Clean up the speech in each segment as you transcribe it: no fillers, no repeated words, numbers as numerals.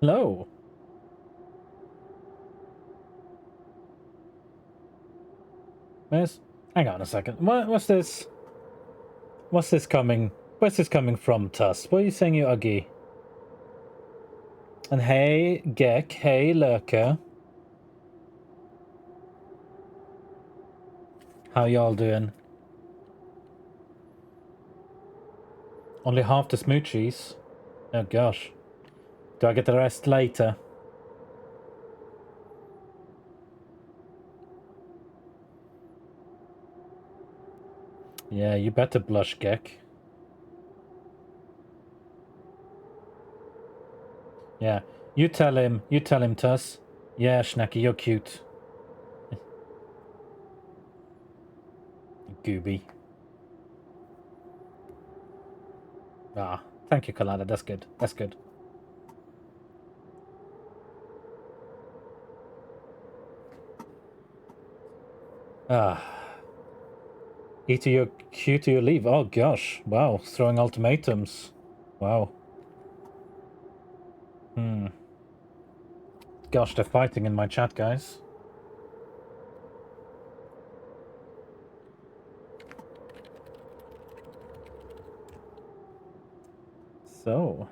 Hello. Where's... Hang on a second. What's this? What's this coming? Where's this coming from, Tuss? What are you saying, you Uggy? And hey, Gek. Hey, Lurker. How y'all doing? Only half the smoochies. Oh gosh. Do I get the rest later? Yeah, you better blush, Gek. Yeah. You tell him, Tuss. Yeah, Schnacky, you're cute. Gooby. Ah, thank you, Colada. That's good. That's good. Ah. Eat your cute to your leave. Oh gosh. Wow. Throwing ultimatums. Wow. Hmm. Gosh, they're fighting in my chat, guys. So.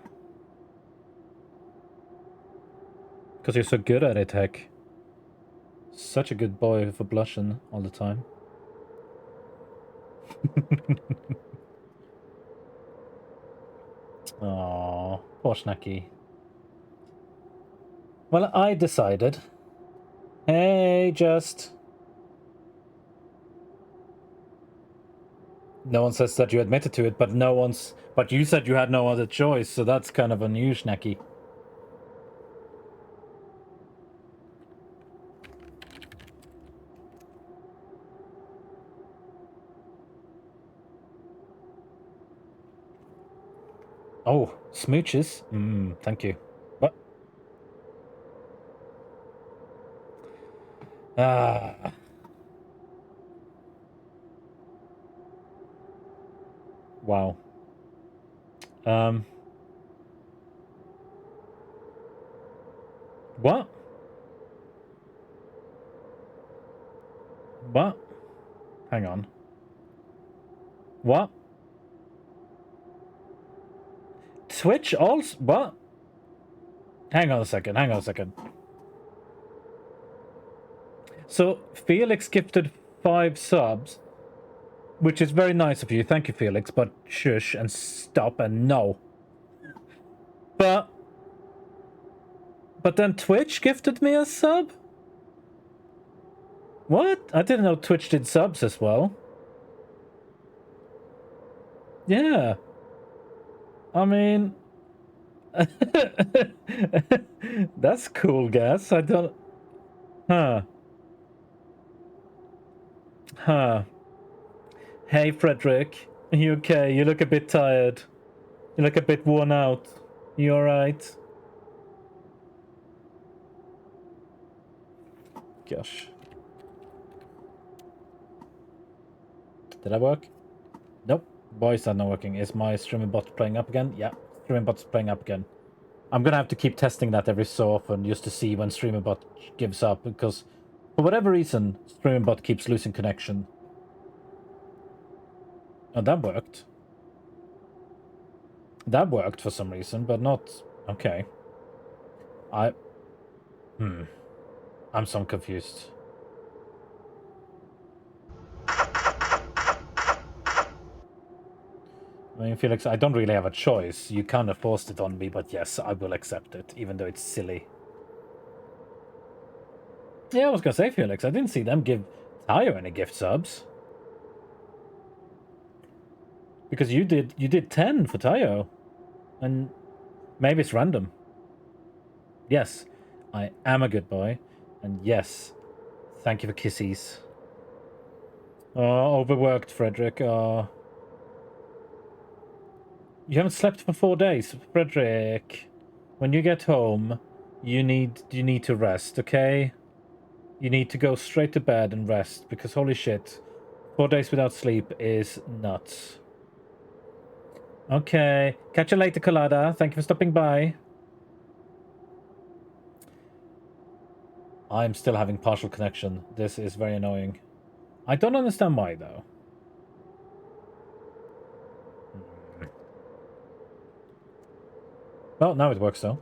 Because you're so good at it, heck. Such a good boy for blushing all the time. Aww, poor Snacky. Well, I decided. Hey, just. No one says that you admitted to it, but no one's. But you said you had no other choice, so that's kind of a new Snacky. Oh, smooches? Thank you. What? Ah. Wow. What? What? Hang on. What? Twitch also? What? Hang on a second. Hang on a second. So Felix gifted 5 subs, which is very nice of you. Thank you, Felix. But shush and stop and no. But then Twitch gifted me a sub? What? I didn't know Twitch did subs as well. Yeah. I mean... That's cool, guess. I don't... Huh. Huh. Hey, Frederick. Are you okay? You look a bit tired. You look a bit worn out. You alright? Gosh. Did I work? Nope. Voice are not working. Is my streaming bot playing up again? Yeah, streaming bot's playing up again. I'm gonna have to keep testing that every so often just to see when streaming bot gives up, because for whatever reason, streaming bot keeps losing connection. Oh, that worked. That worked for some reason, but not... Okay. I'm so confused. I mean, Felix, I don't really have a choice. You kind of forced it on me, but yes, I will accept it, even though it's silly. Yeah, I was gonna say, Felix, I didn't see them give Tayo any gift subs. Because you did 10 for Tayo. And maybe it's random. Yes, I am a good boy. And yes, thank you for kissies. Oh, overworked, Frederick. Oh. You haven't slept for 4 days. Frederick, when you get home, you need to rest, okay? You need to go straight to bed and rest, because holy shit, 4 days without sleep is nuts. Okay, catch you later, Colada. Thank you for stopping by. I'm still having partial connection. This is very annoying. I don't understand why, though. Well, now it works, though.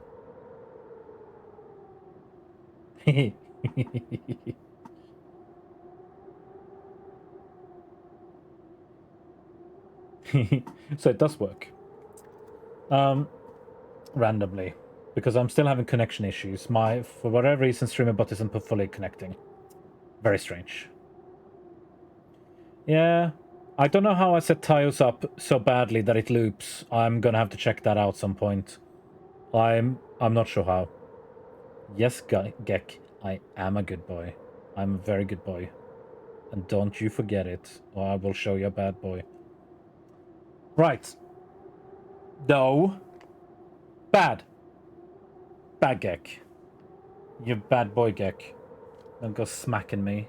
So it does work. Randomly. Because I'm still having connection issues. For whatever reason, StreamerBot isn't fully connecting. Very strange. Yeah. I don't know how I set Tios up so badly that it loops. I'm gonna have to check that out some point. I'm not sure how. Yes, Gek, I am a good boy. I'm a very good boy. And don't you forget it, or I will show you a bad boy. Right. No. Bad. Bad Gek. You bad boy Gek. Don't go smacking me.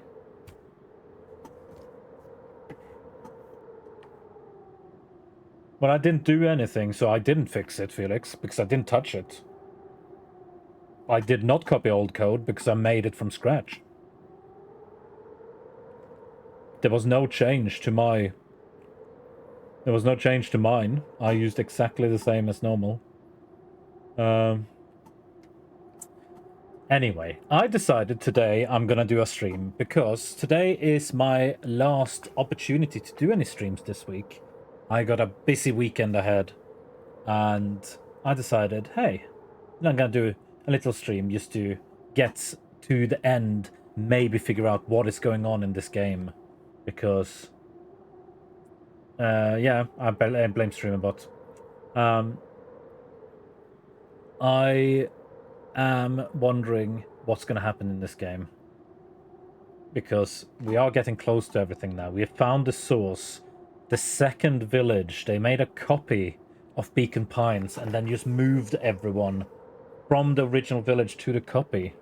Well, I didn't do anything, so I didn't fix it, Felix, because I didn't touch it. I did not copy old code because I made it from scratch. There was no change to my... There was no change to mine. I used exactly the same as normal. Anyway, I decided today I'm gonna do a stream because today is my last opportunity to do any streams this week. I got a busy weekend ahead and I decided, hey, I'm gonna do a little stream just to get to the end, maybe figure out what is going on in this game. Because, yeah, I blame StreamerBot. I am wondering what's going to happen in this game. Because we are getting close to everything now. We have found the source. The second village, they made a copy of Beacon Pines and then just moved everyone from the original village to the copy.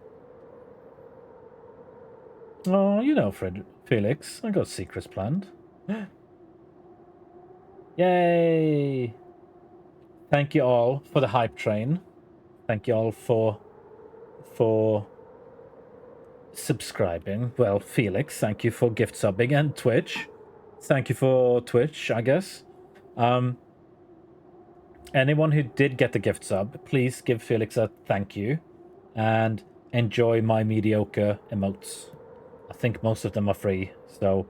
Oh, you know, Felix, I got secrets planned. Yay! Thank you all for the hype train. Thank you all for subscribing. Well, Felix, thank you for gift subbing, and Twitch. Thank you for Twitch, I guess. Anyone who did get the gift sub, please give Felix a thank you and enjoy my mediocre emotes. I think most of them are free, so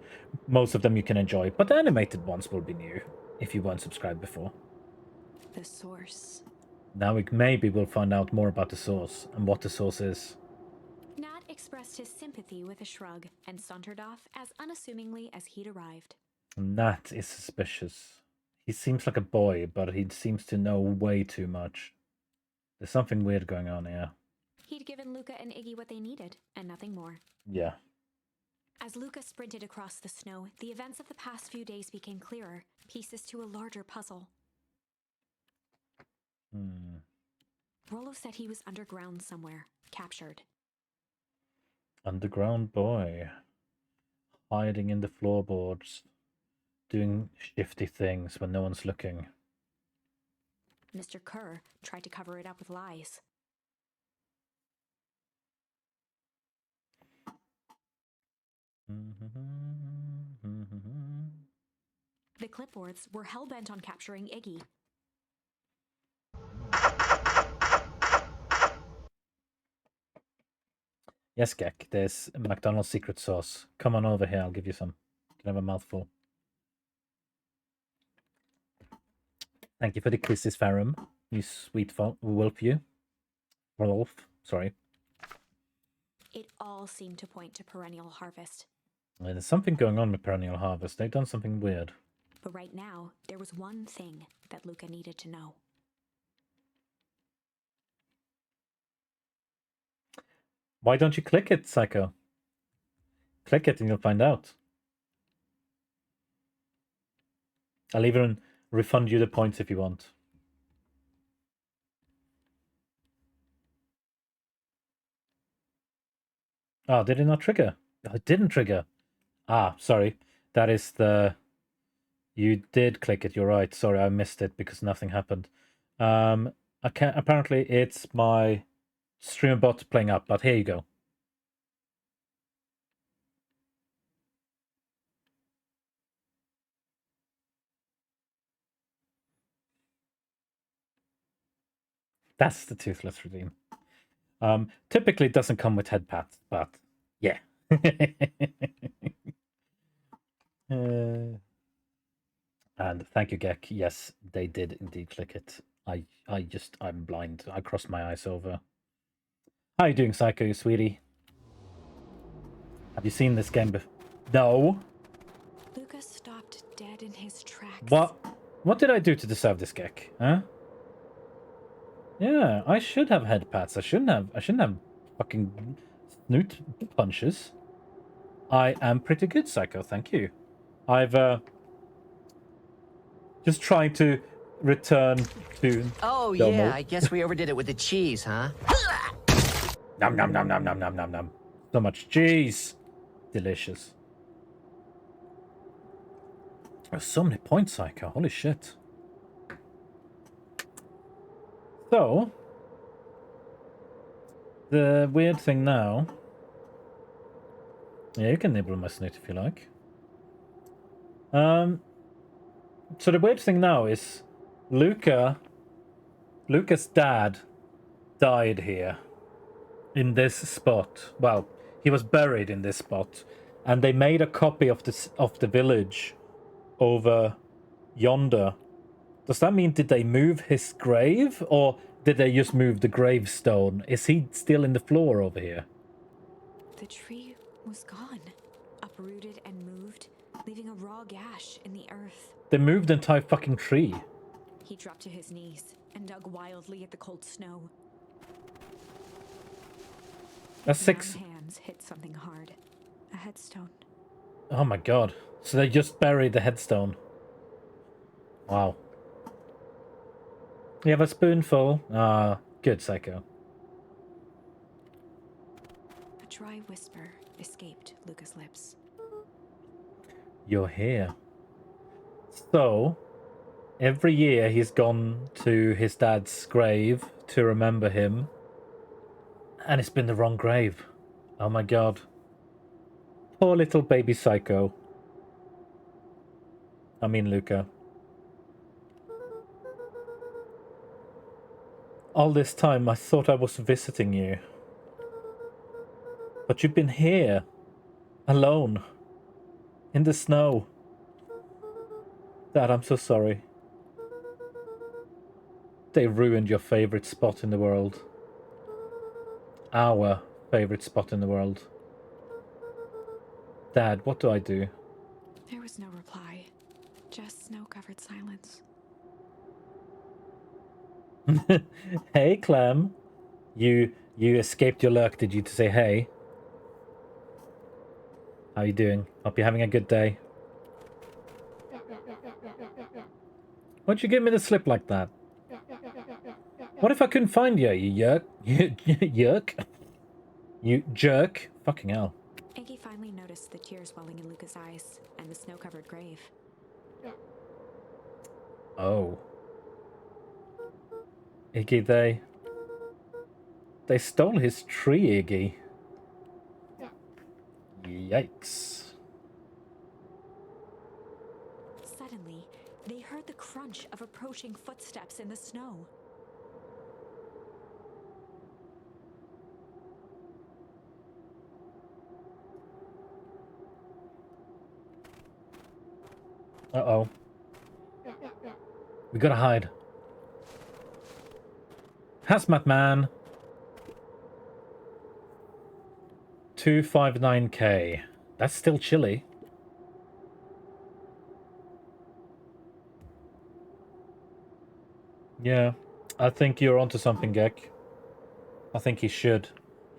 most of them you can enjoy, but the animated ones will be new if you weren't subscribed before. The source. Now maybe we'll find out more about the source and what the source is. Nat expressed his sympathy with a shrug and sauntered off as unassumingly as he'd arrived. Nat is suspicious. He seems like a boy, but he seems to know way too much. There's something weird going on here. He'd given Luca and Iggy what they needed, and nothing more. Yeah. As Luca sprinted across the snow, the events of the past few days became clearer, pieces to a larger puzzle. Rollo said he was underground somewhere, captured. Underground boy. Hiding in the floorboards. Doing shifty things when no one's looking. Mr. Kerr tried to cover it up with lies. The clipboards were hell-bent on capturing Iggy. Yes, Gek, there's McDonald's secret sauce. Come on over here, I'll give you some. You can have a mouthful. Thank you for the kisses, Farum. You sweet wolf, you. Wolf, sorry. It all seemed to point to Perennial Harvest. There's something going on with Perennial Harvest. They've done something weird. But right now, there was one thing that Luca needed to know. Why don't you click it, Psycho? Click it and you'll find out. I'll even refund you the points if you want. Oh, did it not trigger? Oh, it didn't trigger. Ah, sorry. That is the... You did click it, you're right. Sorry, I missed it because nothing happened. Apparently it's my StreamerBot playing up, but here you go. That's the Toothless Redeem. Typically, it doesn't come with head pats, but yeah. And thank you, Gek. Yes, they did indeed click it. I'm blind. I crossed my eyes over. How you doing, Psycho, you sweetie? Have you seen this game before? No. Lucas stopped dead in his tracks. What did I do to deserve this, Gek? Huh? Yeah, I should have head pats. I shouldn't have fucking snoot punches. I am pretty good, Psycho. Thank you. I've just trying to return to. Oh yeah, I guess we overdid it with the cheese, huh? Nom nom nom nom nom nom nom nom. So much cheese. Delicious. There's so many points, Psycho. Holy shit. So, the weird thing now... Yeah, you can nibble my snoot if you like. So the weird thing now is Luca's dad died here. In this spot. Well, he was buried in this spot. And they made a copy of the village over yonder. Does that mean did they move his grave, or did they just move the gravestone? Is he still in the floor over here? The tree was gone, uprooted and moved, leaving a raw gash in the earth. They moved the entire fucking tree. He dropped to his knees and dug wildly at the cold snow. That's His 6. numb hands hit something hard. A headstone. Oh my god. So they just buried the headstone. Wow. You have a spoonful? Ah, good, Psycho. A dry whisper escaped Luca's lips. You're here. So, every year he's gone to his dad's grave to remember him. And it's been the wrong grave. Oh my god. Poor little baby Psycho. I mean Luca. All this time I thought I was visiting you. But you've been here. Alone. In the snow. Dad, I'm so sorry. They ruined your favorite spot in the world. Our favorite spot in the world. Dad, what do I do? There was no reply. Just snow-covered silence. Hey, Clem. You escaped your lurk, did you, to say hey? How you doing? Hope you're having a good day. Why'd you give me the slip like that? What if I couldn't find you, you yerk? Yerk? You jerk? Fucking hell. Iggy finally noticed the tears welling in Luca's eyes and the snow-covered grave. Oh. Iggy, they stole his tree, Iggy. Yikes. Suddenly, they heard the crunch of approaching footsteps in the snow. Uh-oh. We gotta hide. Hazmat man. 259k. That's still chilly. Yeah, I think you're onto something, Gek. I think he should.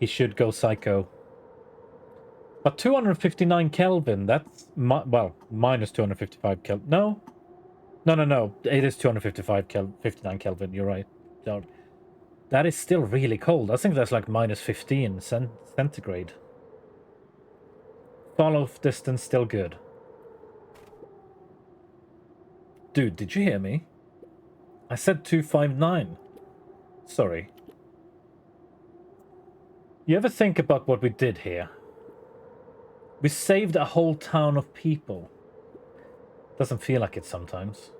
He should go psycho. But 259 Kelvin, that's... well, minus 255 Kelvin. No. No. It is 59 Kelvin, you're right. That is still really cold. I think that's like minus 15 centigrade. Fall-off distance still good. Dude, did you hear me? I said 259. Sorry. You ever think about what we did here? We saved a whole town of people. Doesn't feel like it sometimes.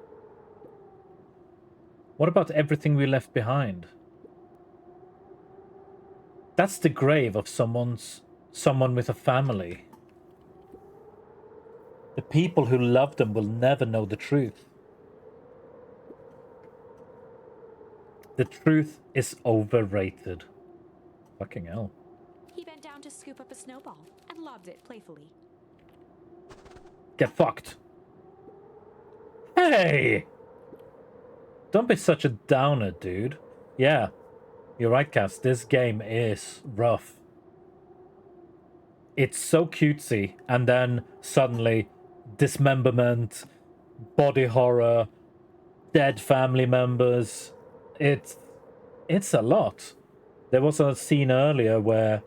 What about everything we left behind? That's the grave of someone with a family. The people who love them will never know the truth. The truth is overrated. Fucking hell. He bent down to scoop up a snowball and lobbed it playfully. Get fucked. Hey! Don't be such a downer, dude. Yeah, you're right, Cass. This game is rough. It's so cutesy, and then suddenly dismemberment, body horror, dead family members. It's a lot. There was a scene earlier where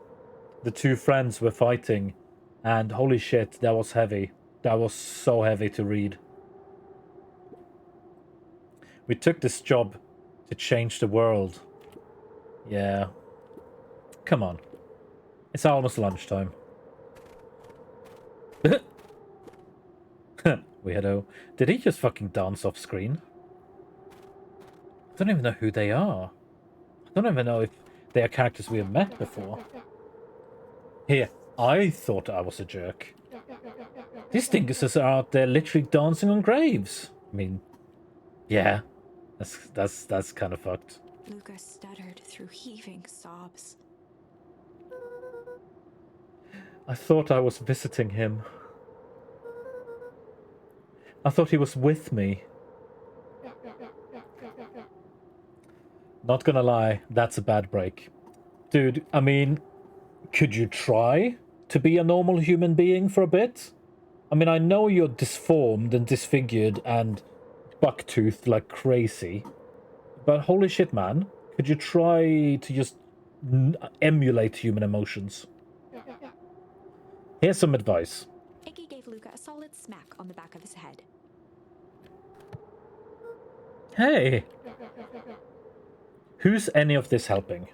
the two friends were fighting, and holy shit, that was heavy. That was so heavy to read. We took this job to change the world. Yeah. Come on. It's almost lunchtime. Weirdo. Did he just fucking dance off screen? I don't even know who they are. I don't even know if they are characters we have met before. Here, I thought I was a jerk. These dinguses are out there literally dancing on graves. I mean, yeah, that's kind of fucked. Lucas stuttered through heaving sobs. I thought I was visiting him. I thought he was with me. Not gonna lie, that's a bad break. Dude, I mean, could you try to be a normal human being for a bit? I mean, I know you're disformed and disfigured and bucktoothed like crazy, but holy shit, man, could you try to just emulate human emotions? Here's some advice. Iggy gave Luca a solid smack on the back of his head. Hey! Who's any of this helping?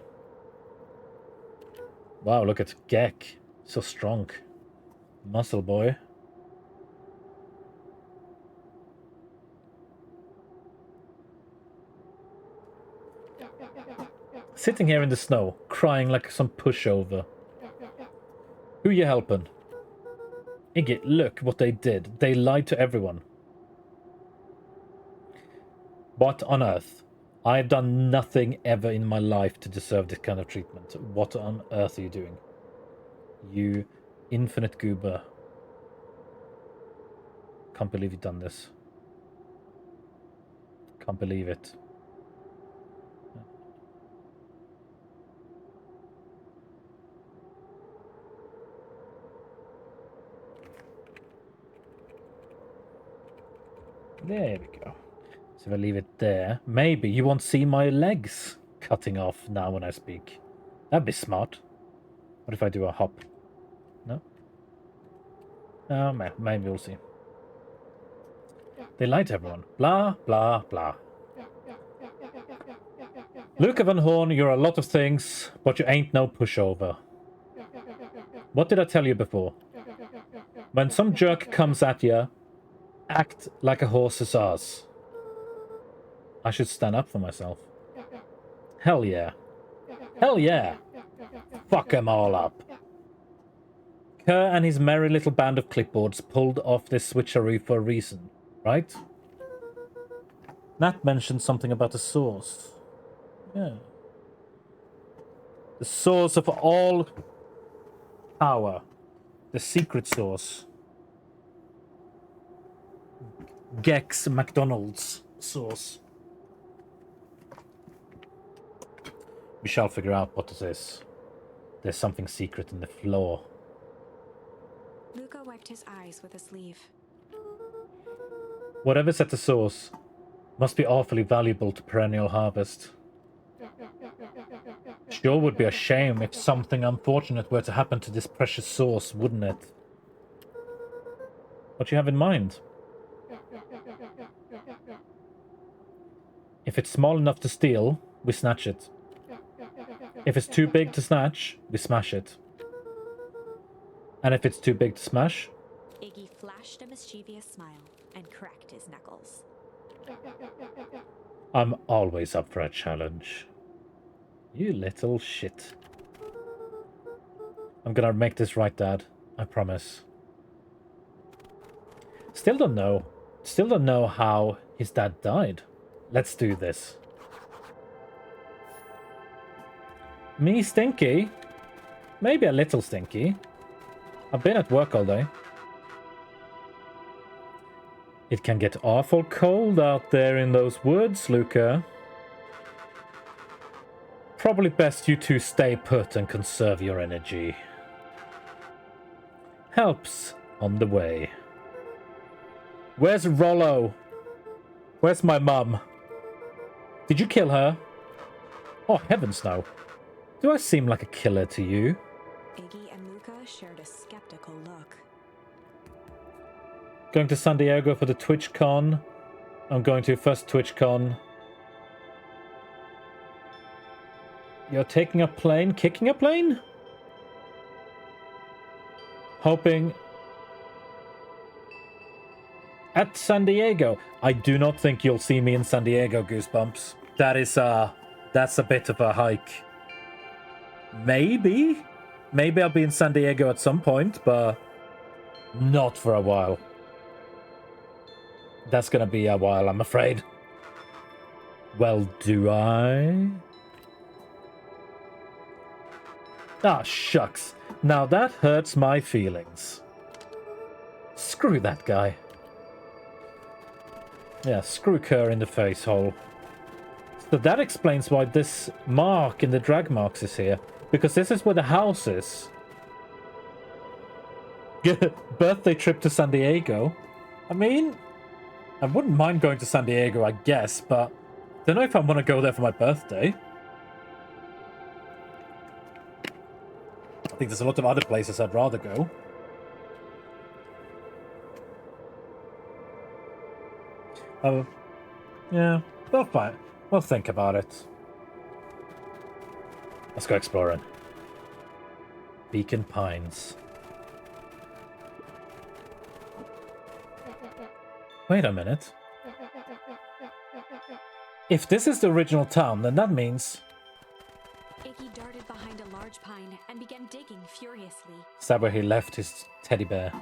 Wow, look at Gek. So strong. Muscle boy. Sitting here in the snow, crying like some pushover. Who you helping? Iggy, look what they did. They lied to everyone. What on earth? I've done nothing ever in my life to deserve this kind of treatment. What on earth are you doing? You infinite goober. Can't believe you've done this. Can't believe it. There we go. So if I leave it there, maybe you won't see my legs cutting off now when I speak. That'd be smart. What if I do a hop? No? Oh, maybe we'll see. They lied to everyone. Blah, blah, blah. Luca Van Horn, you're a lot of things, but you ain't no pushover. What did I tell you before? When some jerk comes at you, act like a horse's ass. I should stand up for myself. Hell yeah. Hell yeah. Fuck them all up. Kerr and his merry little band of clipboards pulled off this switcheroo for a reason, right? Nat mentioned something about the source. Yeah. The source of all power. The secret source. Gex McDonald's source. We shall figure out what this is. There's something secret in the floor. Luca wiped his eyes with a sleeve. Whatever's at the source must be awfully valuable to Perennial Harvest. Sure would be a shame if something unfortunate were to happen to this precious source, wouldn't it? What do you have in mind? If it's small enough to steal, we snatch it. If it's too big to snatch, we smash it. And if it's too big to smash? Iggy flashed a mischievous smile and cracked his knuckles. I'm always up for a challenge. You little shit. I'm gonna make this right, Dad. I promise. Still don't know. Still don't know how his dad died. Let's do this. Me stinky? Maybe a little stinky. I've been at work all day. It can get awful cold out there in those woods, Luca. Probably best you two stay put and conserve your energy. Help's on the way. Where's Rollo? Where's my mum? Did you kill her? Oh, heavens no. Do I seem like a killer to you? Iggy and Luca shared a skeptical look. Going to San Diego for the TwitchCon. I'm going to first TwitchCon. You're taking a plane? Kicking a plane? Hoping... At San Diego. I do not think you'll see me in San Diego, Goosebumps. That's a bit of a hike. Maybe? Maybe I'll be in San Diego at some point, but not for a while. That's gonna be a while, I'm afraid. Well, do I? Ah, shucks. Now that hurts my feelings. Screw that guy. Yeah, screw Kerr in the face hole. So that explains why this mark in the drag marks is here. Because this is where the house is. Birthday trip to San Diego. I mean, I wouldn't mind going to San Diego, I guess, but I don't know if I want to go there for my birthday. I think there's a lot of other places I'd rather go. Oh, yeah, we'll find. We'll think about it. Let's go exploring. Beacon Pines. Wait a minute. If this is the original town, then that means... Iggy darted behind a large pine and began digging furiously. Is that where he left his teddy bear?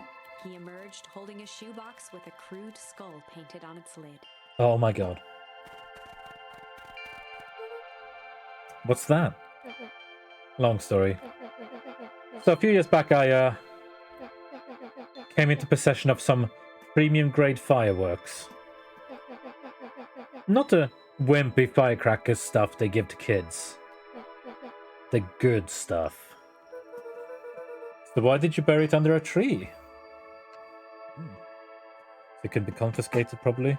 He emerged holding a shoebox with a crude skull painted on its lid. Oh my god. What's that? Long story. So a few years back I came into possession of some premium grade fireworks. Not the wimpy firecrackers stuff they give to kids. The good stuff. So why did you bury it under a tree? It could be confiscated, probably.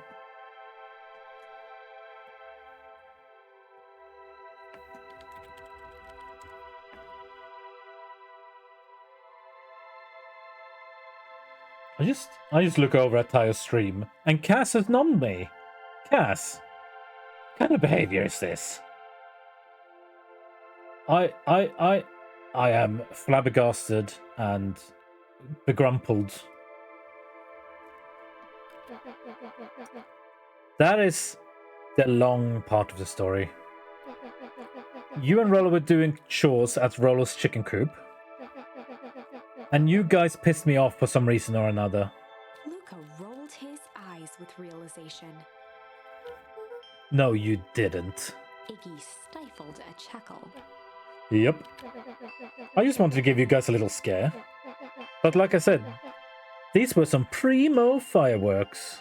I just look over at Tayo's stream, and Cass has known me. Cass, what kind of behavior is this? I am flabbergasted and begrumpled. That is the long part of the story. You and Rollo were doing chores at Rollo's chicken coop. And you guys pissed me off for some reason or another. Luca rolled his eyes with realization. No, you didn't. Iggy stifled a chuckle. Yep. I just wanted to give you guys a little scare. But like I said, these were some primo fireworks.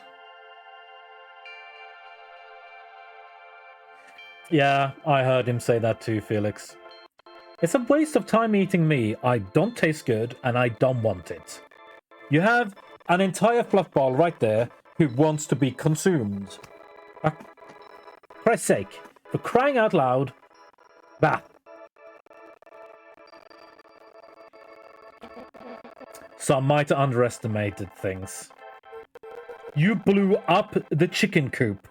Yeah, I heard him say that too, Felix. It's a waste of time eating me. I don't taste good, and I don't want it. You have an entire fluff ball right there who wants to be consumed. For Christ's sake, for crying out loud. Bah. So I might have underestimated things. You blew up the chicken coop.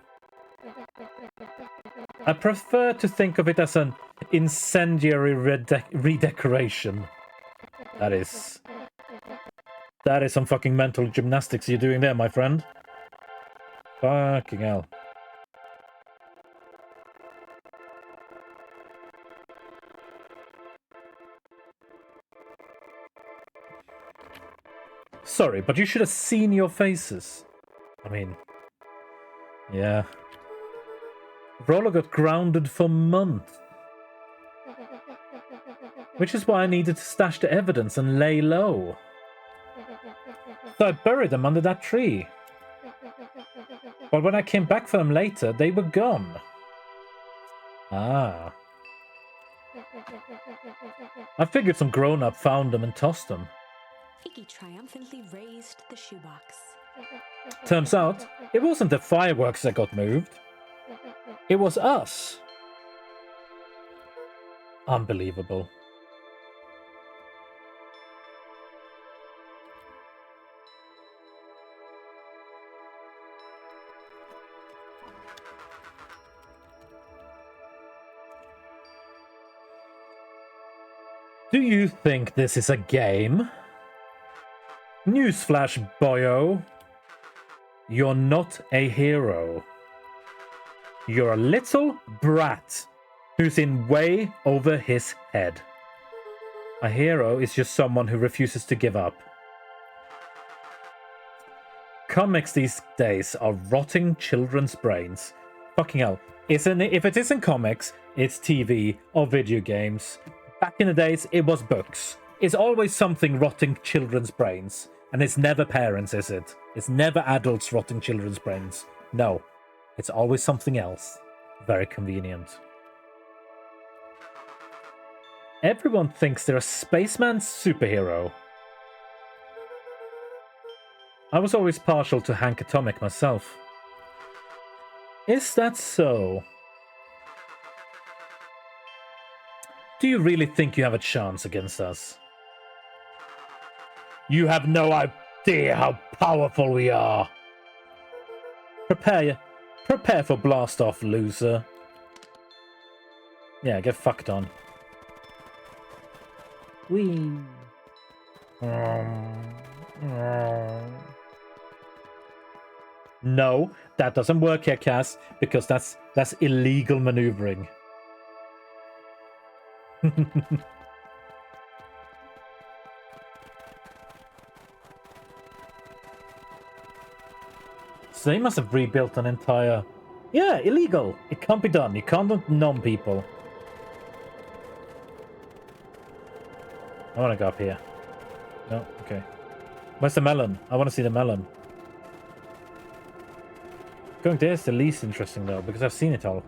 I prefer to think of it as an incendiary redecoration. That is some fucking mental gymnastics you're doing there, my friend. Fucking hell. Sorry, but you should have seen your faces. I mean, yeah. Rollo got grounded for months. Which is why I needed to stash the evidence and lay low. So I buried them under that tree. But when I came back for them later, they were gone. Ah. I figured some grown-up found them and tossed them. Iggy triumphantly raised the shoebox. Turns out, it wasn't the fireworks that got moved. It was us. Unbelievable. Do you think this is a game? Newsflash, boyo. You're not a hero. You're a little brat who's in way over his head. A hero is just someone who refuses to give up. Comics these days are rotting children's brains. Fucking hell. If it isn't comics, it's TV or video games. Back in the days, it was books. It's always something rotting children's brains. And it's never parents, is it? It's never adults rotting children's brains. No. It's always something else. Very convenient. Everyone thinks they're a spaceman superhero. I was always partial to Hank Atomic myself. Is that so? Do you really think you have a chance against us? You have no idea how powerful we are. Prepare for blast off, loser. Yeah, get fucked on. Whee. No, that doesn't work here, Cass, because that's illegal maneuvering. So they must have rebuilt an entire... Yeah, illegal. It can't be done. You can't numb people. I want to go up here. No? Okay. Where's the melon? I want to see the melon. Going there is the least interesting, though, because I've seen it all.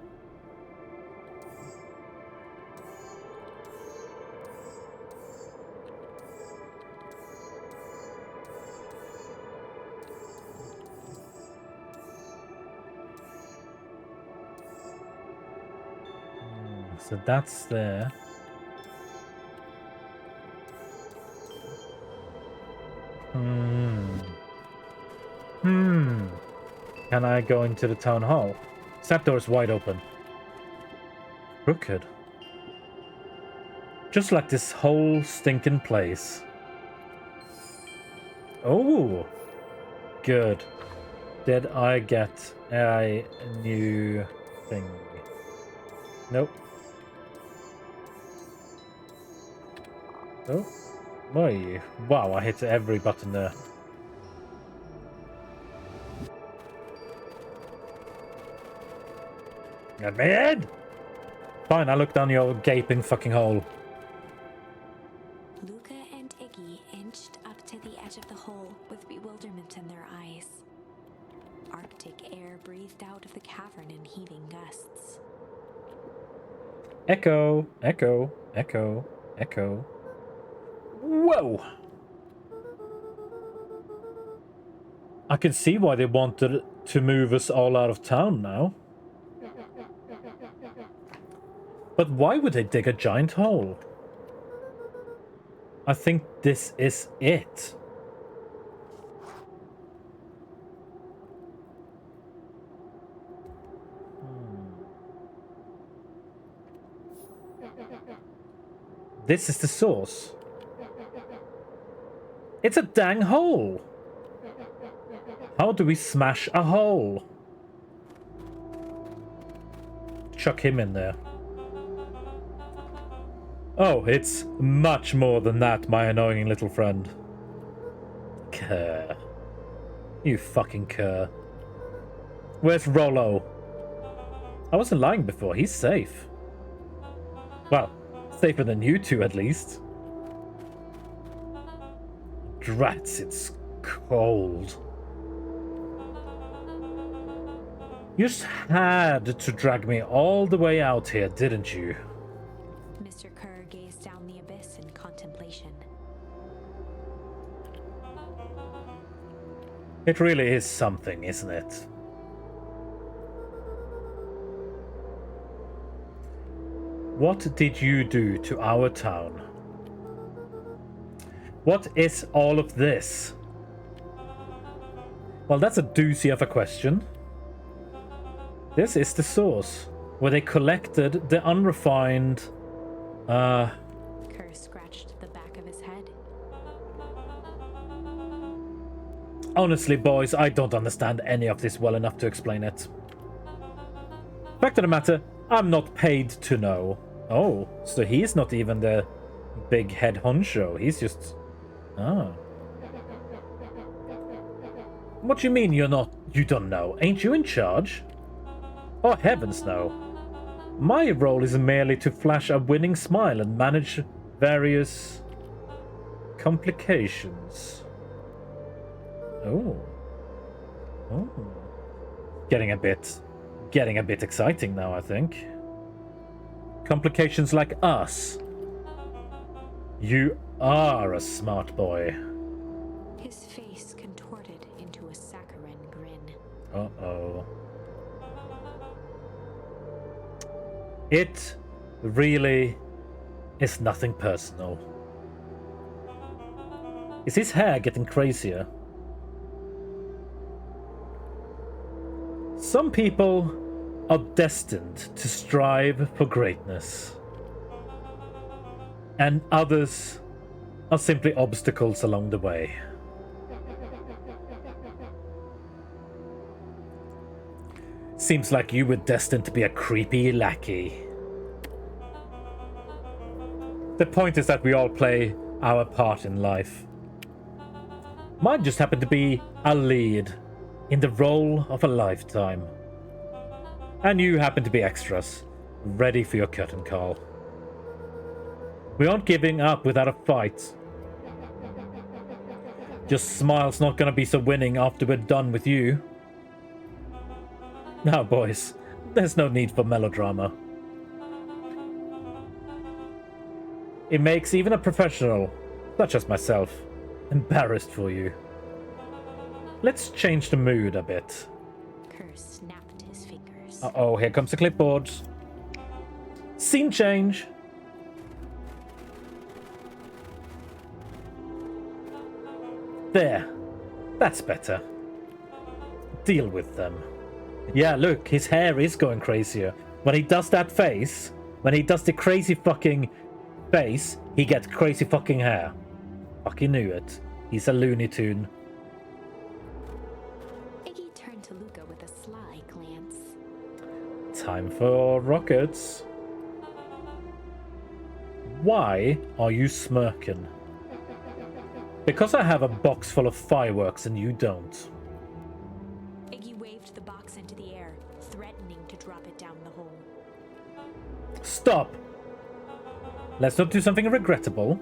So that's there. Can I go into the town hall? That door's wide open. Crooked. Just like this whole stinking place. Oh! Good. Did I get a new thing? Nope. Oh, where are you? Wow, I hit every button there. Get me in! Fine, I look down your gaping fucking hole. Luca and Iggy inched up to the edge of the hole with bewilderment in their eyes. Arctic air breathed out of the cavern in heaving gusts. Echo, echo, echo, echo. Whoa! I can see why they wanted to move us all out of town now. But why would they dig a giant hole? I think this is it. This is the source. It's a dang hole. How do we smash a hole? Chuck him in there. Oh, it's much more than that, my annoying little friend. cur. You fucking cur. Where's Rollo? I wasn't lying before. He's safe. Well, safer than you two, at least. Drats, it's cold. You just had to drag me all the way out here, didn't you? Mr. Kerr gazed down the abyss in contemplation. It really is something, isn't it? What did you do to our town? What is all of this? Well, that's a doozy of a question. This is the source, where they collected the unrefined, Kerr scratched the back of his head. Honestly, boys, I don't understand any of this well enough to explain it. Fact of the matter, I'm not paid to know. Oh, so he's not even the big head honcho. He's just... Oh. What do you mean you don't know? Ain't you in charge? Oh, heavens no. My role is merely to flash a winning smile and manage various complications. Oh. Oh. Getting a bit exciting now, I think. Complications like us. You are a smart boy. His face contorted into a saccharine grin. Uh-oh. It really is nothing personal. Is his hair getting crazier? Some people are destined to strive for greatness, and others are simply obstacles along the way. Seems like you were destined to be a creepy lackey. The point is that we all play our part in life. Mine just happened to be a lead in the role of a lifetime. And you happen to be extras, ready for your curtain call. We aren't giving up without a fight. Just Smile's not gonna be so winning after we're done with you. Now, boys, there's no need for melodrama. It makes even a professional, such as myself, embarrassed for you. Let's change the mood a bit. Kerr snapped his fingers. Uh-oh, here comes the clipboard. Scene change. There. That's better. Deal with them. Yeah, look, his hair is going crazier. When he does that face, when he does the crazy fucking face, he gets crazy fucking hair. Fucking knew it. He's a Looney Tune. Iggy turned to Luca with a sly glance. Time for rockets. Why are you smirking? Because I have a box full of fireworks and you don't. Iggy waved the box into the air, threatening to drop it down the hole. Stop! Let's not do something regrettable.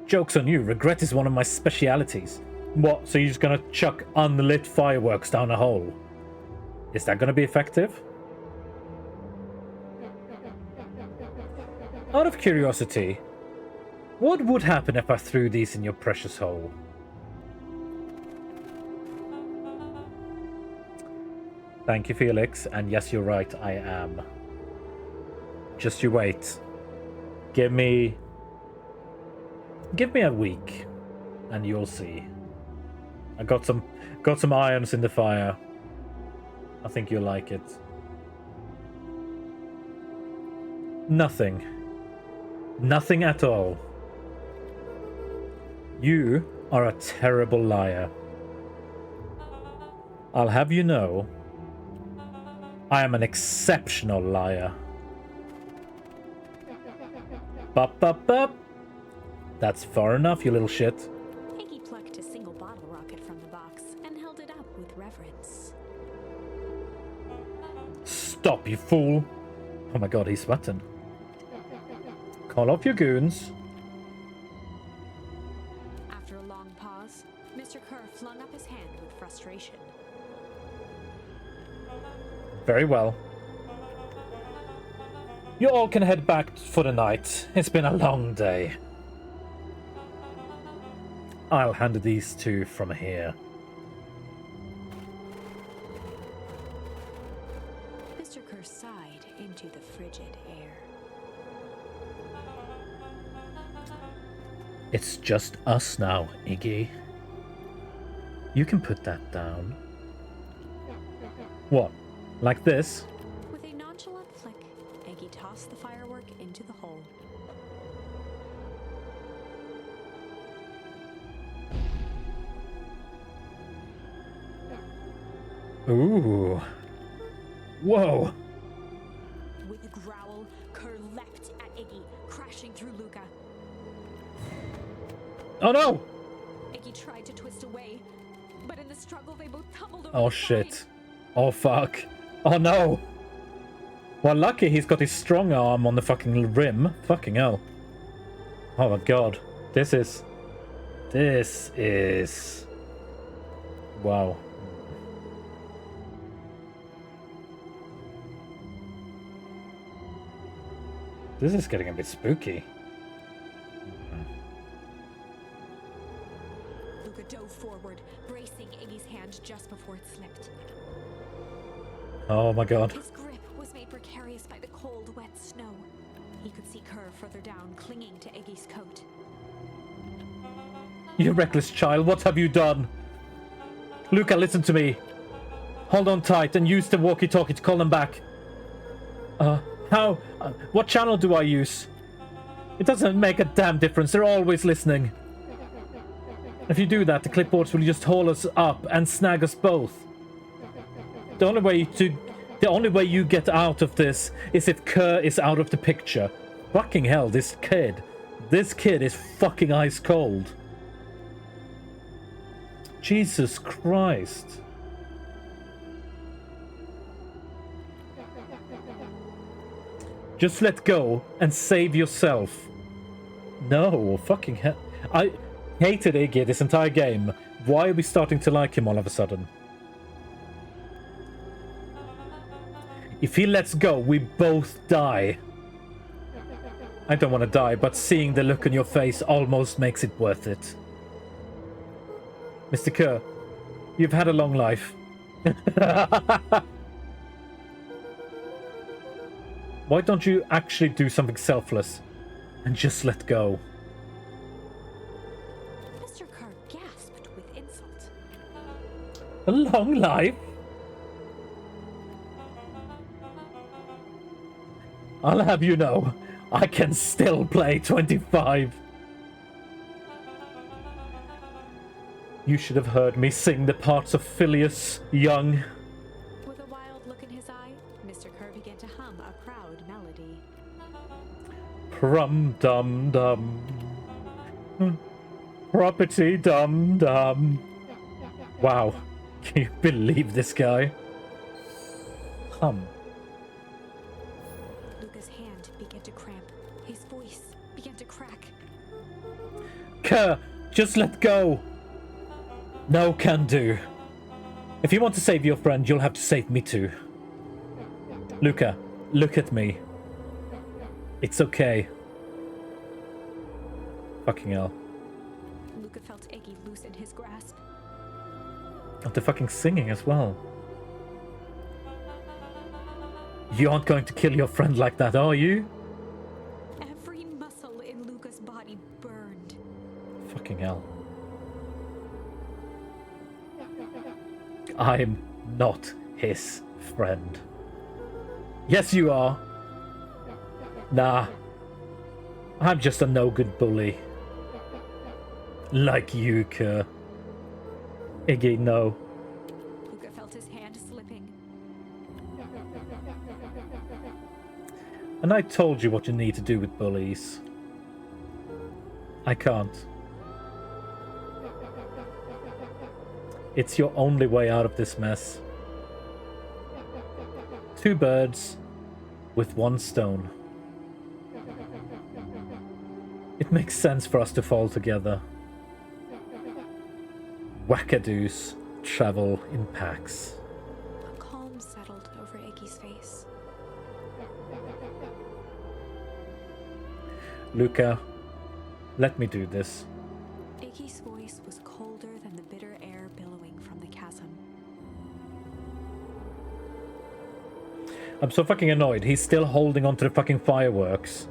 Joke's on you, regret is one of my specialities. What, so you're just gonna chuck unlit fireworks down a hole? Is that gonna be effective? Out of curiosity, what would happen if I threw these in your precious hole? Thank you, Felix, and yes, you're right, I am. Just you wait. Give me a week, and you'll see. I got some irons in the fire. I think you'll like it. Nothing. Nothing at all. You are a terrible liar. I'll have you know, I am an exceptional liar. Bup, bup, bup. That's far enough, you little shit. Iggy plucked a single bottle rocket from the box and held it up with reverence. Stop, you fool! Oh my god, he's sweating. Call off your goons. After a long pause, Mr. Kerr flung up his hand with frustration. Very well. You all can head back for the night. It's been a long day. I'll handle these two from here. Mr. Kerr sighed into the frigid air. It's just us now, Iggy. You can put that down. What? Like this? With a nonchalant flick, Iggy tossed the firework into the hole. Ooh. Whoa. With a growl, Kerr leapt at Iggy, crashing through Luca. Oh no! Iggy tried to twist away, but in the struggle they both tumbled over Oh the shit. side. Oh fuck. Oh no! Well, lucky he's got his strong arm on the fucking rim. Fucking hell. Oh my god. This is... Wow. This is getting a bit spooky. Luca dove forward, bracing Iggy's hand just before it slipped. Oh my god. His grip was made precarious by the cold, wet snow. He could see Kerr further down, clinging to Iggy's coat. You reckless child, what have you done? Luca, listen to me. Hold on tight and use the walkie-talkie to call them back. What channel do I use? It doesn't make a damn difference, they're always listening. If you do that, the clipboards will just haul us up and snag us both. The only way you get out of this is if Kerr is out of the picture. Fucking hell, this kid is fucking ice cold. Jesus Christ. Just let go and save yourself. No, fucking hell. I hated Iggy this entire game. Why are we starting to like him all of a sudden? If he lets go, we both die. I don't want to die, but seeing the look on your face almost makes it worth it. Mr. Kerr, you've had a long life. Why don't you actually do something selfless and just let go? Mr. Kerr gasped with insult. A long life? I'll have you know, I can still play 25. You should have heard me sing the parts of Phileas young. With a wild look in his eye, Mr. Kerr began to hum a proud melody. Prum dum dum. Property dum dum. Wow. Can you believe this guy? Hum. Luca's hand began to cramp. His voice began to crack. Kerr, just let go. No can do. If you want to save your friend, you'll have to save me too. Luca, look at me. It's okay. Fucking hell. Luca felt Iggy loosen his grasp. Oh, they're fucking singing as well. You aren't going to kill your friend like that, are you? Every muscle in Luca's body burned. Fucking hell. I'm not his friend. Yes, you are. Nah. I'm just a no-good bully. Like you, Kerr. Iggy, no. Luca felt his hand slipping. And I told you what you need to do with bullies. I can't. It's your only way out of this mess. 2 birds with 1 stone. It makes sense for us to fall together. Wackadoos travel in packs. A calm settled over Iggy's face. Luca, let me do this. Iggy's voice was colder than the bitter air billowing from the chasm. I'm so fucking annoyed. He's still holding onto the fucking fireworks.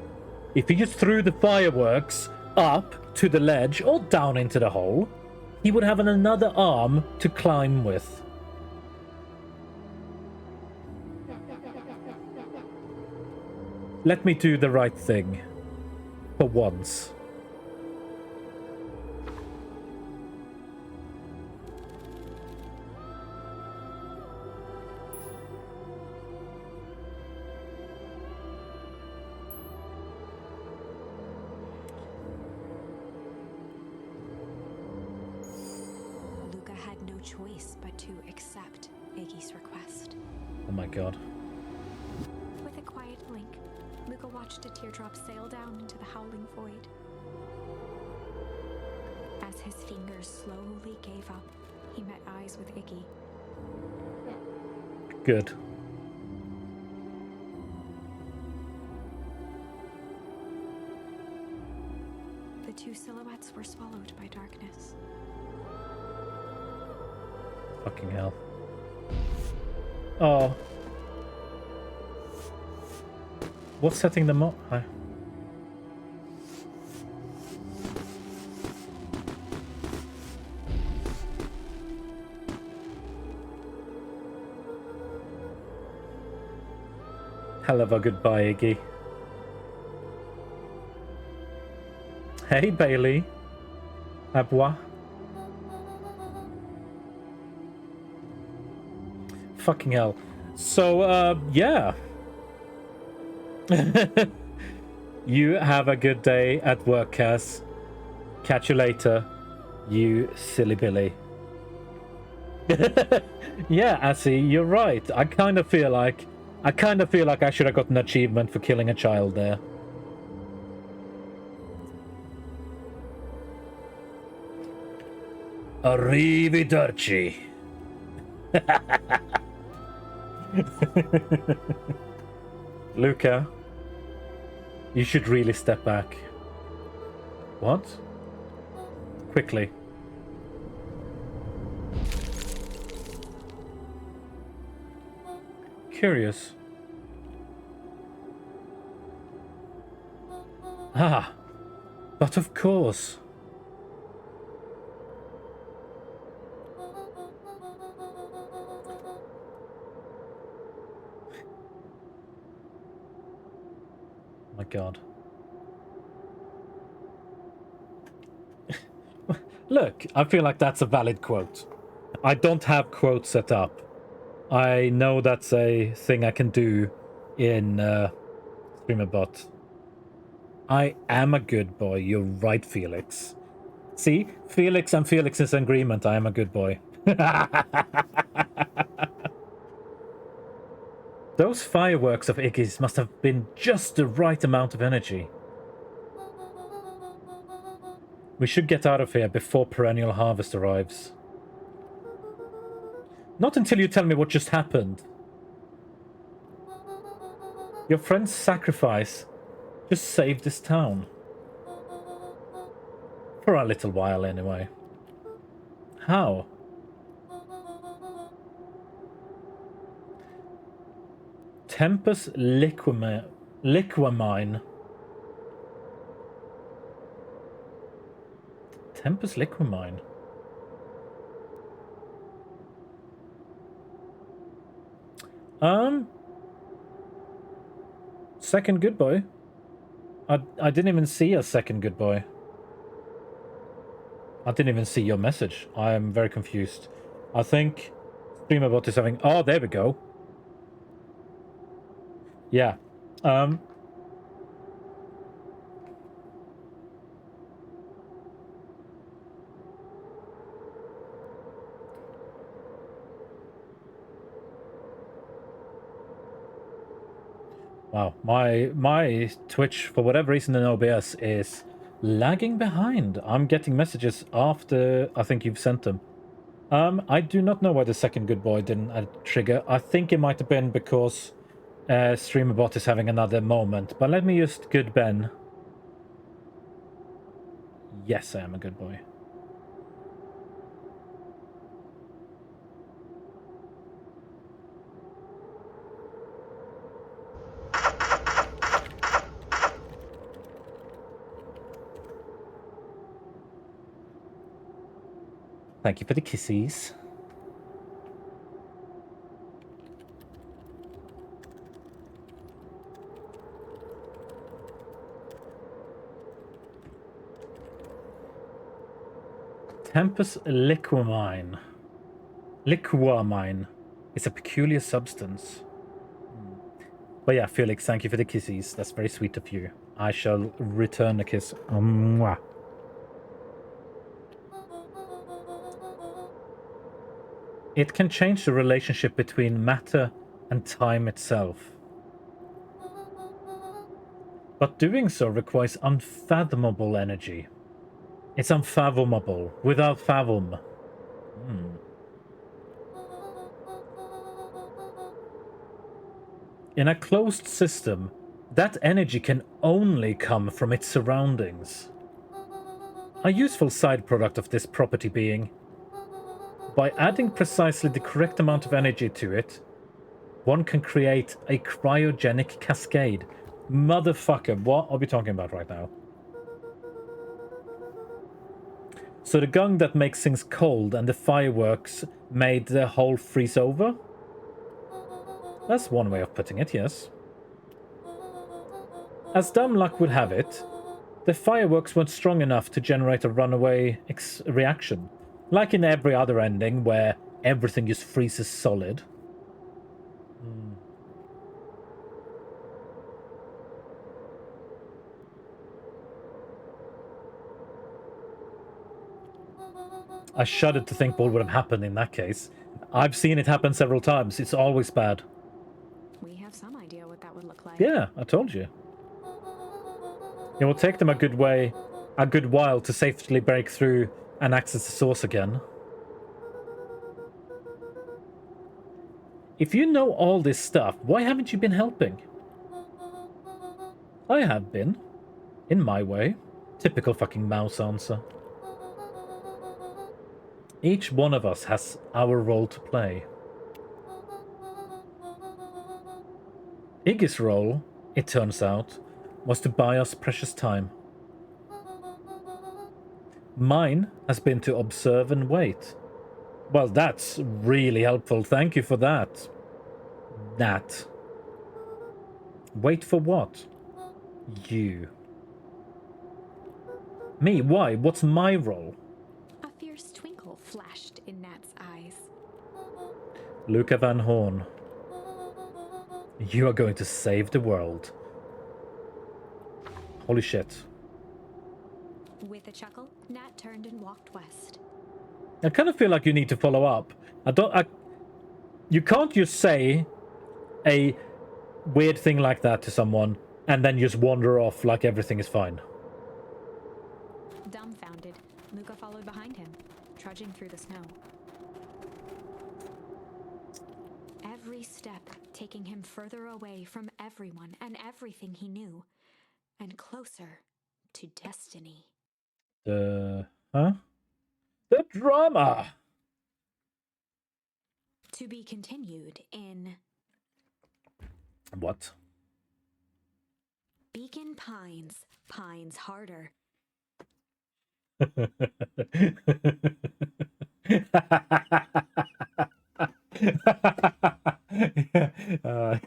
If he just threw the fireworks up to the ledge or down into the hole, he would have another arm to climb with. Let me do the right thing. For once. Luca had no choice but to accept Iggy's request. Oh my god. With a quiet blink, Luca watched a teardrop sail down into the howling void. As his fingers slowly gave up, he met eyes with Iggy. Good. The 2 silhouettes were swallowed by darkness. Fucking hell. Oh. What's setting them up? Hi. Hell of a goodbye, Iggy. Hey, Bailey. À bois. Fucking hell. So, yeah. You have a good day at work, Cass. Catch you later, you silly Billy. Yeah, Assy, you're right. I kind of feel like I should have got an achievement for killing a child there. Arrivederci. Luca, you should really step back. What? Quickly. Curious. Ah, but of course. My God. Look, I feel like that's a valid quote. I don't have quotes set up. I know that's a thing I can do in StreamerBot. I am a good boy. You're right, Felix. See? Felix and Felix's agreement. I am a good boy. Those fireworks of Iggy's must have been just the right amount of energy. We should get out of here before perennial harvest arrives. Not until you tell me what just happened. Your friend's sacrifice just saved this town. For a little while, anyway. How? Tempus Liquamine. Tempus Liquamine. Second good boy. I didn't even see a second good boy. I didn't even see your message. I am very confused. I think StreamerBot is having... Oh, there we go. Yeah. Wow, my Twitch, for whatever reason in OBS, is lagging behind. I'm getting messages after I think you've sent them. I do not know why the second good boy didn't trigger. I think it might have been because StreamerBot is having another moment. But let me just good Ben. Yes, I am a good boy. Thank you for the kisses. Tempus liquamine. Liquamine. It's a peculiar substance. But yeah, Felix, thank you for the kisses. That's very sweet of you. I shall return the kiss. Mwah. It can change the relationship between matter and time itself. But doing so requires unfathomable energy. It's unfathomable, without fathom. In a closed system, that energy can only come from its surroundings. A useful side product of this property being, by adding precisely the correct amount of energy to it, one can create a cryogenic cascade. Motherfucker, what are we talking about right now? So the gun that makes things cold and the fireworks made the whole freeze over? That's one way of putting it, yes. As dumb luck would have it, the fireworks weren't strong enough to generate a runaway reaction. Like in every other ending where everything just freezes solid. I shudder to think what would have happened in that case. I've seen it happen several times. It's always bad. We have some idea what that would look like. Yeah, I told you. It will take them a good while to safely break through and access the source again. If you know all this stuff, why haven't you been helping? I have been. In my way. Typical fucking mouse answer. Each one of us has our role to play. Iggy's role, it turns out, was to buy us precious time. Mine has been to observe and wait. Well, that's really helpful. Thank you for that. That. Wait for what? You. Me? Why? What's my role? A fierce twinkle flashed in Nat's eyes. Luca Van Horn. You are going to save the world. Holy shit. With a chuckle, Nat turned and walked west. I kind of feel like you need to follow up. You can't just say a weird thing like that to someone and then just wander off like everything is fine. Dumbfounded, Luca followed behind him, trudging through the snow. Every step taking him further away from everyone and everything he knew, and closer to destiny. The drama! To be continued in What? Beacon Pines, Pines Harder.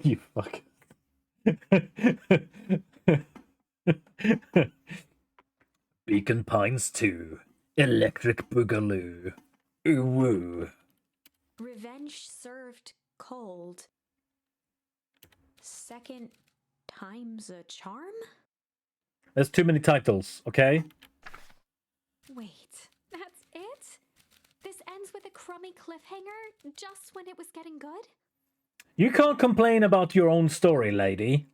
You fuck. Beacon Pines 2. Electric Boogaloo. Ooh woo. Revenge served cold. Second time's a charm? There's too many titles, okay? Wait, that's it? This ends with a crummy cliffhanger just when it was getting good? You can't complain about your own story, lady.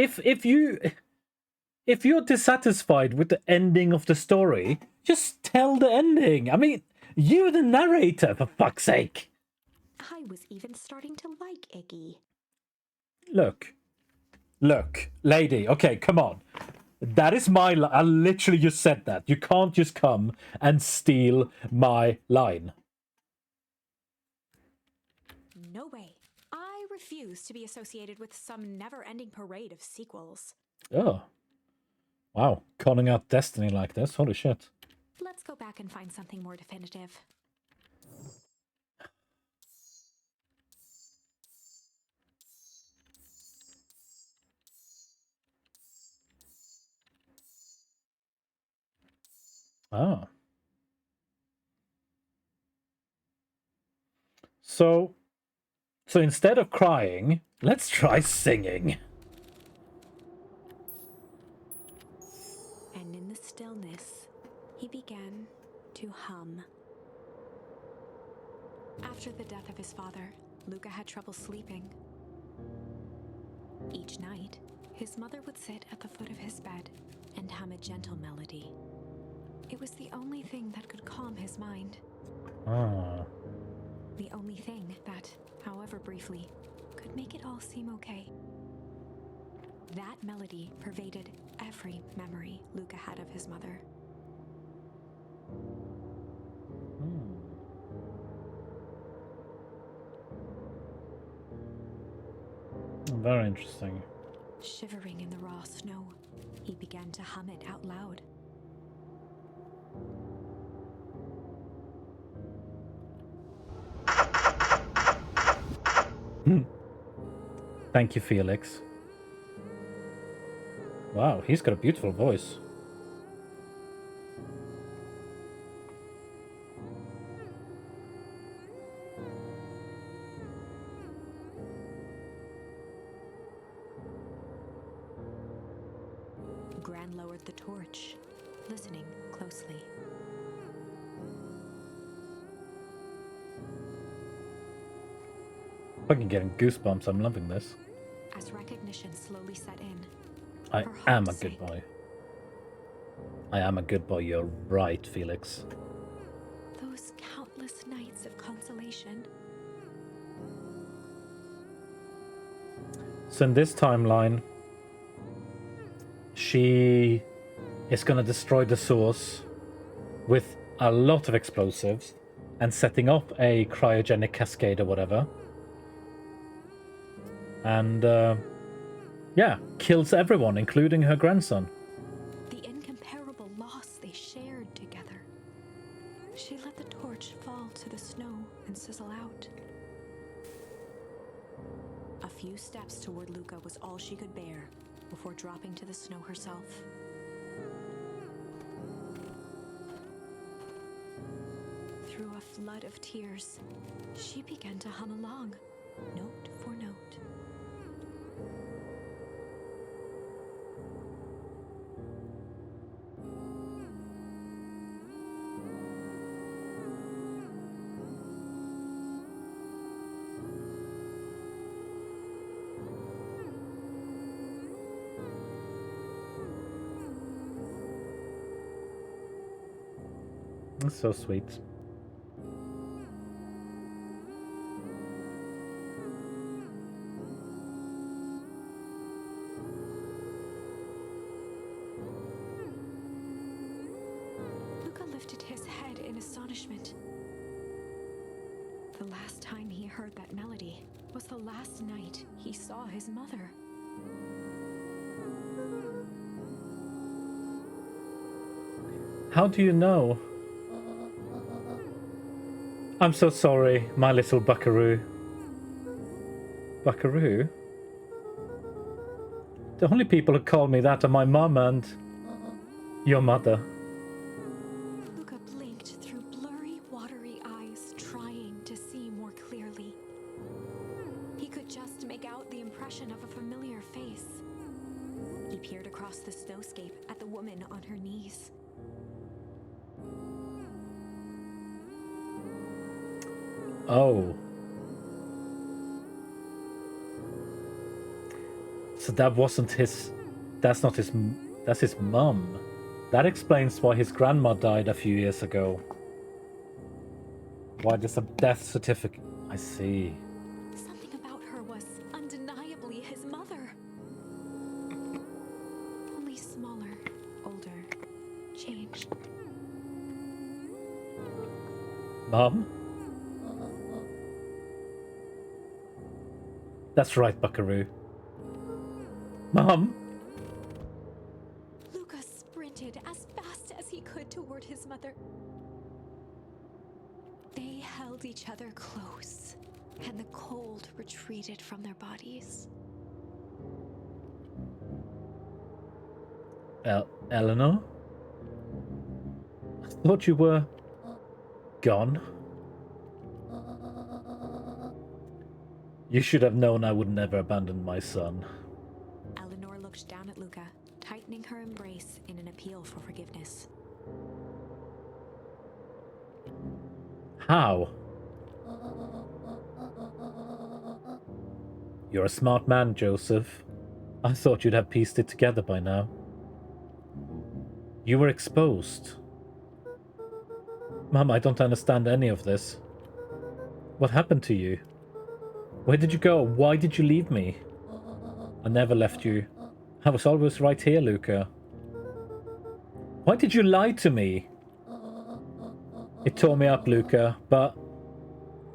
if you're dissatisfied with the ending of the story, just tell the ending. I mean, you're the narrator, for fuck's sake. I was even starting to like Iggy. Look, lady. Okay, come on. That is my line. I literally just said that. You can't just come and steal my line. No way. I refuse to be associated with some never-ending parade of sequels. Oh. Wow. Conning out Destiny like this. Holy shit. Let's go back and find something more definitive. Oh. So instead of crying, let's try singing. And in the stillness, he began to hum. After the death of his father, Luca had trouble sleeping. Each night, his mother would sit at the foot of his bed and hum a gentle melody. It was the only thing that could calm his mind. Ah. The only thing that, however briefly, could make it all seem okay. That melody pervaded every memory Luca had of his mother. Very interesting. Shivering in the raw snow, he began to hum it out loud. Thank you, Felix. Wow, he's got a beautiful voice. Gran lowered the torch, listening closely. Fucking getting goosebumps. I'm loving this. As recognition slowly set in, I her heart am a sank. good boy. I am a good boy. You're right, Felix. Those countless nights of consolation. So in this timeline, she is gonna destroy the source with a lot of explosives and setting up a cryogenic cascade or whatever. And, yeah, kills everyone, including her grandson. The incomparable loss they shared together. She let the torch fall to the snow and sizzle out. A few steps toward Luca was all she could bear before dropping to the snow herself. Through a flood of tears, she began to hum along, note for note. That's so sweet. Luca lifted his head in astonishment. The last time he heard that melody was the last night he saw his mother. How do you know? I'm so sorry, my little buckaroo. Buckaroo? The only people who call me that are my mum and your mother. Luca blinked through blurry, watery eyes, trying to see more clearly. He could just make out the impression of a familiar face. He peered across the snowscape at the woman on her knees. So that wasn't his... That's not his... That's his mum. That explains why his grandma died a few years ago. Why there's a death certificate. I see. Something about her was undeniably his mother. Only smaller, older, changed. Mom? That's right, Buckaroo. Mom? Luca sprinted as fast as he could toward his mother. They held each other close, and the cold retreated from their bodies. Eleanor? I thought you were... gone. You should have known I would never abandon my son. Eleanor looked down at Luca, tightening her embrace in an appeal for forgiveness. How? You're a smart man, Joseph. I thought you'd have pieced it together by now. You were exposed. Mom, I don't understand any of this. What happened to you? Where did you go? Why did you leave me? I never left you. I was always right here, Luca. Why did you lie to me? It tore me up, Luca, but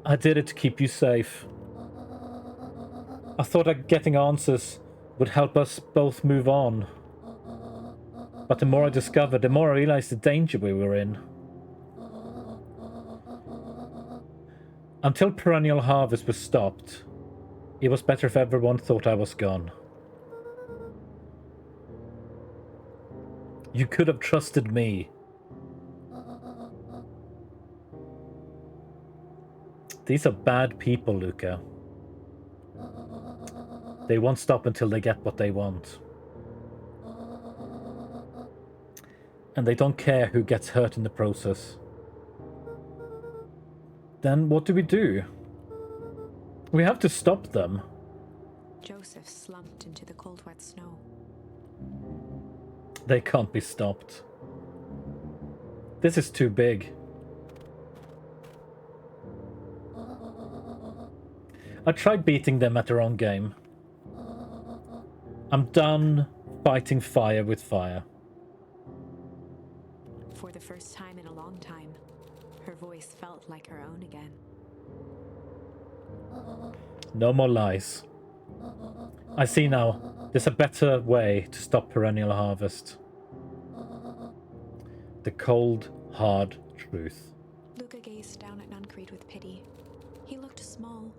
I did it to keep you safe. I thought that getting answers would help us both move on. But the more I discovered, the more I realized the danger we were in. Until Perennial Harvest was stopped, it was better if everyone thought I was gone. You could have trusted me. These are bad people, Luca. They won't stop until they get what they want. And they don't care who gets hurt in the process. Then what do? We have to stop them. Joseph slumped into the cold, wet snow. They can't be stopped. This is too big. I tried beating them at their own game. I'm done fighting fire with fire. For the first time in a long time, her voice felt like her own again. No more lies. I see now. There's a better way to stop Perennial Harvest. The cold, hard truth. Luca gazed down at Nuncreed with pity. He looked small.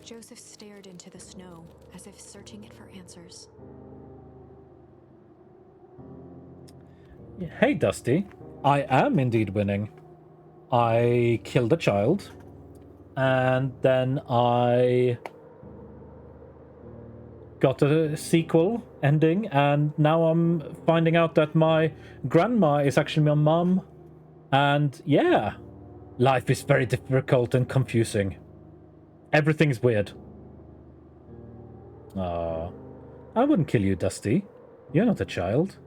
Joseph stared into the snow, as if searching it for answers. Hey, Dusty. I am indeed winning. I killed a child. And then I got a sequel ending, and now I'm finding out that my grandma is actually my mum. And yeah, life is very difficult and confusing. Everything's weird. I wouldn't kill you, Dusty. You're not a child.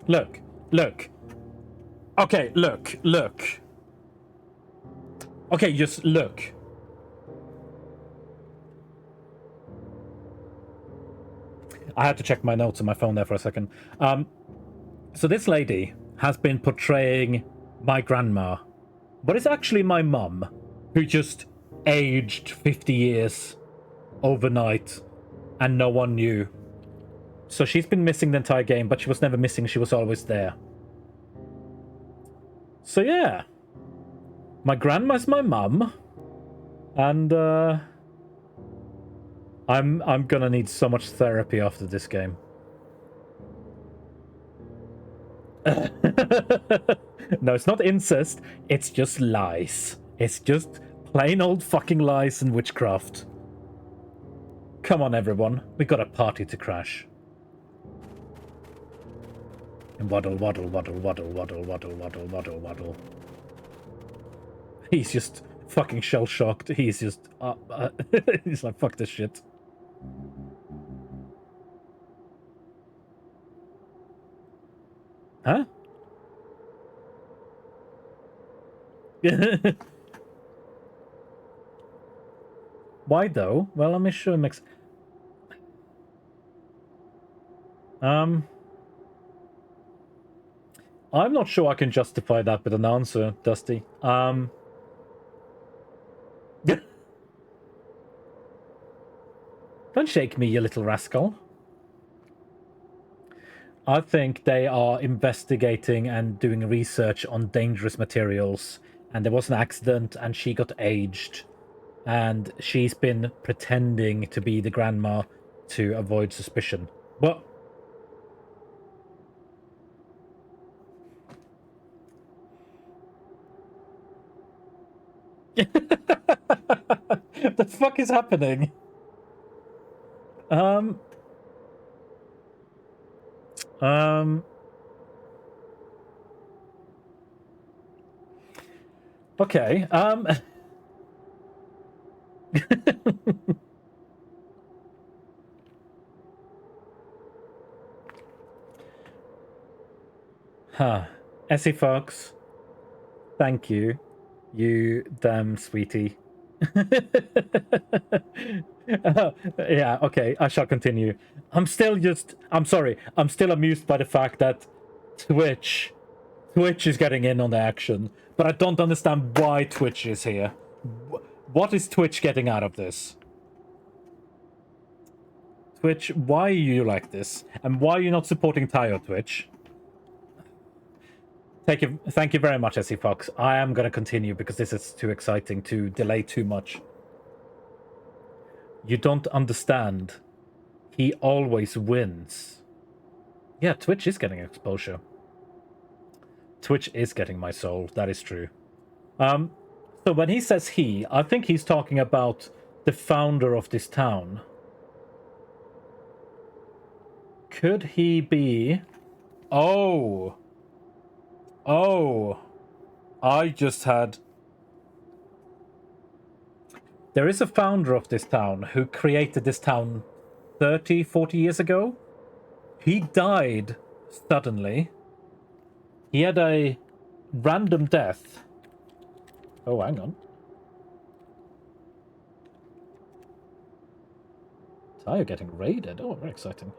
Look. Okay, look. Okay, just look. I had to check my notes on my phone there for a second. So this lady has been portraying my grandma, but it's actually my mum, who just aged 50 years overnight, and no one knew. So she's been missing the entire game, but she was never missing, she was always there. So yeah. My grandma's my mum. And I'm gonna need so much therapy after this game. No, it's not incest, it's just lies. It's just plain old fucking lies and witchcraft. Come on everyone, we got a party to crash. And waddle, waddle, waddle, waddle, waddle, waddle, waddle, waddle, waddle. He's just fucking shell-shocked. He's just... he's like, fuck this shit. Huh? Why though? Well, let me show him. I'm not sure I can justify that with an answer, Dusty. Don't shake me, you little rascal. I think they are investigating and doing research on dangerous materials, and there was an accident, and she got aged, and she's been pretending to be the grandma to avoid suspicion. What? The fuck is happening? Okay, huh. Essie Fox, thank you. You damn sweetie. Yeah, okay, I shall continue. I'm still amused by the fact that Twitch is getting in on the action, but I don't understand why Twitch is here. What is Twitch getting out of this? Twitch, why are you like this? And why are you not supporting Tayo, Twitch? Thank you very much, Essie Fox. I am going to continue because this is too exciting to delay too much. You don't understand. He always wins. Yeah, Twitch is getting exposure. Twitch is getting my soul. That is true. So when he says he, I think he's talking about the founder of this town. Could he be... Oh, I just had... There is a founder of this town who created this town 30, 40 years ago. He died suddenly. He had a random death. Oh, hang on. Tayo getting raided. Oh, very exciting.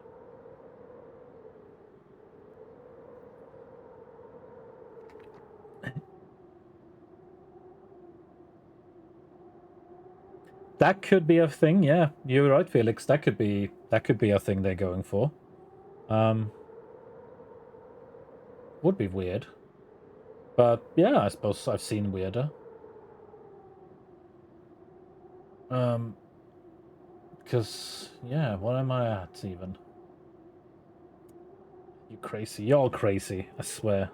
That could be a thing, yeah. You're right, Felix. That could be a thing they're going for. Would be weird. But yeah, I suppose I've seen weirder. Because yeah, what am I at even? You crazy. You're all crazy, I swear.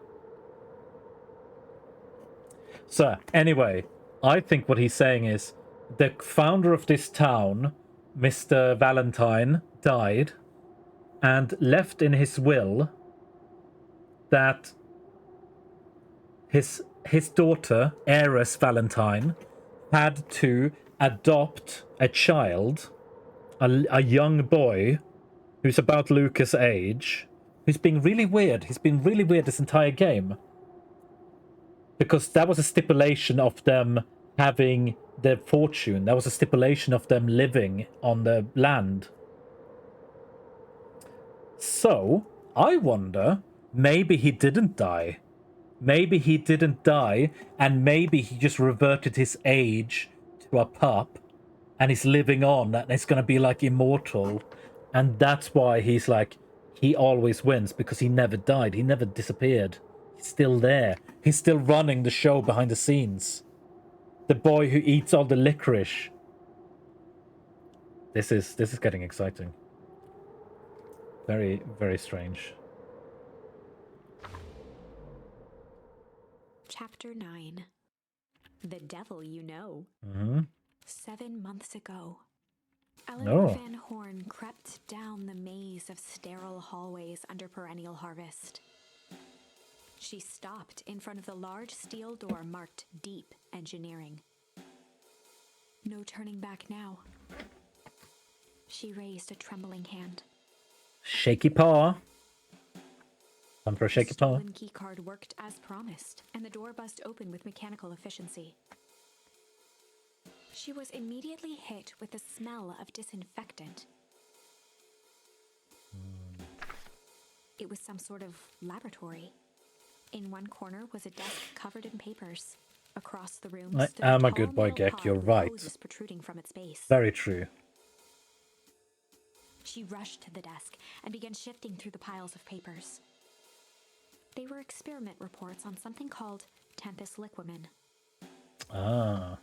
So, anyway, I think what he's saying is the founder of this town, Mr. Valentine, died and left in his will that his daughter, Heiress Valentine, had to adopt a child, a young boy who's about Lucas' age, who's being really weird. He's been really weird this entire game. Because that was a stipulation of them having their fortune. That was a stipulation of them living on the land. So, I wonder, maybe he didn't die. Maybe he didn't die, and maybe he just reverted his age to a pup, and he's living on, and it's gonna be like immortal. And that's why he's like, he always wins, because he never died. He never disappeared. He's still there. He's still running the show behind the scenes. The boy who eats all the licorice. This is getting exciting. Very, very strange. Chapter 9. The Devil You Know. 7 months ago, Eleanor Van Horn crept down the maze of sterile hallways under Perennial Harvest. She stopped in front of the large steel door marked Deep Engineering. No turning back now. She raised a trembling hand. Shaky paw. Time for a The shaky paw. stolen keycard worked as promised, and the door bust open with mechanical efficiency. She was immediately hit with the smell of disinfectant. It was some sort of laboratory. In one corner was a desk covered in papers. Across the room I stood am a tall good boy, metal Gek, pod you're with right. hoses protruding from its base. Very true. She rushed to the desk and began shifting through the piles of papers. They were experiment reports on something called Tempus liquamen. Ah.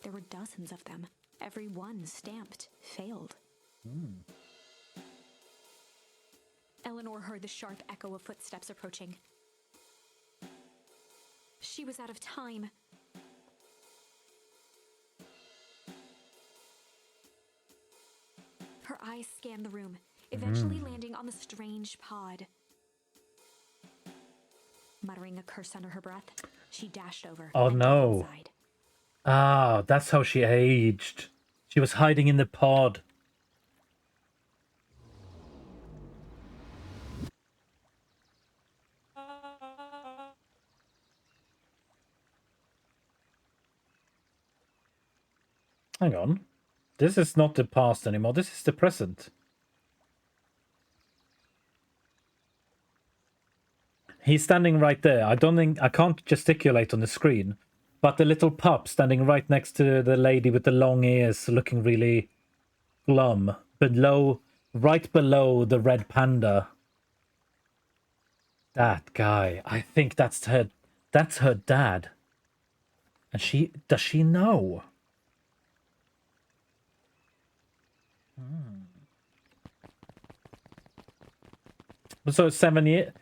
There were dozens of them, every one stamped failed. Eleanor heard the sharp echo of footsteps approaching. She was out of time. Her eyes scanned the room, eventually landing on the strange pod. Muttering a curse under her breath, she dashed over Oh, and no. dove inside. Ah, that's how she aged. She was hiding in the pod. Hang on. This is not the past anymore. This is the present. He's standing right there. I can't gesticulate on the screen, but the little pup standing right next to the lady with the long ears, looking really glum, right below the red panda. That guy. I think that's her. That's her dad. And does she know? So 7 years.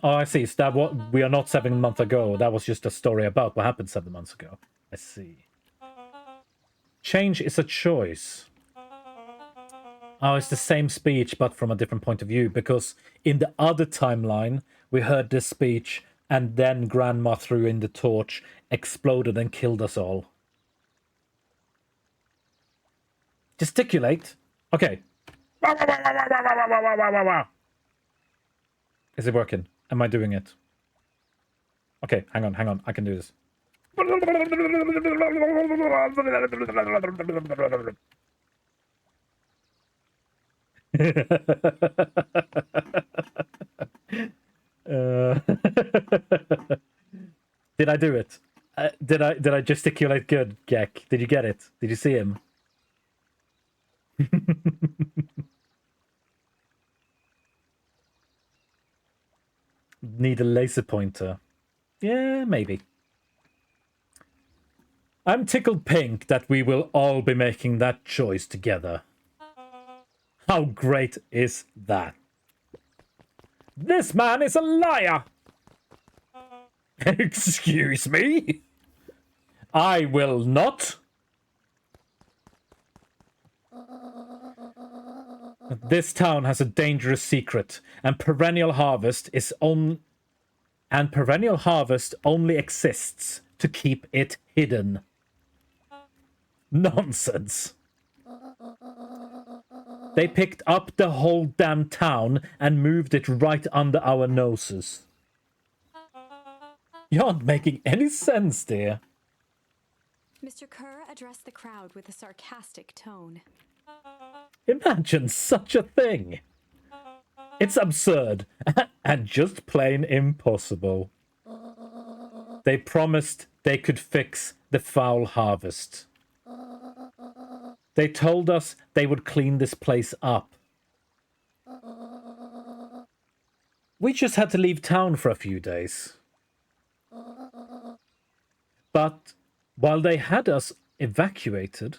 Oh, I see. So we are not 7 months ago. That was just a story about what happened 7 months ago. I see. Change is a choice. Oh, it's the same speech, but from a different point of view. Because in the other timeline, we heard this speech, and then Grandma threw in the torch, exploded, and killed us all. Gesticulate. Okay. Is it working? Am I doing it? Okay, hang on. I can do this. Did I do it? Did I gesticulate good, Gek? Did you get it? Did you see him? Need a laser pointer. Yeah, maybe. I'm tickled pink that we will all be making that choice together. How great is that? This man is a liar! Excuse me? I will not. This town has a dangerous secret, and perennial harvest only exists to keep it hidden. Nonsense. They picked up the whole damn town and moved it right under our noses. You aren't making any sense, dear. Mr. Kerr addressed the crowd with a sarcastic tone. Imagine such a thing. It's absurd and just plain impossible. They promised they could fix the foul harvest. They told us they would clean this place up. We just had to leave town for a few days. But while they had us evacuated,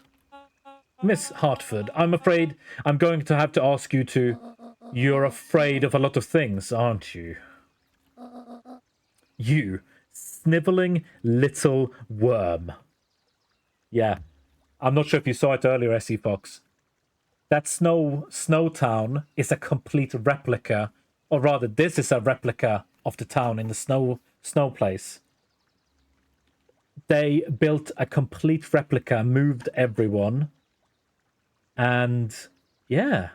Miss Hartford, I'm afraid I'm going to have to ask you to... You're afraid of a lot of things, aren't you? You sniveling little worm. Yeah, I'm not sure if you saw it earlier, SE Fox. That Snow Town is a complete replica, or rather, this is a replica of the town in the snow place. They built a complete replica, moved everyone, and yeah,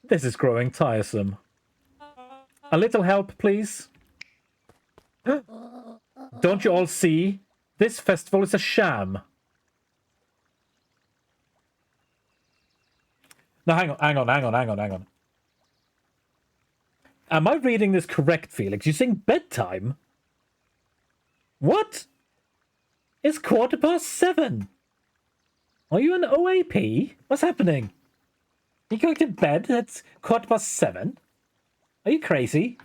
this is growing tiresome. A little help, please. Don't you all see? This festival is a sham. No, hang on. Am I reading this correct, Felix? You sing bedtime? What? It's 7:15. Are you an OAP? What's happening? Are you going to bed? It's 7:15. Are you crazy?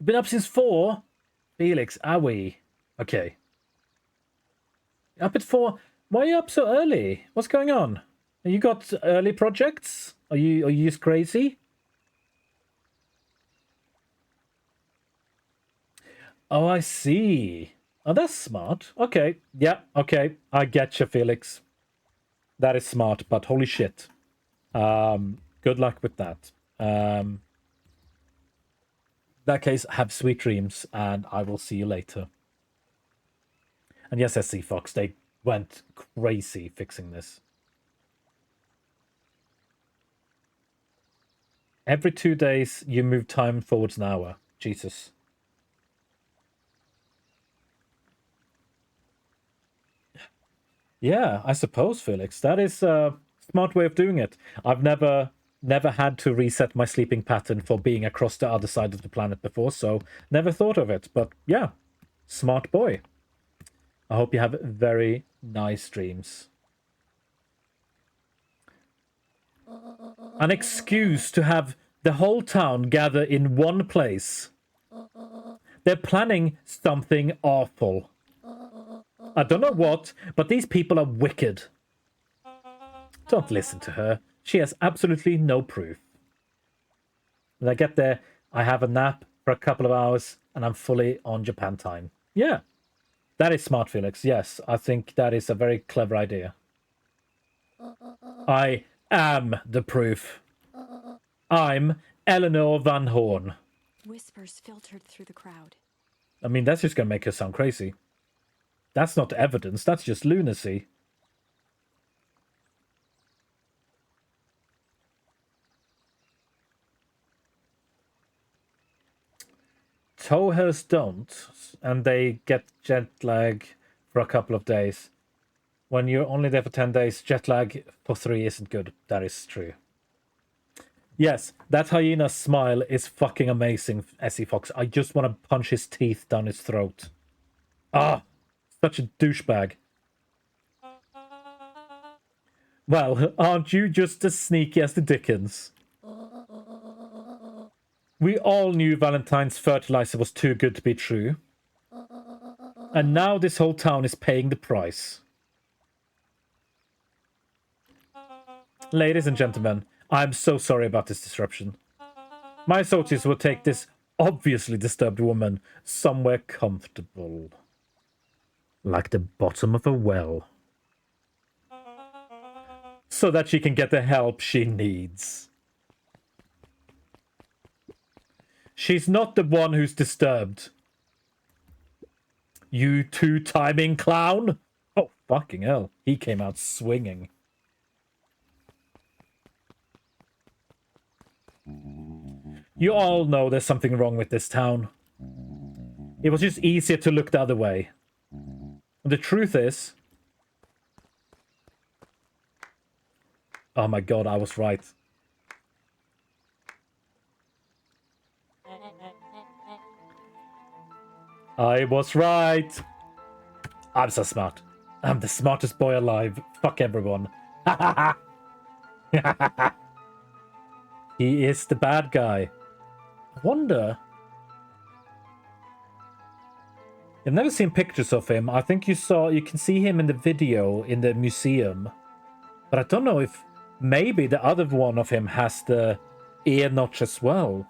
Been up since 4? Felix, are we? Okay. Up at 4? Why are you up so early? What's going on? Have you got early projects? Are you just crazy? Oh, I see. Oh, that's smart. Okay. Yeah, okay. I get you, Felix. That is smart, but holy shit. Good luck with that. In that case, have sweet dreams, and I will see you later. And yes, SC Fox, they went crazy fixing this. Every 2 days, you move time forwards an hour. Jesus. Yeah, I suppose, Felix. That is a smart way of doing it. I've never had to reset my sleeping pattern for being across the other side of the planet before, so never thought of it. But yeah, smart boy. I hope you have very nice dreams. An excuse to have the whole town gather in one place. They're planning something awful. I don't know what, but these people are wicked. Don't listen to her. She has absolutely no proof. When I get there, I have a nap for a couple of hours, and I'm fully on Japan time. Yeah, that is smart, Felix. Yes, I think that is a very clever idea. I am the proof. I'm Eleanor Van Horn. Whispers filtered through the crowd. I mean, that's just going to make her sound crazy. That's not evidence, that's just lunacy. Towhers don't, and they get jet lag for a couple of days. When you're only there for 10 days, jet lag for 3 isn't good. That is true. Yes, that hyena's smile is fucking amazing, SE Fox. I just want to punch his teeth down his throat. Ah! Such a douchebag. Well, aren't you just as sneaky as the Dickens? We all knew Valentine's fertilizer was too good to be true. And now this whole town is paying the price. Ladies and gentlemen, I'm so sorry about this disruption. My associates will take this obviously disturbed woman somewhere comfortable. Like the bottom of a well. So that she can get the help she needs. She's not the one who's disturbed. You two-timing clown? Oh, fucking hell. He came out swinging. You all know there's something wrong with this town. It was just easier to look the other way. The truth is... Oh my god, I was right. I was right. I'm so smart. I'm the smartest boy alive. Fuck everyone. He is the bad guy. I wonder... I've never seen pictures of him. I think you can see him in the video in the museum. But I don't know if maybe the other one of him has the ear notch as well.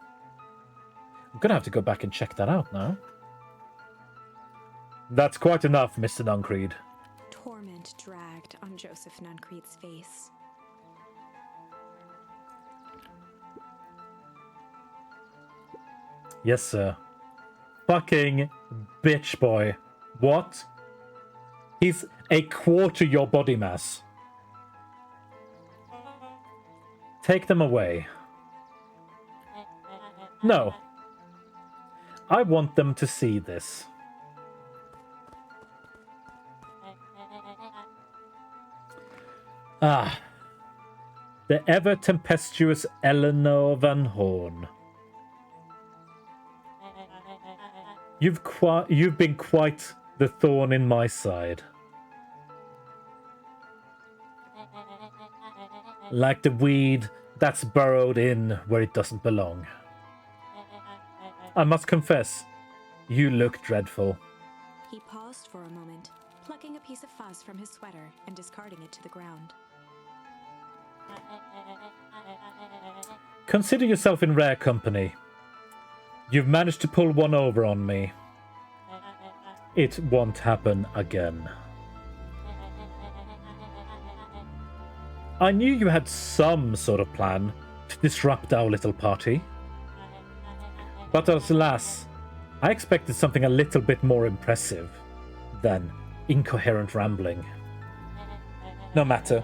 I'm gonna have to go back and check that out now. That's quite enough, Mr. Nuncreed. Torment dragged on Joseph Nuncreed's face. Yes, sir. Fucking bitch boy. What? He's a quarter your body mass. Take them away. No. I want them to see this. Ah. The ever-tempestuous Eleanor Van Horn. You've been quite the thorn in my side. Like the weed that's burrowed in where it doesn't belong. I must confess, you look dreadful. He paused for a moment, plucking a piece of fuzz from his sweater and discarding it to the ground. Consider yourself in rare company. You've managed to pull one over on me. It won't happen again. I knew you had some sort of plan to disrupt our little party. But alas, I expected something a little bit more impressive than incoherent rambling. No matter.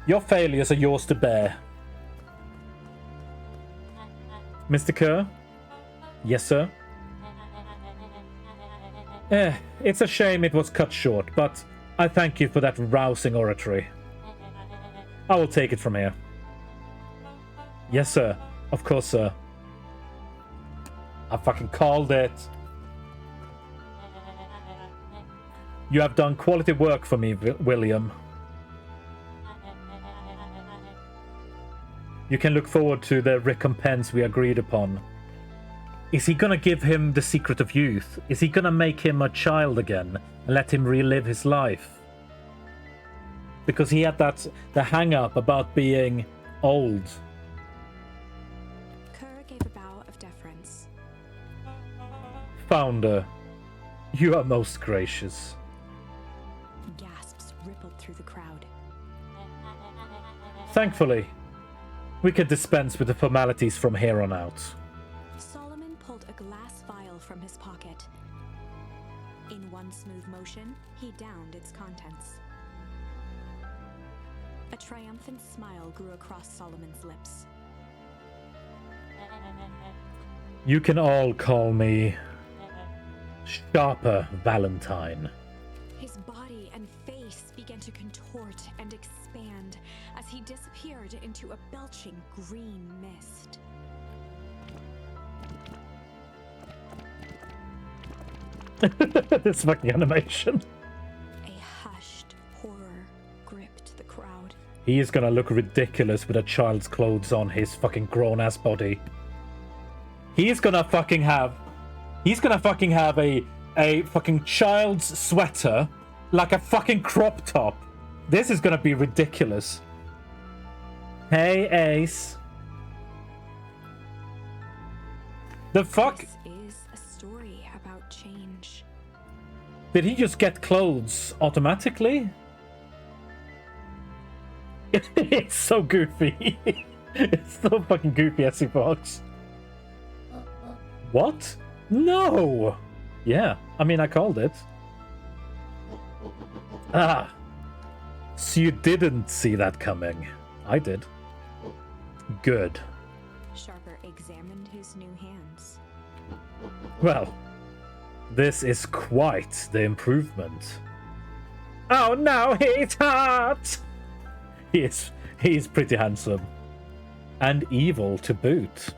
Your failures are yours to bear. Mr. Kerr? Yes, sir? It's a shame it was cut short, but I thank you for that rousing oratory. I will take it from here. Yes, sir. Of course, sir. I fucking called it. You have done quality work for me, William. You can look forward to the recompense we agreed upon. Is he gonna give him the secret of youth? Is he gonna make him a child again and let him relive his life? Because he had the hang-up about being old. Kerr gave a bow of deference. Founder, you are most gracious. Gasps rippled through the crowd. Thankfully, we can dispense with the formalities from here on out. Solomon pulled a glass vial from his pocket. In one smooth motion, he downed its contents. A triumphant smile grew across Solomon's lips. You can all call me Sharper Valentine. His body and face began to contort and expand as he disappeared into a belching green mist. This fucking animation. A hushed horror gripped the crowd. He is gonna look ridiculous with a child's clothes on his fucking grown-ass body. He's gonna fucking have a fucking child's sweater like a fucking crop top. This is gonna be ridiculous. Hey, Ace. The fuck? This is a story about change. Did he just get clothes automatically? It's so goofy. It's so fucking goofy, SC Fox. What? No! Yeah, I mean, I called it. Ah. So you didn't see that coming. I did. Good. Sharper examined his new hands. Well, this is quite the improvement. Oh no, he's hot! He's pretty handsome. And evil to boot.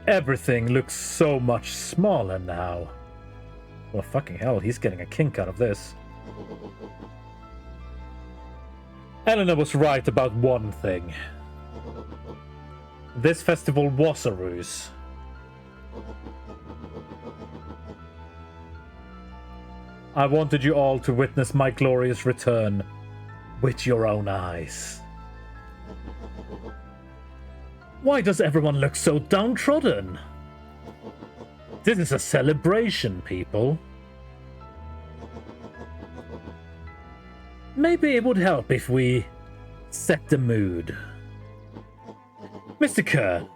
Everything looks so much smaller now. Well, fucking hell, he's getting a kink out of this. Eleanor was right about one thing. This festival was a ruse. I wanted you all to witness my glorious return with your own eyes. Why does everyone look so downtrodden? This is a celebration, people. Maybe it would help if we set the mood. Mr. Kerr,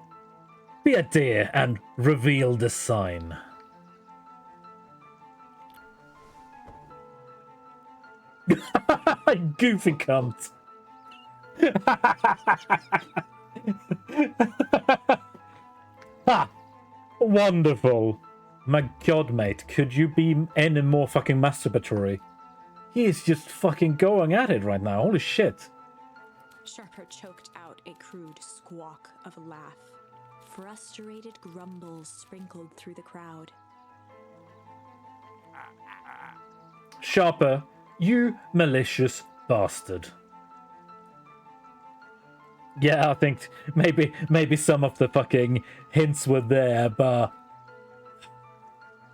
be a dear and reveal the sign. Goofy cunt. Ha! Wonderful. My god, mate, could you be any more fucking masturbatory? He is just fucking going at it right now. Holy shit. Sharper choked out a crude squawk of a laugh. Frustrated grumbles sprinkled through the crowd. Sharper, you malicious bastard. Yeah, I think maybe some of the fucking hints were there, but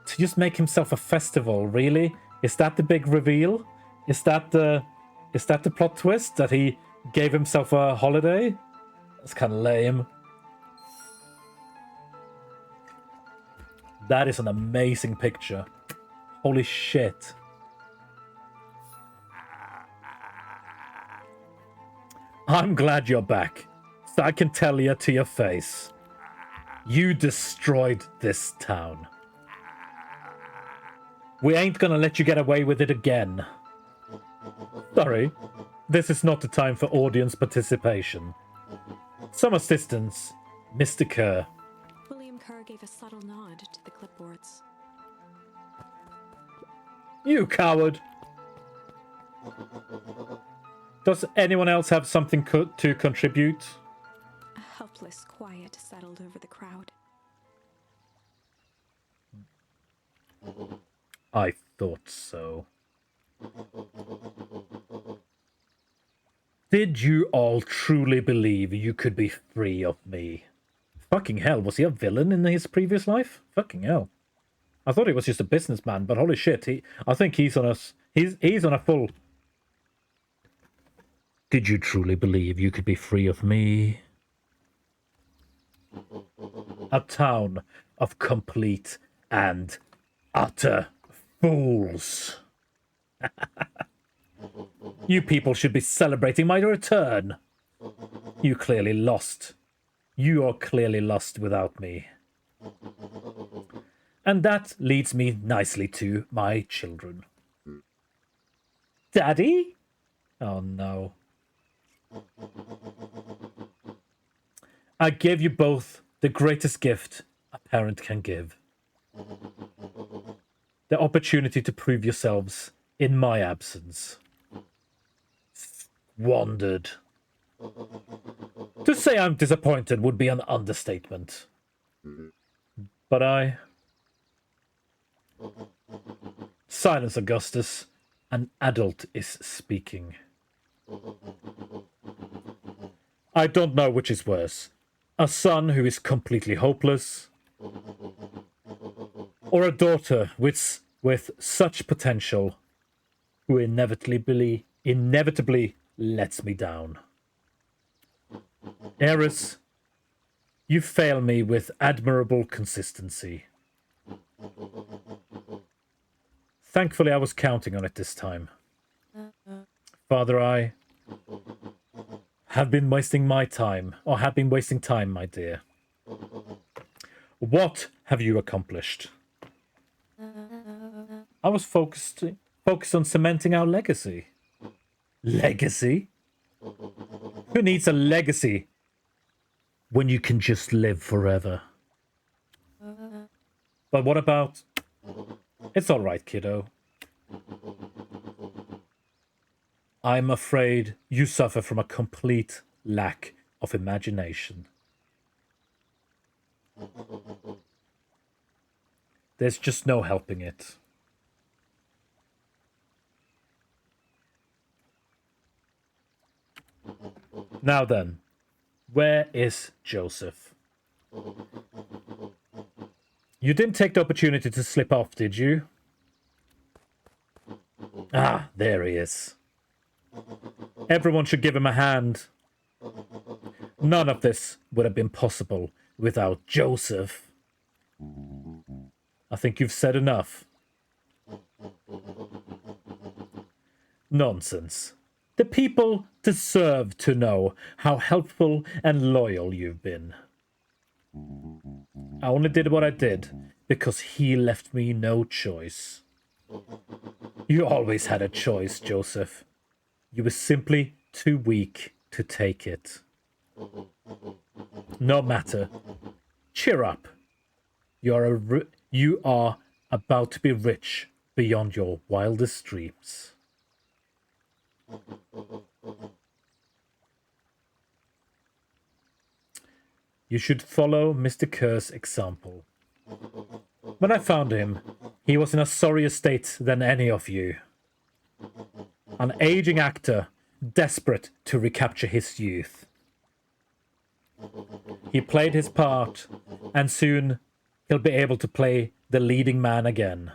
to just make himself a festival, really? Is that the big reveal? Is that the plot twist that he gave himself a holiday? That's kind of lame. That is an amazing picture. Holy shit. I'm glad you're back, so I can tell you to your face. You destroyed this town. We ain't gonna let you get away with it again. Sorry, this is not the time for audience participation. Some assistance, Mr. Kerr. William Kerr gave a subtle nod to the clipboards. You coward! Does anyone else have something to contribute? A helpless quiet settled over the crowd. I thought so. Did you all truly believe you could be free of me? Fucking hell, was he a villain in his previous life? Fucking hell. I thought he was just a businessman, but holy shit, I think he's on a full... Did you truly believe you could be free of me? A town of complete and utter fools. You people should be celebrating my return. You clearly lost. You are clearly lost without me. And that leads me nicely to my children. Daddy? Oh no. I gave you both the greatest gift a parent can give. The opportunity to prove yourselves in my absence. Squandered. To say I'm disappointed would be an understatement. But I... Silence, Augustus. An adult is speaking. I don't know which is worse. A son who is completely hopeless, or a daughter with such potential who inevitably lets me down. Eris, you fail me with admirable consistency. Thankfully, I was counting on it this time. Father, I have been wasting my time, or have been wasting time, my dear. What have you accomplished? I was focused on cementing our legacy. Legacy? Who needs a legacy when you can just live forever? But what about... It's all right, kiddo. I'm afraid you suffer from a complete lack of imagination. There's just no helping it. Now then, where is Joseph? You didn't take the opportunity to slip off, did you? Ah, there he is. Everyone should give him a hand. None of this would have been possible without Joseph. I think you've said enough. Nonsense. The people deserve to know how helpful and loyal you've been. I only did what I did because he left me no choice. You always had a choice, Joseph. You were simply too weak to take it. No matter. Cheer up. You are about to be rich beyond your wildest dreams. You should follow Mr. Kerr's example. When I found him, he was in a sorrier state than any of you. An aging actor, desperate to recapture his youth. He played his part, and soon he'll be able to play the leading man again.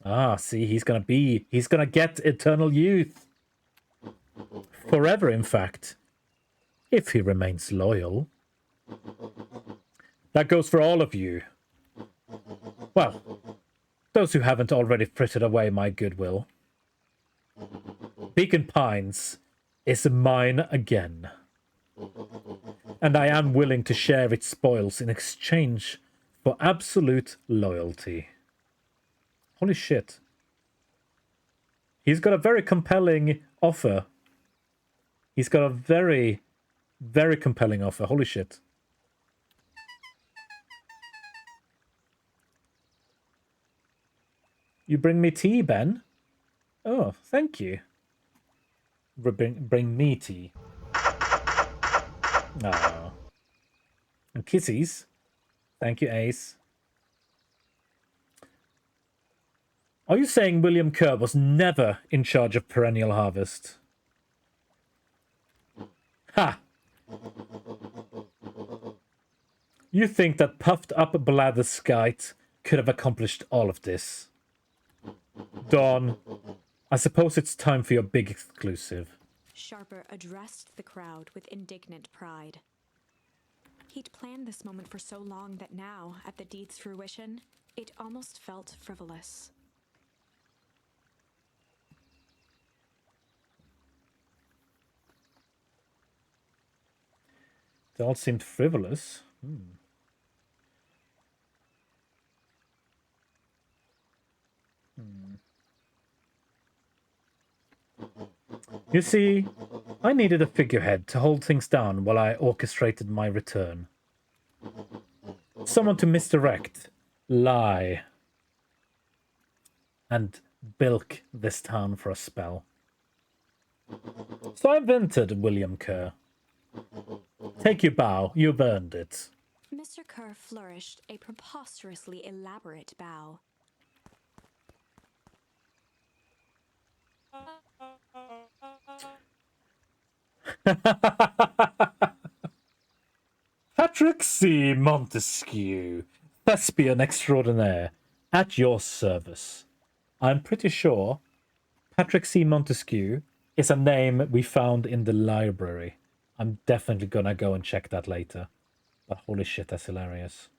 Ah, see, he's gonna get eternal youth. Forever, in fact. If he remains loyal. That goes for all of you. Well, those who haven't already frittered away my goodwill. Beacon Pines is mine again. And I am willing to share its spoils in exchange for absolute loyalty. Holy shit. He's got a very compelling offer. He's got a very, very compelling offer. Holy shit. You bring me tea, Ben? Oh, thank you. Bring me tea. Oh. And kisses. Thank you, Ace. Are you saying William Kerr was never in charge of Perennial Harvest? Ha! You think that puffed up blatherskite could have accomplished all of this? Dawn, I suppose it's time for your big exclusive. Sharper addressed the crowd with indignant pride. He'd planned this moment for so long that now, at the deed's fruition, it almost felt frivolous. They all seemed frivolous. You see, I needed a figurehead to hold things down while I orchestrated my return. Someone to misdirect, lie, and bilk this town for a spell. So I invented William Kerr. Take your bow, you've earned it. Mr. Kerr flourished a preposterously elaborate bow. Patrick C. Montesquieu, thespian extraordinaire, at your service. I'm pretty sure Patrick C. Montesquieu is a name we found in the library. I'm definitely gonna go and check that later. But holy shit, that's hilarious.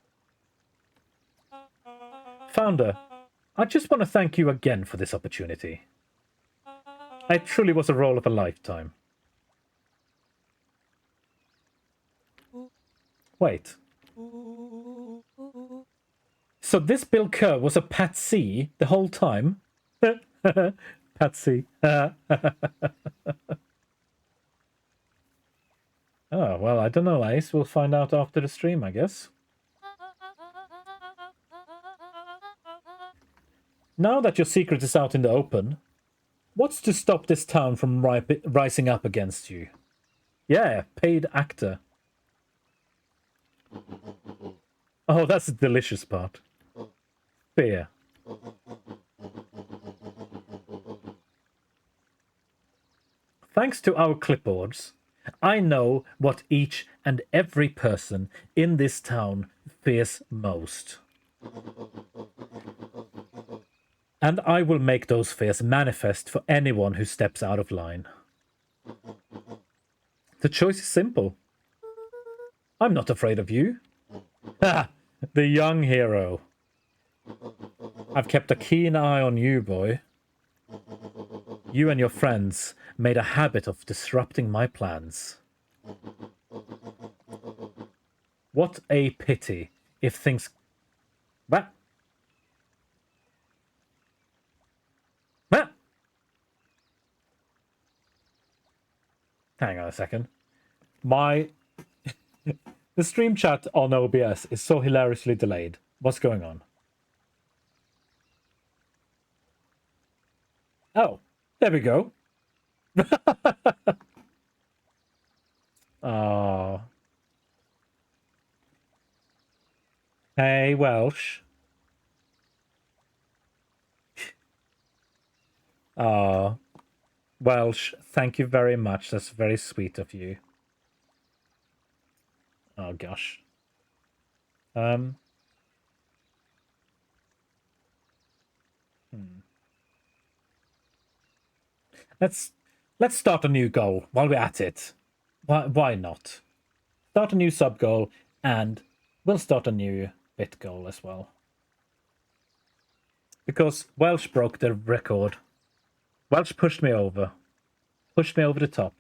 Founder, I just want to thank you again for this opportunity. It truly was a role of a lifetime. Wait. So this Bill Kerr was a patsy the whole time? Patsy. Oh, well, I don't know, Ace. We'll find out after the stream, I guess. Now that your secret is out in the open, what's to stop this town from rising up against you? Yeah, paid actor. Oh, that's the delicious part. Fear. Thanks to our clipboards, I know what each and every person in this town fears most. And I will make those fears manifest for anyone who steps out of line. The choice is simple. I'm not afraid of you. Ha! The young hero. I've kept a keen eye on you, boy. You and your friends made a habit of disrupting my plans. What a pity if things... What? What? Hang on a second. My... The stream chat on OBS is so hilariously delayed. What's going on? Oh, there we go. Oh. Hey, Welsh. Oh. Welsh, thank you very much. That's very sweet of you. Oh, gosh. Let's start a new goal while we're at it. Why not? Start a new sub goal, and we'll start a new bit goal as well. Because Welsh broke the record. Welsh pushed me over. Pushed me over the top.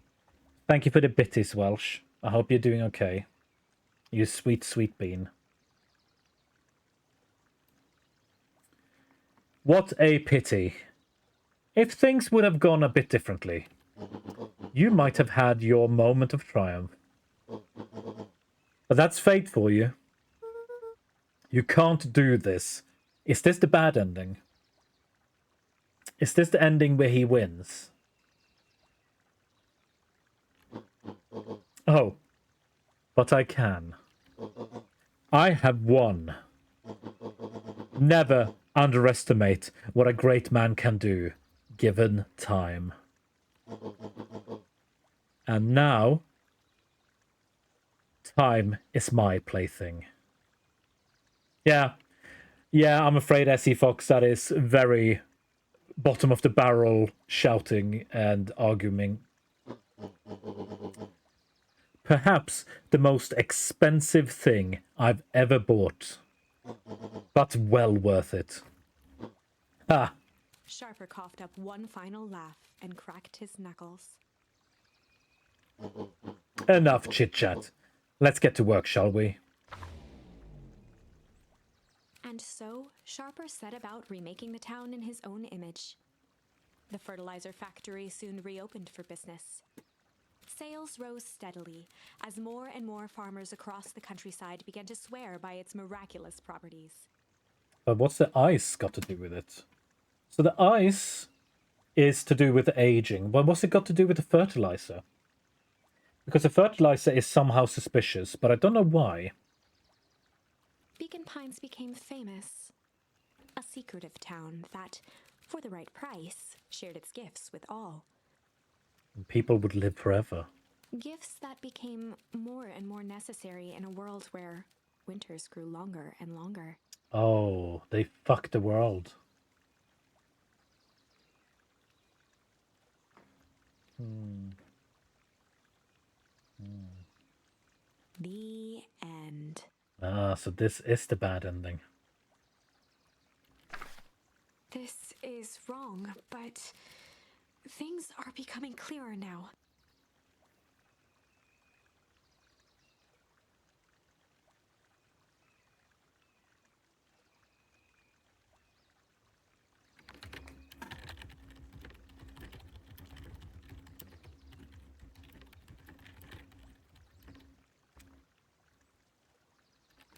Thank you for the bitties, Welsh. I hope you're doing okay. You sweet, sweet bean. What a pity. If things would have gone a bit differently, you might have had your moment of triumph. But that's fate for you. You can't do this. Is this the bad ending? Is this the ending where he wins? Oh, but I can. I have won. Never underestimate what a great man can do, given time. And now, time is my plaything. Yeah, I'm afraid, SE Fox, that is very bottom of the barrel shouting and arguing. Perhaps the most expensive thing I've ever bought, but well worth it. Ah. Sharper coughed up one final laugh and cracked his knuckles. Enough chit-chat. Let's get to work, shall we? And so, Sharper set about remaking the town in his own image. The fertilizer factory soon reopened for business. Sales rose steadily as more and more farmers across the countryside began to swear by its miraculous properties. But what's the ice got to do with it? So the ice is to do with the aging. But what's it got to do with the fertilizer? Because the fertilizer is somehow suspicious, but I don't know why. Beacon Pines became famous. A secretive town that, for the right price, shared its gifts with all. And people would live forever. Gifts that became more and more necessary in a world where winters grew longer and longer. Oh, they fucked the world. The end. Ah, so this is the bad ending. This is wrong, but things are becoming clearer now.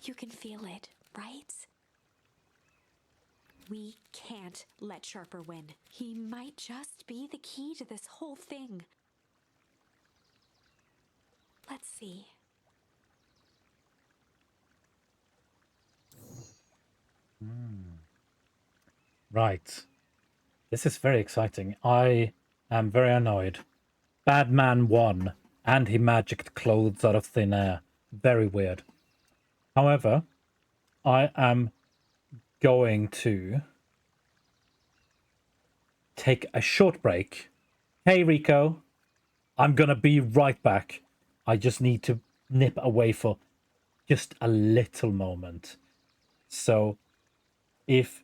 You can feel it, right? We can't let Sharper win. He might just be the key to this whole thing. Let's see. Right. This is very exciting. I am very annoyed. Bad man won, and he magicked clothes out of thin air. Very weird. However, I am going to take a short break. Hey, Rico. I'm gonna be right back. I just need to nip away for just a little moment. So, if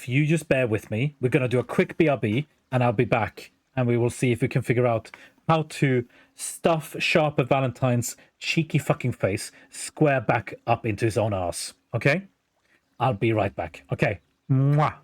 you just bear with me, we're gonna do a quick BRB, and I'll be back, and we will see if we can figure out how to stuff Sharper Valentine's cheeky fucking face square back up into his own ass. Okay? I'll be right back. Okay. Mwah.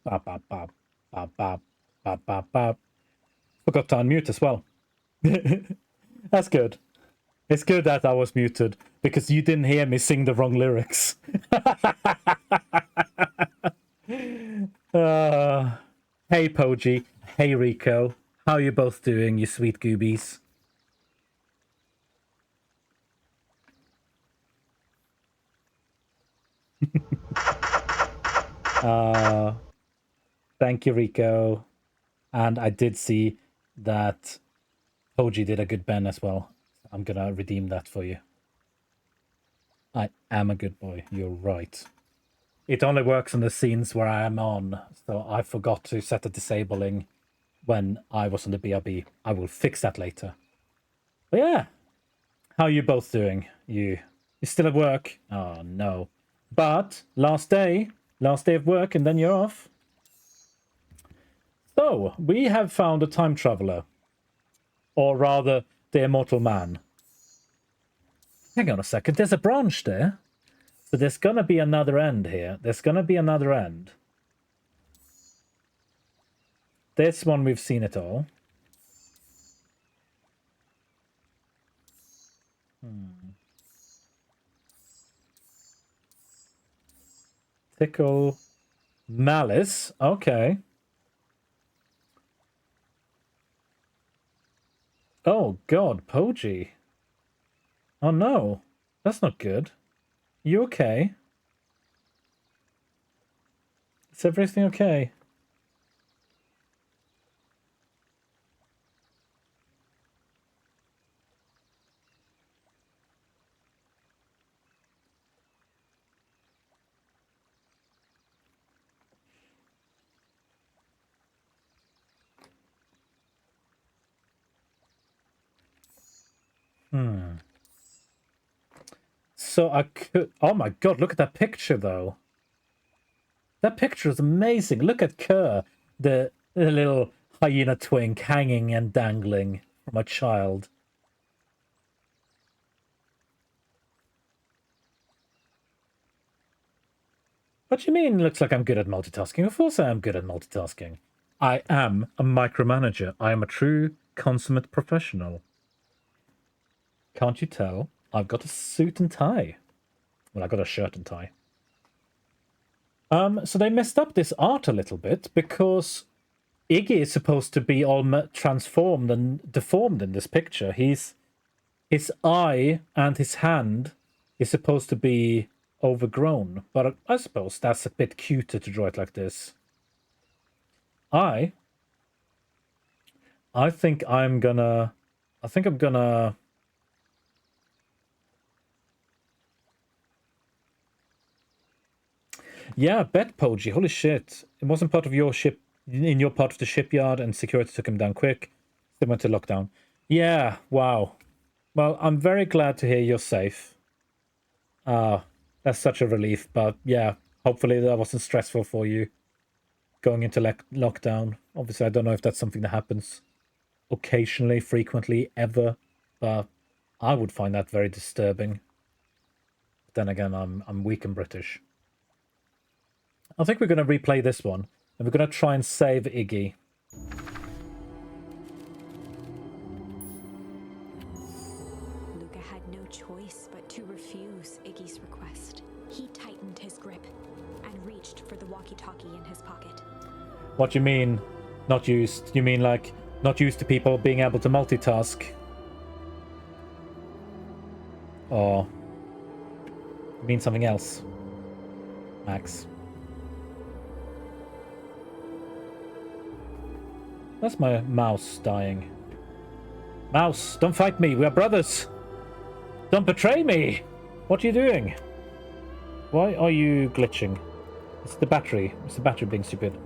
Bop, bop, bop, bop, bop, bop, bop, bop. Forgot to unmute as well. That's good. It's good that I was muted because you didn't hear me sing the wrong lyrics. Hey Poji, hey Rico, how you both doing, you sweet goobies? Thank you, Rico. And I did see that Poji did a good Ben as well. I'm gonna redeem that for you. I am a good boy, you're right. It only works on the scenes where I am on, so I forgot to set the disabling when I was on the BRB. I will fix that later. But yeah, how are you both doing? You still at work? Oh no. But last day of work and then you're off. So, we have found a time traveler. Or rather, the immortal man. Hang on a second, there's a branch there. So there's gonna be another end here. There's gonna be another end. This one we've seen it all. Tickle. Malice. Okay. Oh god, Poji. Oh no. That's not good. You okay? Is everything okay? So I could... Oh my god, look at that picture, though. That picture is amazing. Look at Kerr, the little hyena twink hanging and dangling from a child. What do you mean looks like I'm good at multitasking? Of course I am good at multitasking. I am a micromanager. I am a true consummate professional. Can't you tell? I've got a suit and tie. Well, I got a shirt and tie. So they messed up this art a little bit because Iggy is supposed to be all transformed and deformed in this picture. His eye and his hand is supposed to be overgrown, but I suppose that's a bit cuter to draw it like this. I think I'm gonna yeah, bet Poji, holy shit. It wasn't part of your ship in your part of the shipyard and security took him down quick. They went to lockdown. Yeah, wow. Well, I'm very glad to hear you're safe. That's such a relief, but yeah, hopefully that wasn't stressful for you going into lockdown. Obviously, I don't know if that's something that happens occasionally, frequently, ever, but I would find that very disturbing. But then again, I'm weak and British. I think we're going to replay this one, and we're going to try and save Iggy. Luca had no choice but to refuse Iggy's request. He tightened his grip and reached for the walkie-talkie in his pocket. What do you mean, not used? You mean like not used to people being able to multitask? Or you mean something else, Max? That's my mouse dying. Mouse, don't fight me. We are brothers. Don't betray me. What are you doing? Why are you glitching? It's the battery. It's the battery being stupid.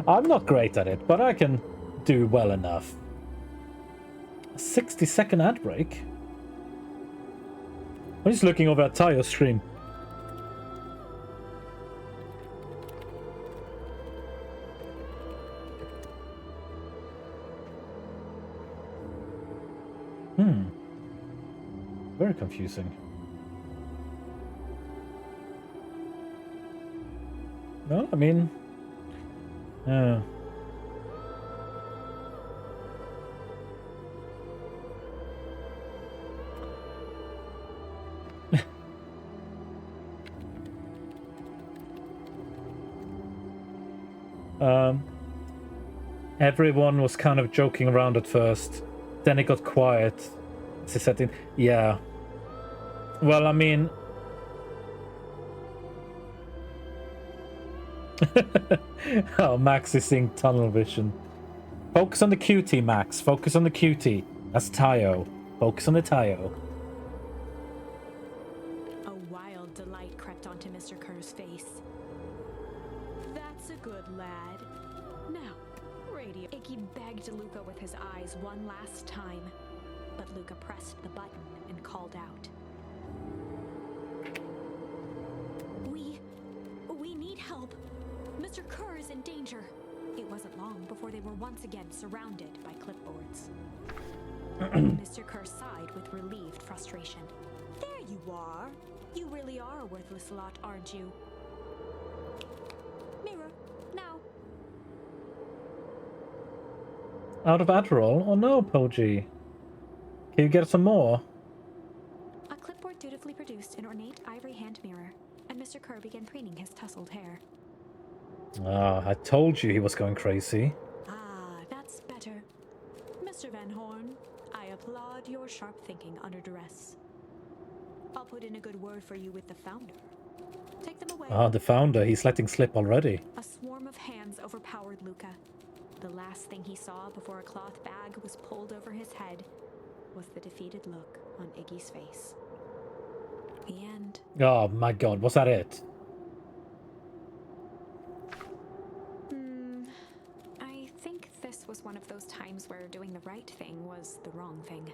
I'm not great at it, but I can do well enough. A 60-second ad break? I'm just looking over at Tayo's stream. Very confusing. Well, I mean... everyone was kind of joking around at first. Then it got quiet. It's a setting. Yeah. Well, I mean... Oh, Max is seeing tunnel vision. Focus on the cutie, Max. Focus on the cutie. That's Tayo. Focus on the Tayo. A wild delight crept onto Mr. Kerr's face. That's a good lad. Now, radio. Iggy begged Luca with his eyes one last time, but Luca pressed the button and called out. We need help. Mr. Kerr is in danger. It wasn't long before they were once again surrounded by clipboards. Mr. Kerr sighed with relieved frustration. There you are. You really are a worthless lot, aren't you? Mirror, now. Out of Adderall? Oh no, Poji. Can you get some more? A clipboard dutifully produced an ornate ivory hand mirror, and Mr. Kerr began preening his tousled hair. Ah, I told you he was going crazy. Ah, that's better. Mr. Van Horn, I applaud your sharp thinking under duress. I'll put in a good word for you with the founder. Take them away. Ah, the founder. He's letting slip already. A swarm of hands overpowered Luca. The last thing he saw before a cloth bag was pulled over his head was the defeated look on Iggy's face. The end. Oh my god, was that it? I think this was one of those times where doing the right thing was the wrong thing.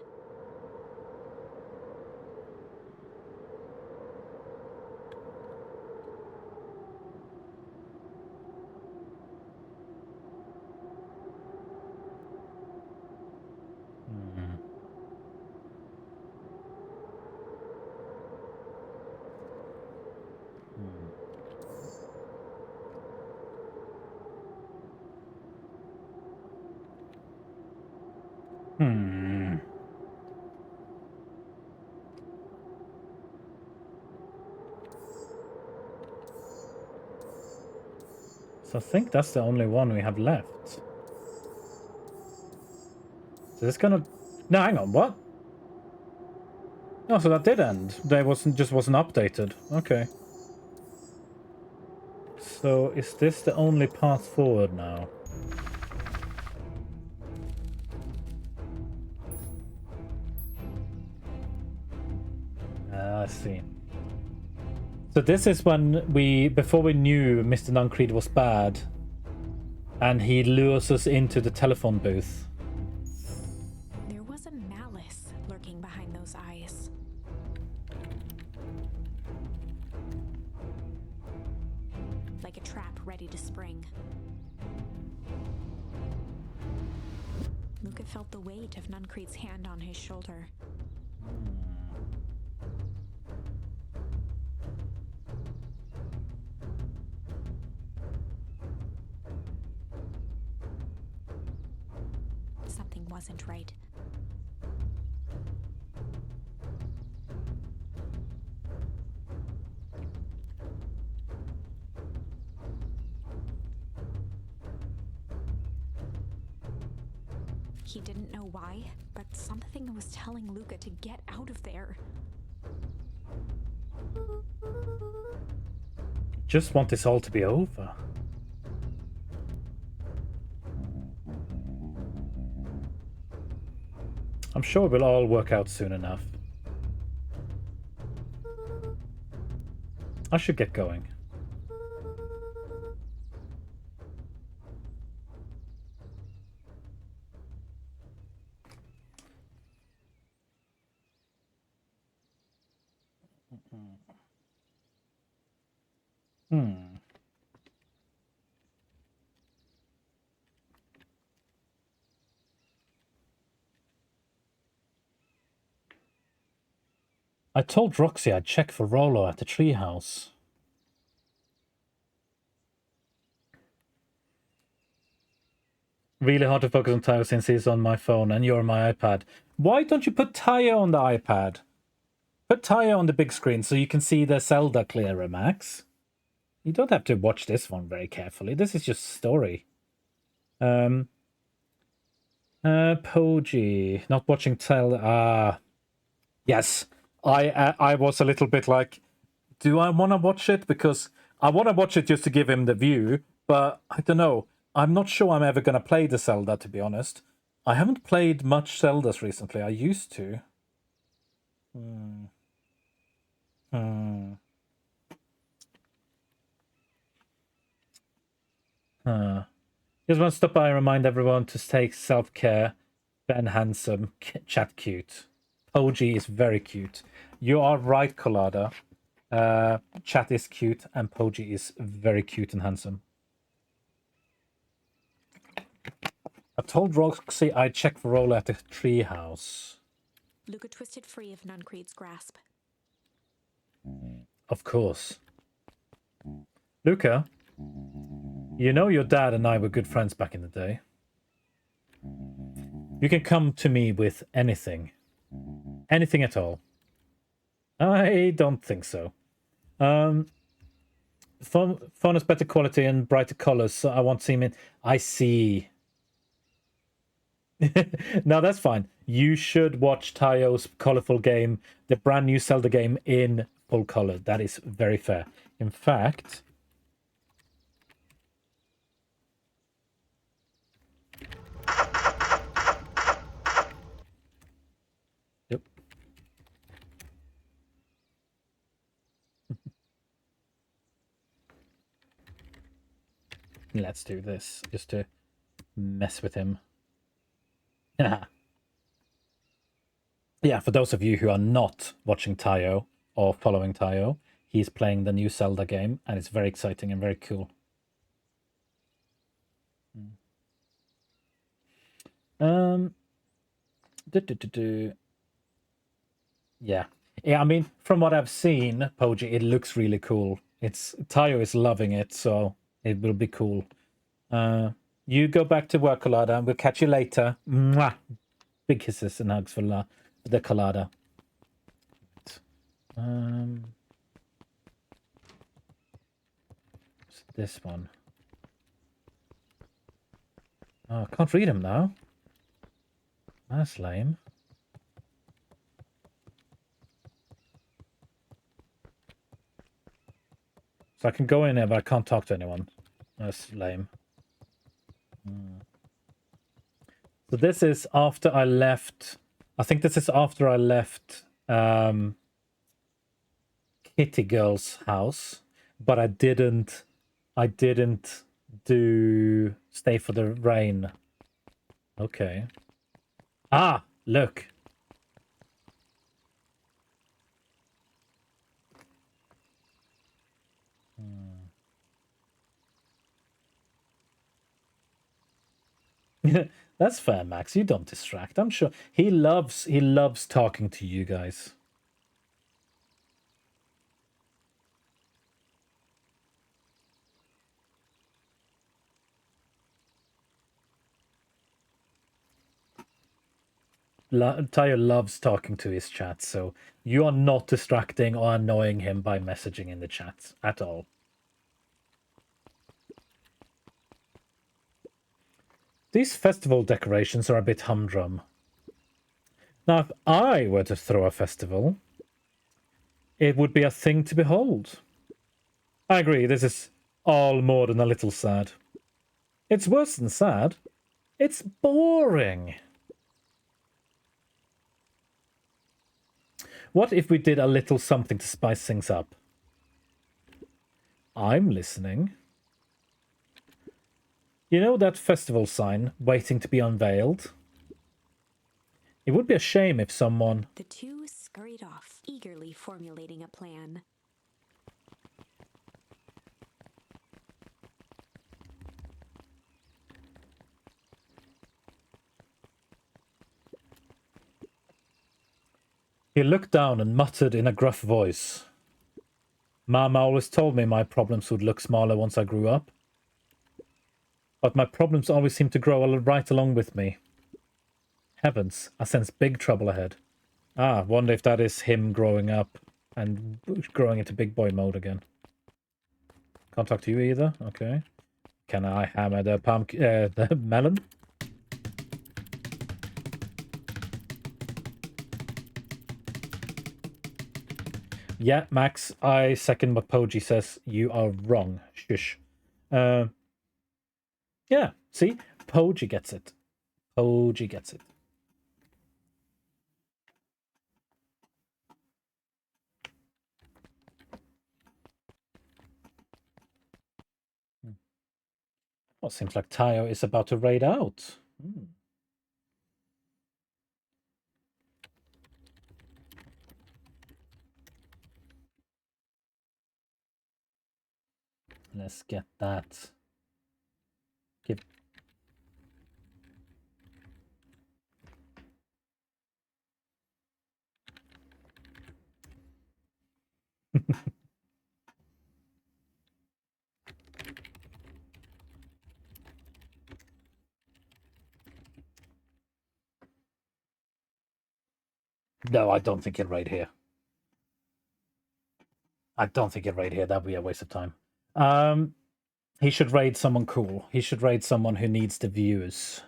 Hmm. So I think that's the only one we have left. So this gonna... No, hang on, what? Oh, so that did end. They wasn't updated. Okay. So is this the only path forward now? I see. So this is when before we knew Mr. Nuncreed was bad, and he lures us into the telephone booth. There was a malice lurking behind those eyes. Like a trap ready to spring. Luca felt the weight of Nuncreed's hand on his shoulder. Something wasn't right. He didn't know why, but something was telling Luca to get out of there. Just want this all to be over. I'm sure it will all work out soon enough. I should get going. I told Roxy I'd check for Rollo at the treehouse. Really hard to focus on Tayo since he's on my phone and you're on my iPad. Why don't you put Tayo on the iPad? Put Tayo on the big screen so you can see the Zelda clearer, Max. You don't have to watch this one very carefully. This is just story. Poji. Not watching yes. I was a little bit like, do I want to watch it? Because I want to watch it just to give him the view, but I don't know. I'm not sure I'm ever going to play the Zelda, to be honest. I haven't played much Zeldas recently. I used to. Just want to stop by and remind everyone to take self-care. Ben handsome, chat cute. Poji is very cute. You are right, Colada. Chat is cute and Poji is very cute and handsome. I told Roxy I'd check for Rollo at the treehouse. Luca twisted free of Nuncreed's grasp. Of course. Luca, you know your dad and I were good friends back in the day. You can come to me with anything. Anything at all. I don't think so. Phone is better quality and brighter colors, so I won't see him in. I see. No, that's fine. You should watch Tayo's colorful game, the brand new Zelda game in full color. That is very fair. In fact, yep. Let's do this just to mess with him. Yeah, for those of you who are not watching Tayo or following Tayo, he's playing the new Zelda game, and it's very exciting and very cool. Yeah. I mean, from what I've seen, Poji, it looks really cool. Tayo is loving it, so it will be cool. You go back to work, Colada, and we'll catch you later. Mwah. Big kisses and hugs for the colada. This one. Oh, I can't read him now. That's lame. So I can go in there, but I can't talk to anyone. That's lame. So this is after I left. I think this is after I left Kitty Girl's house, but I didn't do Stay for the Rain. Okay. Ah, look. That's fair, Max. You don't distract. I'm sure he loves talking to you guys. Tayo loves talking to his chat, so you are not distracting or annoying him by messaging in the chat at all. These festival decorations are a bit humdrum. Now, if I were to throw a festival, it would be a thing to behold. I agree, this is all more than a little sad. It's worse than sad. It's boring. What if we did a little something to spice things up? I'm listening. You know that festival sign waiting to be unveiled? It would be a shame if someone... The two scurried off, eagerly formulating a plan. He looked down and muttered in a gruff voice. Mama always told me my problems would look smaller once I grew up. But my problems always seem to grow right along with me. Heavens, I sense big trouble ahead. Ah, wonder if that is him growing up and growing into big boy mode again. Can't talk to you either? Okay. Can I hammer the the melon? Yeah, Max, I second what Poji says. You are wrong. Shush. Yeah, see? Poji gets it. Poji gets it. Well, seems like Tayo is about to raid out. Let's get that. Give. No, I don't think he'll raid here. I don't think he'll raid here. That'd be a waste of time. He should raid someone cool. He should raid someone who needs the views.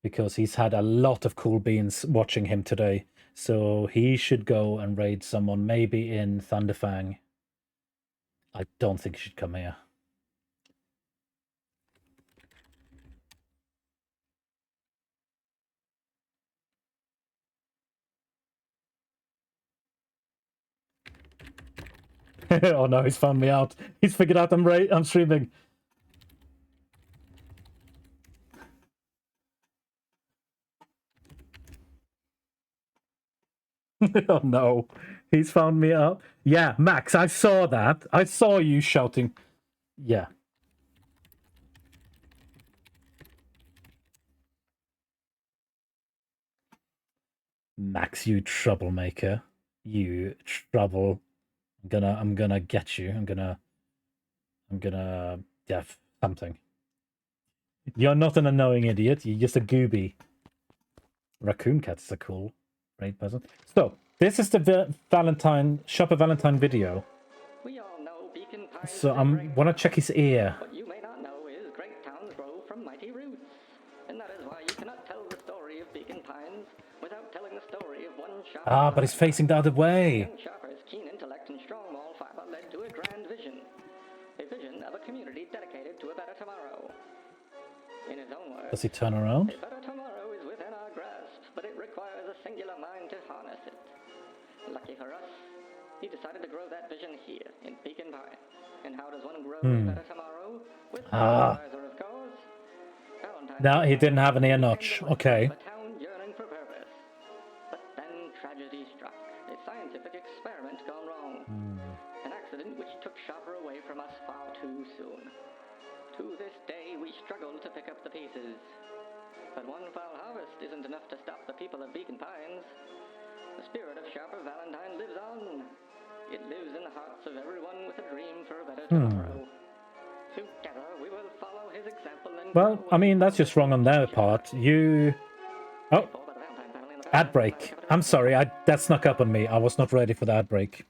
Because he's had a lot of cool beans watching him today. So he should go and raid someone, maybe in Thunderfang. I don't think he should come here. Oh no, he's found me out. He's figured out I'm streaming. Oh no, he's found me out. Yeah, Max, I saw that. I saw you shouting. Yeah. Max, you troublemaker. You trouble. I'm gonna get you. I'm gonna yeah, something. You're not an annoying idiot. You're just a gooby. Raccoon Cat is a cool raid person. So, this is the Shopper Valentine video. We all know Beacon Pines So, is I great, want to check his ear. what you may not know is great towns grow from mighty roots. And that is why you cannot tell the story of Beacon Pines without telling the story of one shopper. Ah, but he's facing the other way. Young shopper's keen intellect and strong moral fiber led to a grand vision. A vision of a community dedicated to a better tomorrow. In his own words, Does he turn around? a better tomorrow is within our grasp, but it requires a singular mind to harness it. Lucky for us, he decided to grow that vision here in Beacon Pine. And how does one grow a better tomorrow? With fertilizer, of course. Valentine No, he didn't have an ear notch. Okay. a town yearning for purpose. But then tragedy struck. A scientific experiment gone wrong. An accident which took Shopper away from us far too soon. To this day, we struggle to pick up the pieces. But one foul harvest isn't enough to stop the people of Beacon Pines. The spirit of Shopper Valentine lives on. It lives in the hearts of everyone with a dream for a better tomorrow. Together, we will follow his example and Well, grow I mean, that's just wrong on their part. You... Oh, by the Valentine family and the ad break. I'm sorry, that snuck up on me. I was not ready for the ad break.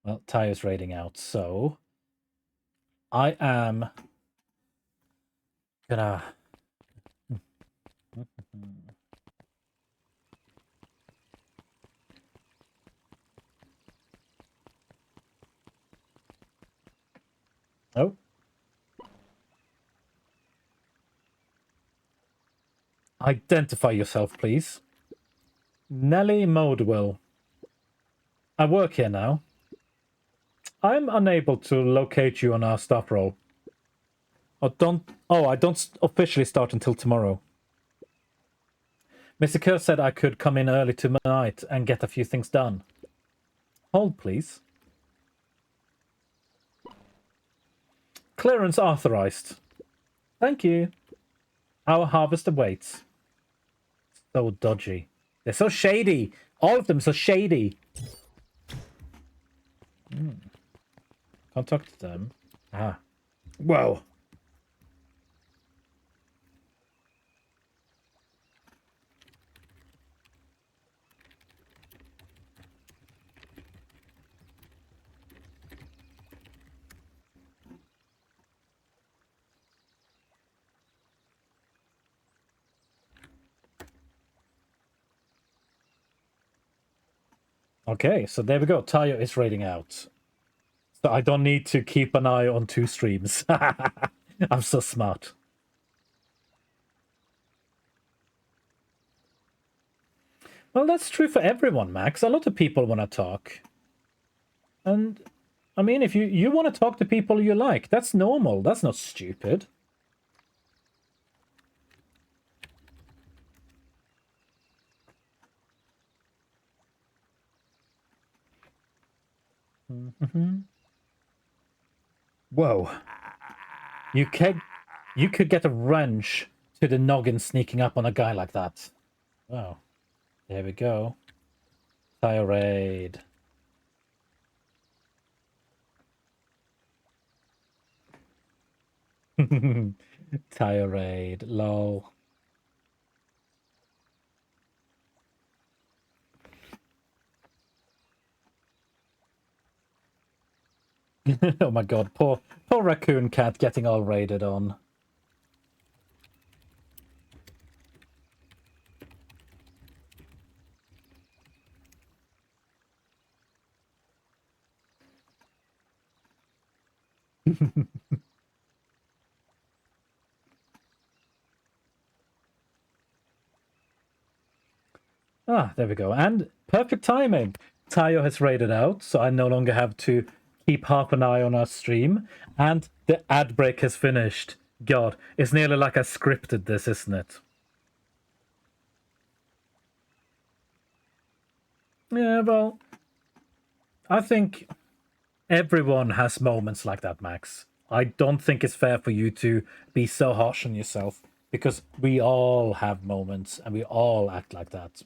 Well, Tayo's raiding out, so... I am... gonna... Oh. Identify yourself, please. Nelly Modewell. I work here now. I'm unable to locate you on our staff roll. I don't officially start until tomorrow. Mr. Kerr said I could come in early tonight and get a few things done. Hold, please. Clearance authorized. Thank you. Our harvest awaits. So dodgy. They're so shady. All of them so shady. Contact them. Ah. Whoa. Okay, so there we go. Tayo is raiding out. So I don't need to keep an eye on 2 streams. I'm so smart. Well, that's true for everyone, Max. A lot of people want to talk. And, I mean, if you want to talk to people you like, that's normal. That's not stupid. Whoa. You could get a wrench to the noggin sneaking up on a guy like that. Wow. There we go. Tirade. Tirade. Lol. Oh my god, poor Raccoon Cat getting all raided on. Ah, there we go. And perfect timing. Tayo has raided out, so I no longer have to keep half an eye on our stream. And the ad break has finished. God, it's nearly like I scripted this, isn't it? Yeah, well, I think everyone has moments like that, Max. I don't think it's fair for you to be so harsh on yourself, because we all have moments and we all act like that.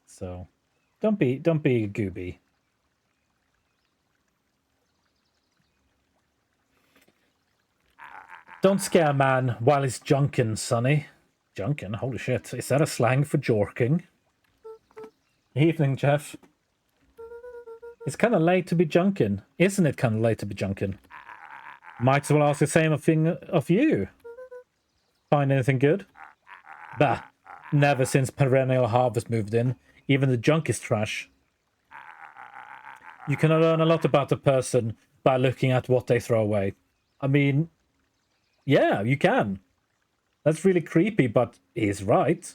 So, don't be gooby. Don't scare a man while he's junkin', sonny. Junkin'? Holy shit. Is that a slang for jorking? Evening, Jeff. It's kind of late to be junkin'. Isn't it kind of late to be junkin'? Might as well ask the same thing of you. Find anything good? Bah. Never since Perennial Harvest moved in. Even the junk is trash. You can learn a lot about a person by looking at what they throw away. I mean, yeah, you can. That's really creepy, but he's right.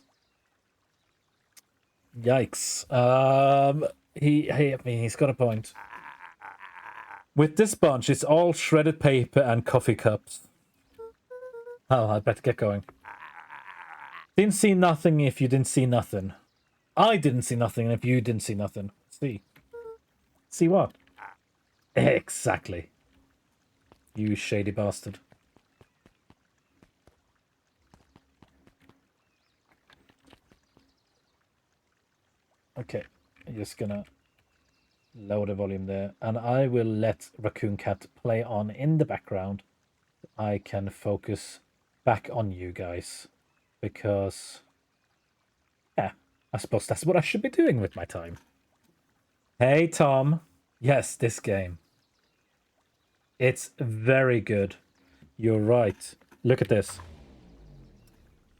Yikes. I mean, he's got a point. With this bunch, it's all shredded paper and coffee cups. Oh, I'd better get going. Didn't see nothing if you didn't see nothing. I didn't see nothing if you didn't see nothing. See. See what? Exactly. You shady bastard. Okay, I'm just gonna lower the volume there, and I will let Raccoon Cat play on in the background. I can focus back on you guys, because, yeah, I suppose that's what I should be doing with my time. Hey, Tom. Yes, this game. It's very good. You're right. Look at this.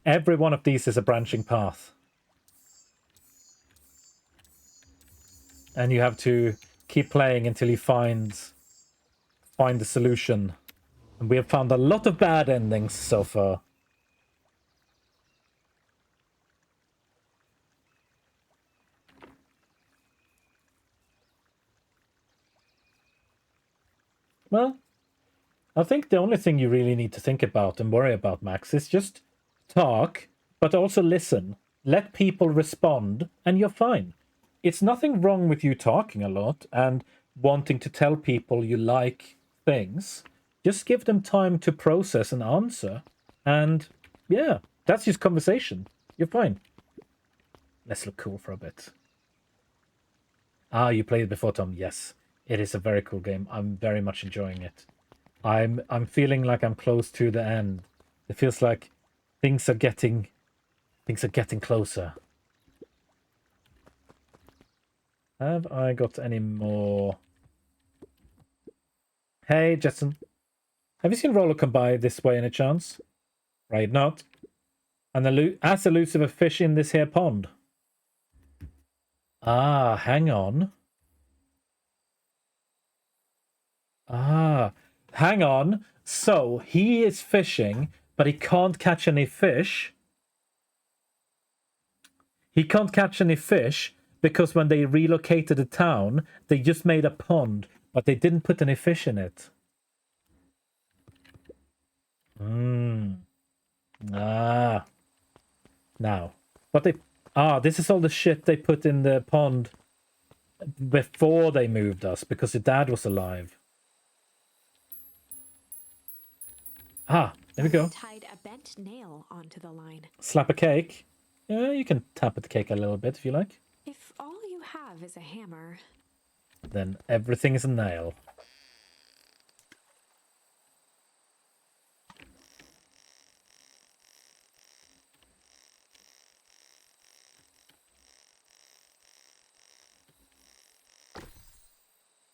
Every one of these is a branching path. And you have to keep playing until you find the solution. And we have found a lot of bad endings so far. Well, I think the only thing you really need to think about and worry about, Max, is just talk, but also listen. Let people respond, and you're fine. It's nothing wrong with you talking a lot and wanting to tell people you like things. Just give them time to process and answer. And yeah, that's just conversation. You're fine. Let's look cool for a bit. Ah, you played it before, Tom. Yes, it is a very cool game. I'm very much enjoying it. I'm feeling like I'm close to the end. It feels like things are getting closer. Have I got any more? Hey, Jetson. Have you seen Roller come by this way any chance? Right, not. And as elusive a fish in this here pond. Ah, hang on. Ah, hang on. So, he is fishing, but he can't catch any fish. He can't catch any fish because when they relocated the town, they just made a pond, but they didn't put any fish in it. Ah. Now. This is all the shit they put in the pond before they moved us, because the dad was alive. Ah, there we go. Tied a bent nail onto the line. Slap a cake. Yeah, you can tap at the cake a little bit if you like. If all you have is a hammer, then everything is a nail.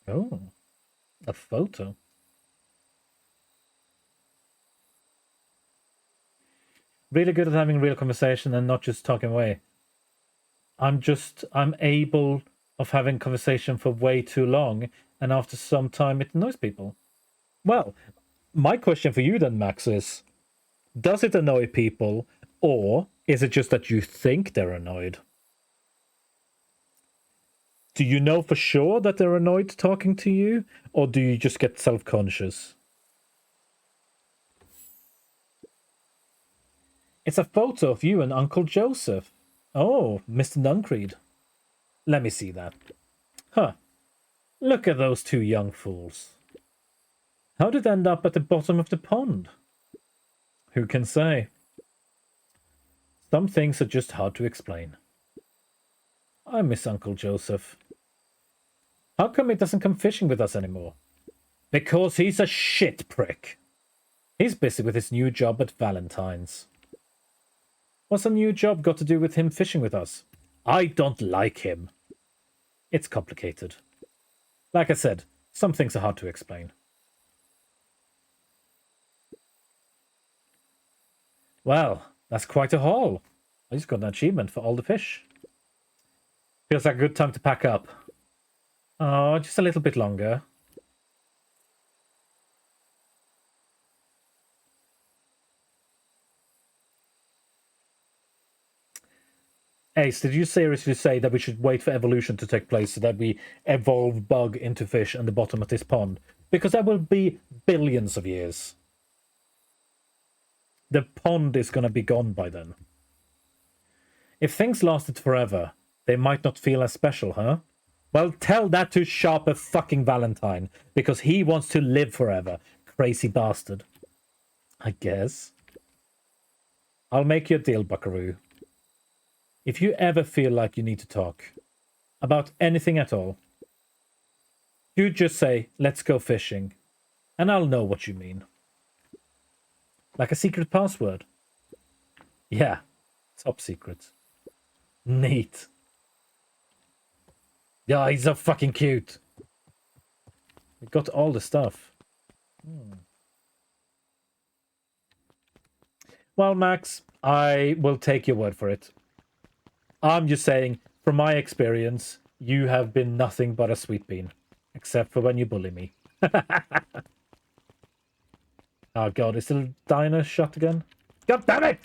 Oh, a photo. Really good at having real conversation and not just talking away. I'm able of having conversation for way too long, and after some time it annoys people. Well, my question for you then, Max, is, does it annoy people, or is it just that you think they're annoyed? Do you know for sure that they're annoyed talking to you, or do you just get self-conscious? It's a photo of you and Uncle Joseph. Oh, Mr. Nuncreed. Let me see that. Huh. Look at those two young fools. How did they end up at the bottom of the pond? Who can say? Some things are just hard to explain. I miss Uncle Joseph. How come he doesn't come fishing with us anymore? Because he's a shit prick. He's busy with his new job at Valentine's. What's a new job got to do with him fishing with us? I don't like him. It's complicated. Like I said, some things are hard to explain. Well, that's quite a haul. I just got an achievement for all the fish. Feels like a good time to pack up. Oh, just a little bit longer. Ace, did you seriously say that we should wait for evolution to take place so that we evolve bug into fish in the bottom of this pond? Because that will be billions of years. The pond is going to be gone by then. If things lasted forever, they might not feel as special, huh? Well, tell that to Sharper fucking Valentine, because he wants to live forever. Crazy bastard. I guess. I'll make you a deal, Buckaroo. If you ever feel like you need to talk about anything at all, you just say, let's go fishing, and I'll know what you mean. Like a secret password. Yeah, top secret. Neat. Yeah, he's so fucking cute. We got all the stuff. Well, Max, I will take your word for it. I'm just saying, from my experience, you have been nothing but a sweet bean. Except for when you bully me. Oh god, is the diner shut again? God damn it!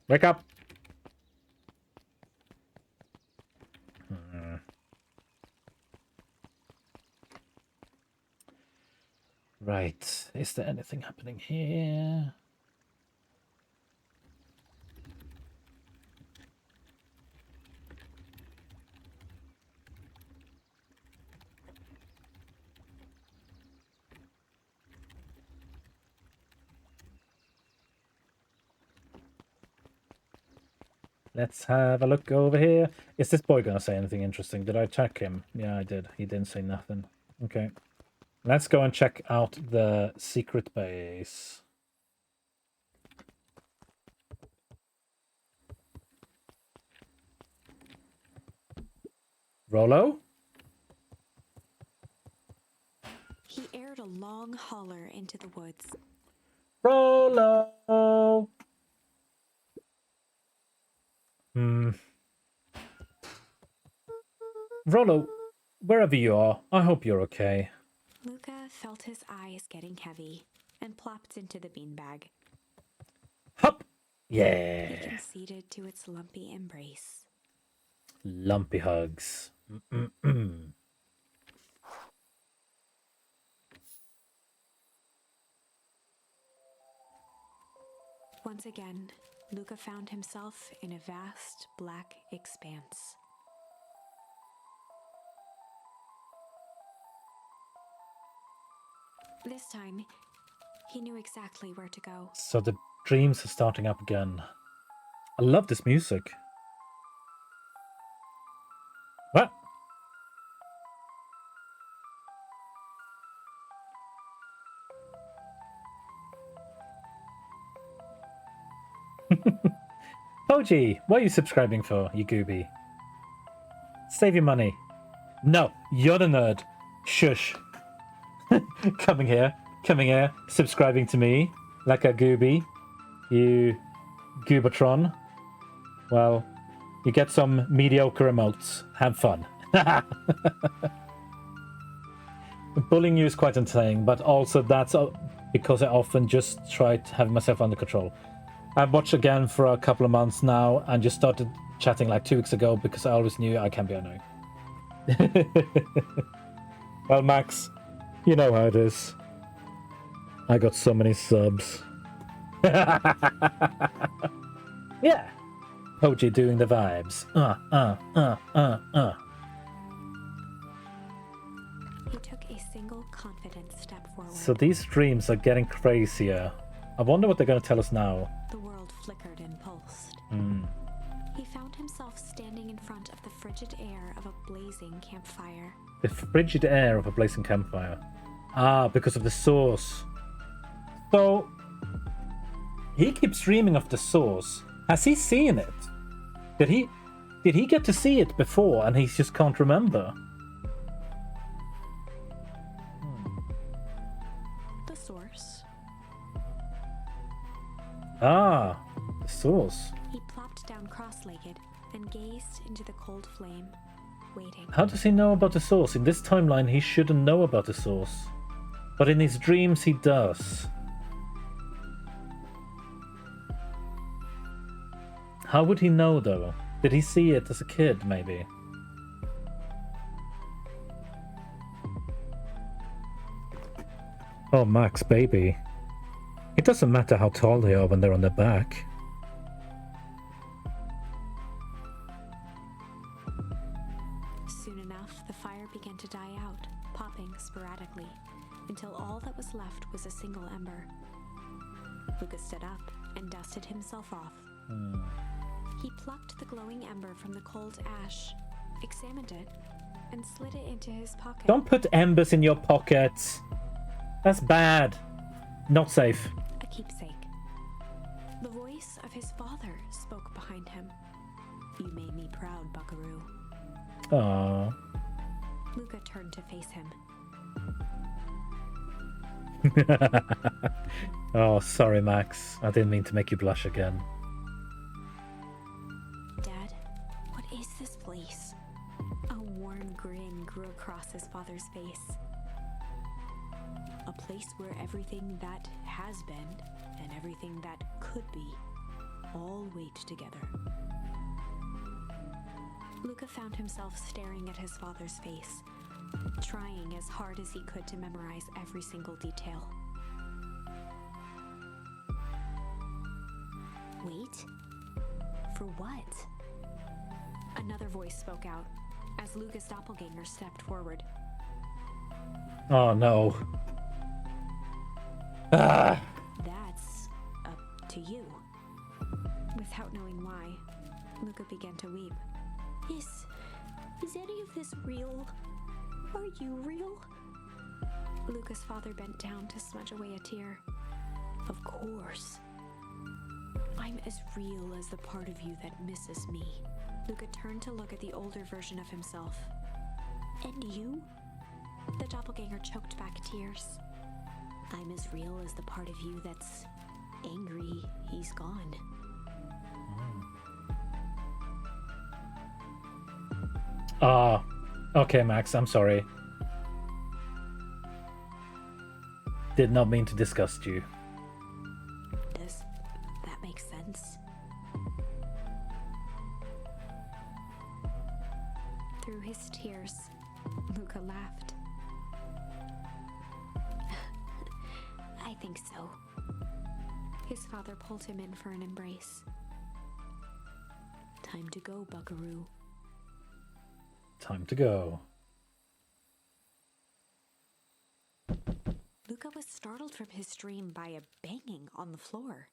Wake up! Right, is there anything happening here? Let's have a look over here. Is this boy gonna say anything interesting? Did I check him? Yeah, I did. He didn't say nothing. Okay. Let's go and check out the secret base. Rollo? He aired a long holler into the woods. Rollo! Rollo, wherever you are, I hope you're okay. Luca felt his eyes getting heavy and plopped into the beanbag. Hup! He Yeah! conceded to its lumpy embrace. Lumpy hugs. Once again, Luca found himself in a vast black expanse. This time, he knew exactly where to go. So the dreams are starting up again. I love this music. What? Poji, what are you subscribing for, you gooby? Save your money. No, you're the nerd. Shush. coming here, subscribing to me like a gooby. You goobatron. Well, you get some mediocre emotes. Have fun. Bullying you is quite entertaining, but also that's because I often just try to have myself under control. I've watched again for a couple of months now and just started chatting like 2 weeks ago because I always knew I can be annoying. Well, Max, you know how it is. I got so many subs. Yeah. Poji doing the vibes. He took a single confident step forward. So these dreams are getting crazier. I wonder what they're going to tell us now. The world flickered and pulsed. He found himself standing in front of the frigid air of a blazing campfire. The frigid air of a blazing campfire. Ah, because of the source. So, he keeps dreaming of the source. Has he seen it? Did he get to see it before and he just can't remember? The source. Ah, the source. He plopped down cross-legged and gazed into the cold flame, waiting. How does he know about the source? In this timeline, he shouldn't know about the source. But in his dreams, he does. How would he know, though? Did he see it as a kid, maybe? Oh, Max, baby. It doesn't matter how tall they are when they're on their back. Soon enough, the fire began to die out, popping sporadically, until all that was left was a single ember. Lucas stood up and dusted himself off. He plucked the glowing ember from the cold ash, examined it, and slid it into his pocket. Don't put embers in your pockets. That's bad. Not safe. A keepsake. The voice of his father spoke behind him. You made me proud, Buckaroo. Aww. Luca turned to face him. Oh, sorry, Max. I didn't mean to make you blush again. Dad, what is this place? A warm grin grew across his father's face. A place where everything that has been and everything that could be all wait together. Luca found himself staring at his father's face, trying as hard as he could to memorize every single detail. Wait? For what? Another voice spoke out as Luca's doppelganger stepped forward. Oh, no. Ah. That's up to you. Without knowing why, Luca began to weep. Is any of this real? Are you real? Luca's father bent down to smudge away a tear. Of course. I'm as real as the part of you that misses me. Luca turned to look at the older version of himself. And you? The doppelganger choked back tears. I'm as real as the part of you that's angry he's gone. Ah. Okay, Max, I'm sorry. Did not mean to disgust you. Does that make sense? Through his tears, Luca laughed. I think so. His father pulled him in for an embrace. Time to go, Buckaroo. Time to go. Luca was startled from his dream by a banging on the floor.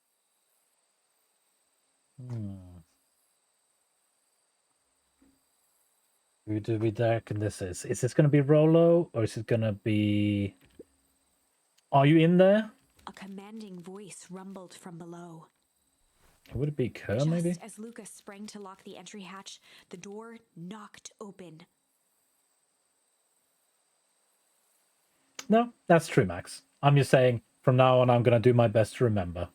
Who do we reckon this is? Is this going to be Rolo or is it going to be... Are you in there? A commanding voice rumbled from below. Would it be Kerr, Just maybe? as Lucas sprang to lock the entry hatch, the door knocked open. No, that's true, Max. I'm just saying, from now on, I'm going to do my best to remember.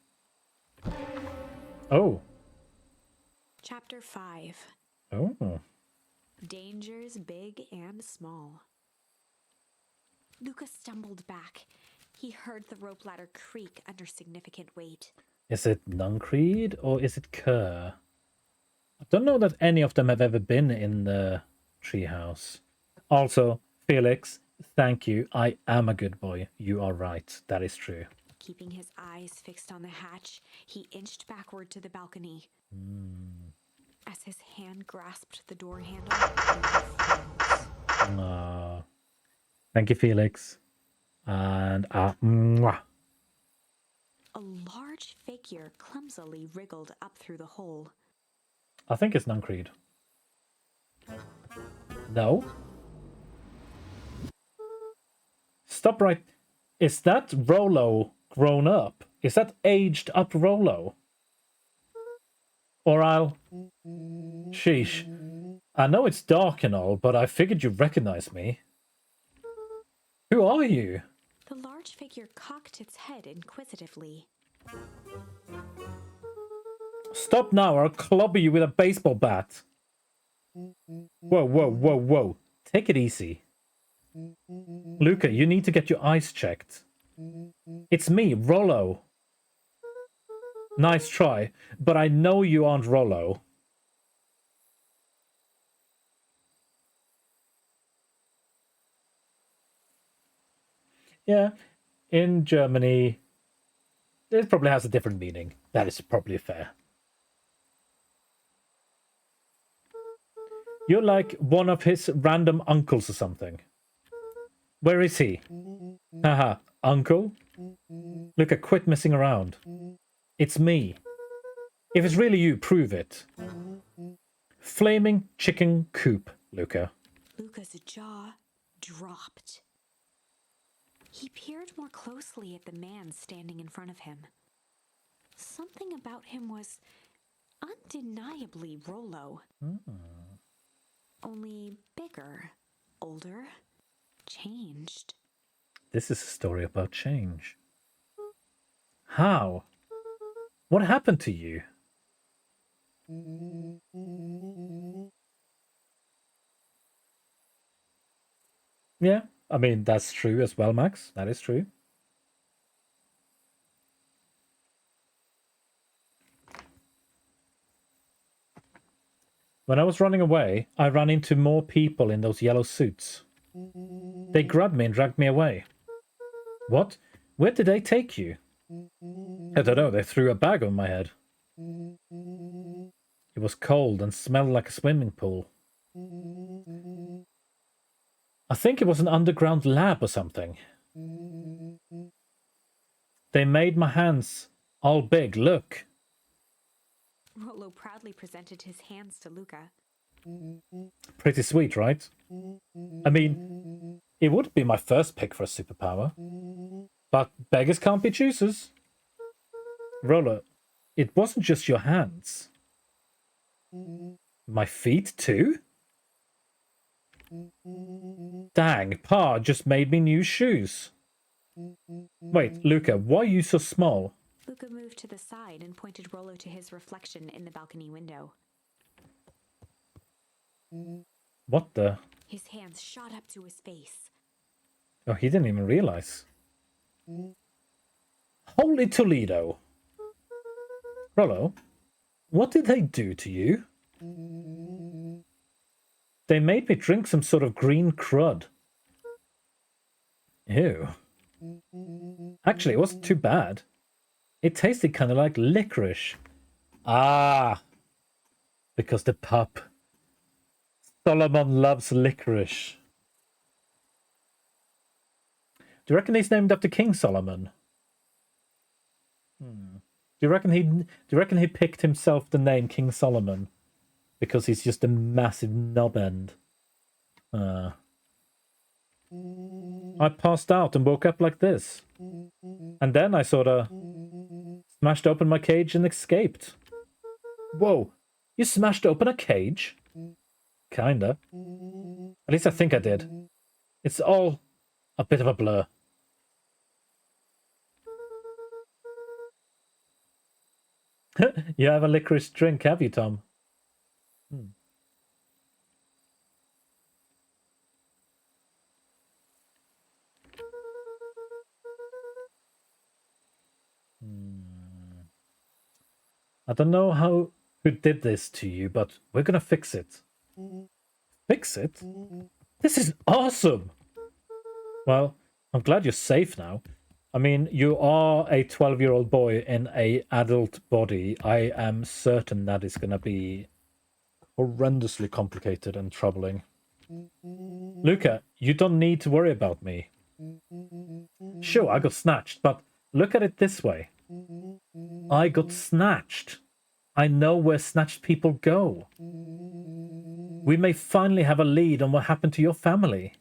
Oh. Chapter 5. Oh. Dangers big and small. Lucas stumbled back. He heard the rope ladder creak under significant weight. Is it Nuncreed or is it Kerr? I don't know that any of them have ever been in the treehouse. Also, Felix, thank you. I am a good boy. You are right. That is true. Keeping his eyes fixed on the hatch, he inched backward to the balcony. As his hand grasped the door handle, Thank you, Felix. And mwah. a large figure clumsily wriggled up through the hole. I think it's Nuncreed. No. Stop right. Is that Rolo grown up? Is that aged up Rolo? Or I'll... Sheesh. I know it's dark and all, but I figured you'd recognize me. Who are you? The large figure cocked its head inquisitively. Stop now or I'll clobber you with a baseball bat. Whoa, whoa, whoa, whoa. Take it easy. Luca, you need to get your eyes checked. It's me, Rollo. Nice try, but I know you aren't Rollo. Yeah, in Germany, it probably has a different meaning. That is probably fair. You're like one of his random uncles or something. Where is he? Haha, uncle? Luca, quit messing around. It's me. If it's really you, prove it. Flaming chicken coop, Luca. Luca's jaw dropped. He peered more closely at the man standing in front of him. Something about him was undeniably Rollo. Only bigger, older, changed. This is a story about change. How? What happened to you? Yeah, I mean, that's true as well, Max. That is true. When I was running away, I ran into more people in those yellow suits. They grabbed me and dragged me away. What? Where did they take you? I don't know, they threw a bag on my head. It was cold and smelled like a swimming pool. I think it was an underground lab or something. They made my hands all big, look. Rollo proudly presented his hands to Luca. Pretty sweet, right? I mean, it would be my first pick for a superpower. But beggars can't be choosers. Rollo, it wasn't just your hands. My feet too? Dang, Pa just made me new shoes. Wait, Luca, why are you so small? Luca moved to the side and pointed Rollo to his reflection in the balcony window. What the? His hands shot up to his face. Oh, he didn't even realize. Holy Toledo. Rollo, what did they do to you? They made me drink some sort of green crud. Ew. Actually, it wasn't too bad. It tasted kind of like licorice. Ah. Because the pup. Solomon loves licorice. Do you reckon he's named after King Solomon? Do you reckon he picked himself the name King Solomon because he's just a massive knob end? I passed out and woke up like this. And then I sort of smashed open my cage and escaped. Whoa, you smashed open a cage? Kinda. At least I think I did. It's all a bit of a blur. You have a licorice drink, have you, Tom? I don't know who did this to you, but we're gonna fix it. Fix it? This is awesome! Well, I'm glad you're safe now. I mean, you are a 12-year-old boy in an adult body. I am certain that is gonna be horrendously complicated and troubling. Luca, you don't need to worry about me. Sure, I got snatched, but look at it this way. I got snatched. I know where snatched people go. We may finally have a lead on what happened to your family.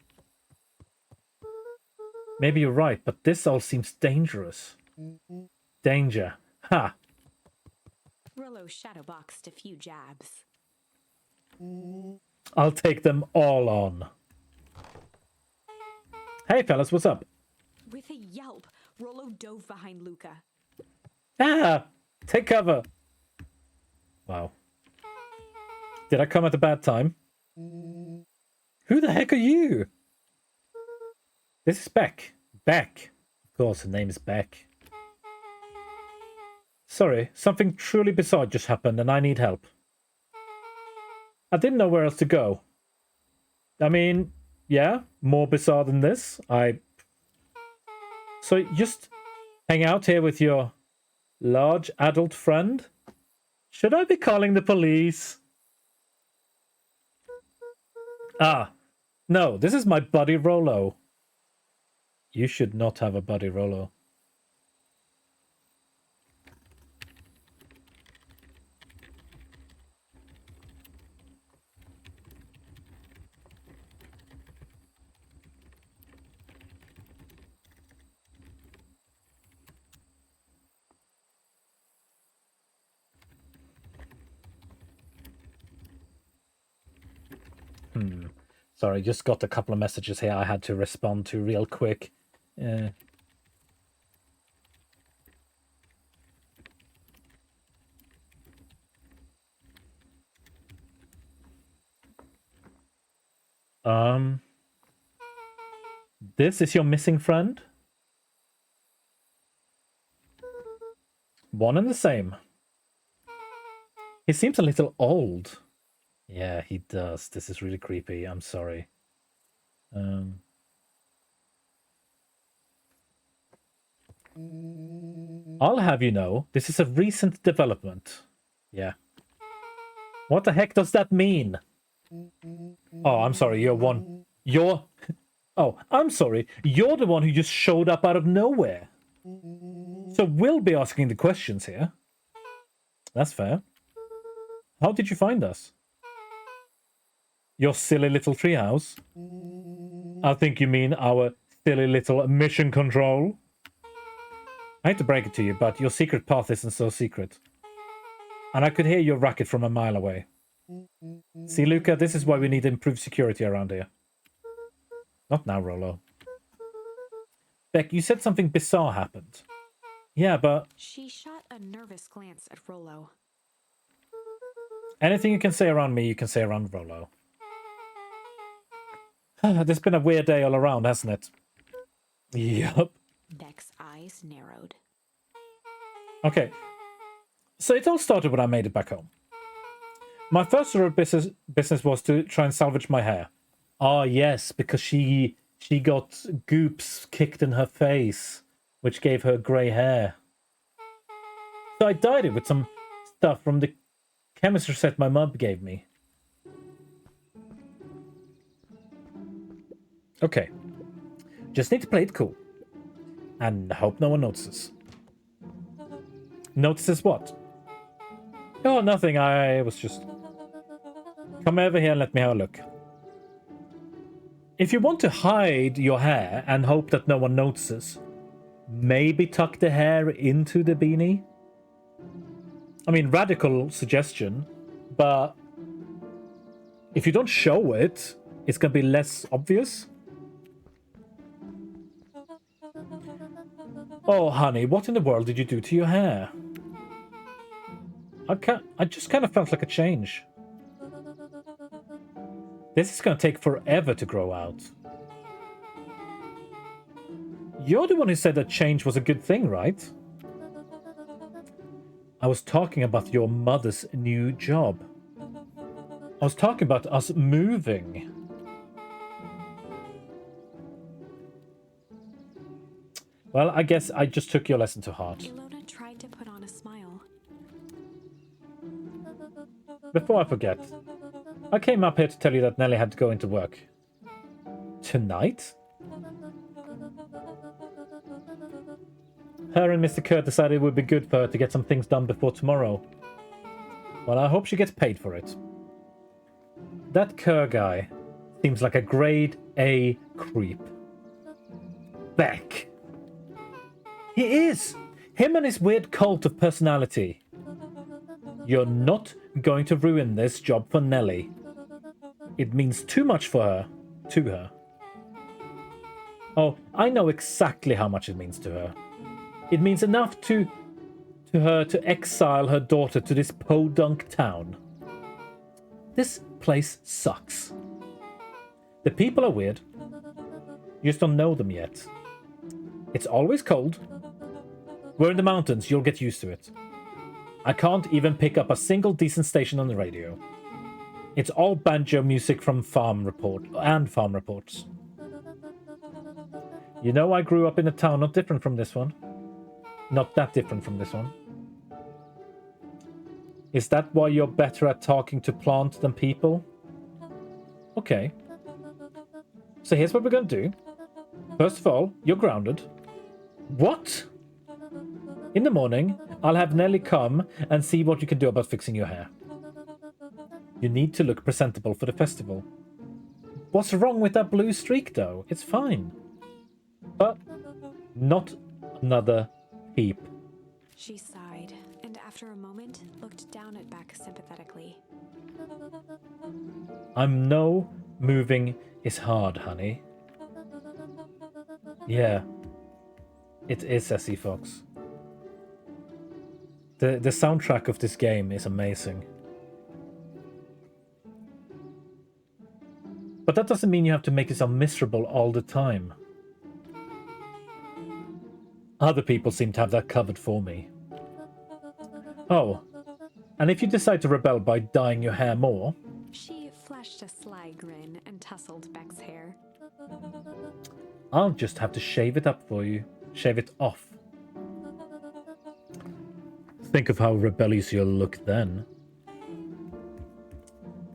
Maybe you're right, but this all seems dangerous. Danger. Ha! Rollo shadowboxed a few jabs. I'll take them all on. Hey, fellas, what's up? With a yelp, Rollo dove behind Luca. Ah! Take cover! Wow. Did I come at a bad time? Who the heck are you? This is Beck. Beck. Of course, her name is Beck. Sorry, something truly bizarre just happened and I need help. I didn't know where else to go. I mean, yeah, more bizarre than this. So just hang out here with your large adult friend? Should I be calling the police? Ah, no, this is my buddy Rollo. You should not have a buddy Rollo. Sorry, just got a couple of messages here I had to respond to real quick. This is your missing friend? One and the same. He seems a little old. Yeah, he does. This is really creepy. I'm sorry. I'll have you know, this is a recent development. Yeah. What the heck does that mean? Oh, I'm sorry. Oh, I'm sorry. You're the one who just showed up out of nowhere. So we'll be asking the questions here. That's fair. How did you find us? Your silly little treehouse? I think you mean our silly little mission control. I hate to break it to you, but your secret path isn't so secret. And I could hear your racket from a mile away. See, Luca, this is why we need improved security around here. Not now, Rollo. Beck, you said something bizarre happened. Yeah, but... She shot a nervous glance at Rollo. Anything you can say around me, you can say around Rollo. There's been a weird day all around, hasn't it? Yup. Beck's eyes narrowed. Okay. So it all started when I made it back home. My first order of business was to try and salvage my hair. Ah, yes, because she got goops kicked in her face, which gave her grey hair. So I dyed it with some stuff from the chemistry set my mum gave me. Okay. Just need to play it cool. And hope no one notices. Notices what? Oh, nothing. I was just... Come over here and let me have a look. If you want to hide your hair and hope that no one notices, maybe tuck the hair into the beanie? I mean, radical suggestion, but if you don't show it, it's going to be less obvious. Oh, honey, what in the world did you do to your hair? I just kind of felt like a change. This is going to take forever to grow out. You're the one who said that change was a good thing, right? I was talking about your mother's new job. I was talking about us moving. Well, I guess I just took your lesson to heart. Ilona tried to put on a smile. Before I forget, I came up here to tell you that Nelly had to go into work. Tonight? Her and Mr. Kurt decided it would be good for her to get some things done before tomorrow. Well, I hope she gets paid for it. That Kerr guy seems like a grade A creep. Beck. He is. Him and his weird cult of personality. You're not going to ruin this job for Nellie. It means too much for her. To her. Oh, I know exactly how much it means to her. It means enough to her to exile her daughter to this podunk town. This place sucks. The people are weird. You just don't know them yet. It's always cold. We're in the mountains, you'll get used to it. I can't even pick up a single decent station on the radio. It's all banjo music from farm reports. You know, I grew up in a town not different from this one. Not that different from this one. Is that why you're better at talking to plants than people? Okay. So here's what we're going to do. First of all, you're grounded. What? In the morning, I'll have Nellie come and see what you can do about fixing your hair. You need to look presentable for the festival. What's wrong with that blue streak, though? It's fine. But not another peep. She sighed, and after a moment, looked down at Beck sympathetically. I'm no moving is hard, honey. Yeah. It is Essie Fox. The soundtrack of this game is amazing. But that doesn't mean you have to make yourself miserable all the time. Other people seem to have that covered for me. Oh, and if you decide to rebel by dyeing your hair more... She flashed a sly grin and tousled Beck's hair. I'll just have to shave it up for you. Shave it off. Think of how rebellious you'll look then.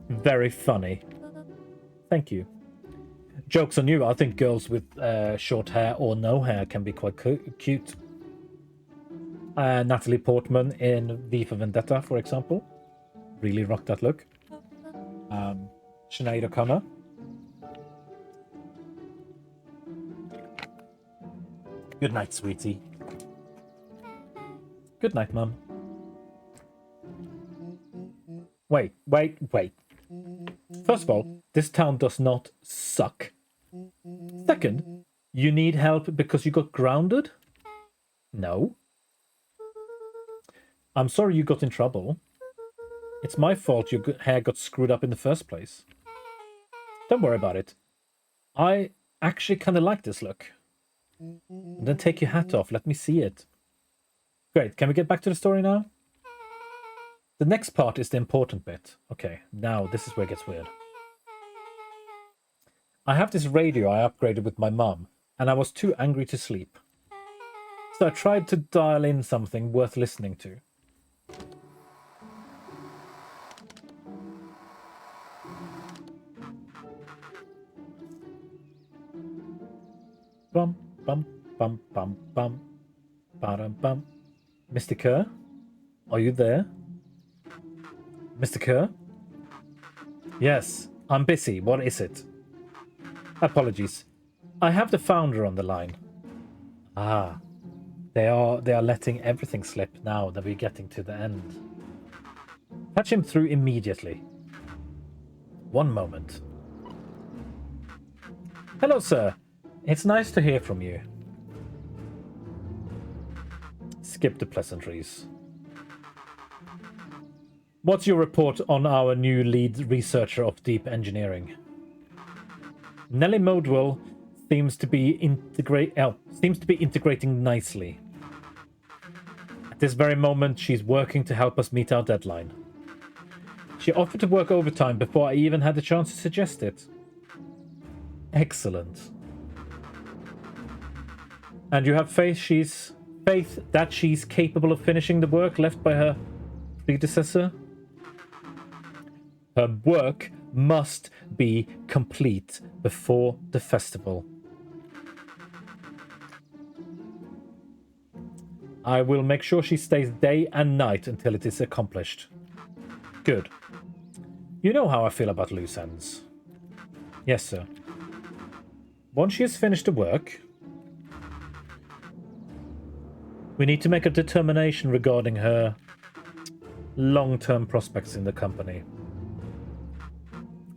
Very funny. Thank you. Joke's on you, I think girls with short hair or no hair can be quite cute. Natalie Portman in V for Vendetta, for example. Really rocked that look. Sinead O'Connor. Good night, sweetie. Good night, Mum. Wait. First of all, this town does not suck. Second, you need help because you got grounded? No. I'm sorry you got in trouble. It's my fault your hair got screwed up in the first place. Don't worry about it. I actually kind of like this look. And then take your hat off. Let me see it. Great. Can we get back to the story now? The next part is the important bit. Okay, now this is where it gets weird. I have this radio I upgraded with my mum, and I was too angry to sleep. So I tried to dial in something worth listening to. Bum, bum, bum, bum, bum. Ba-dum, bum. Mr. Kerr? Are you there? Mr. Kerr? Yes, I'm busy. What is it? Apologies. I have the founder on the line. Ah. They are letting everything slip now that we're getting to the end. Patch him through immediately. One moment. Hello, sir. It's nice to hear from you. Skip the pleasantries. What's your report on our new lead researcher of deep engineering? Nellie Modwell seems to be integrating nicely. At this very moment, she's working to help us meet our deadline. She offered to work overtime before I even had the chance to suggest it. Excellent. And you have faith that she's capable of finishing the work left by her predecessor? Her work must be complete before the festival. I will make sure she stays day and night until it is accomplished. Good. You know how I feel about loose ends. Yes, sir. Once she has finished the work, We need to make a determination regarding her long-term prospects in the company.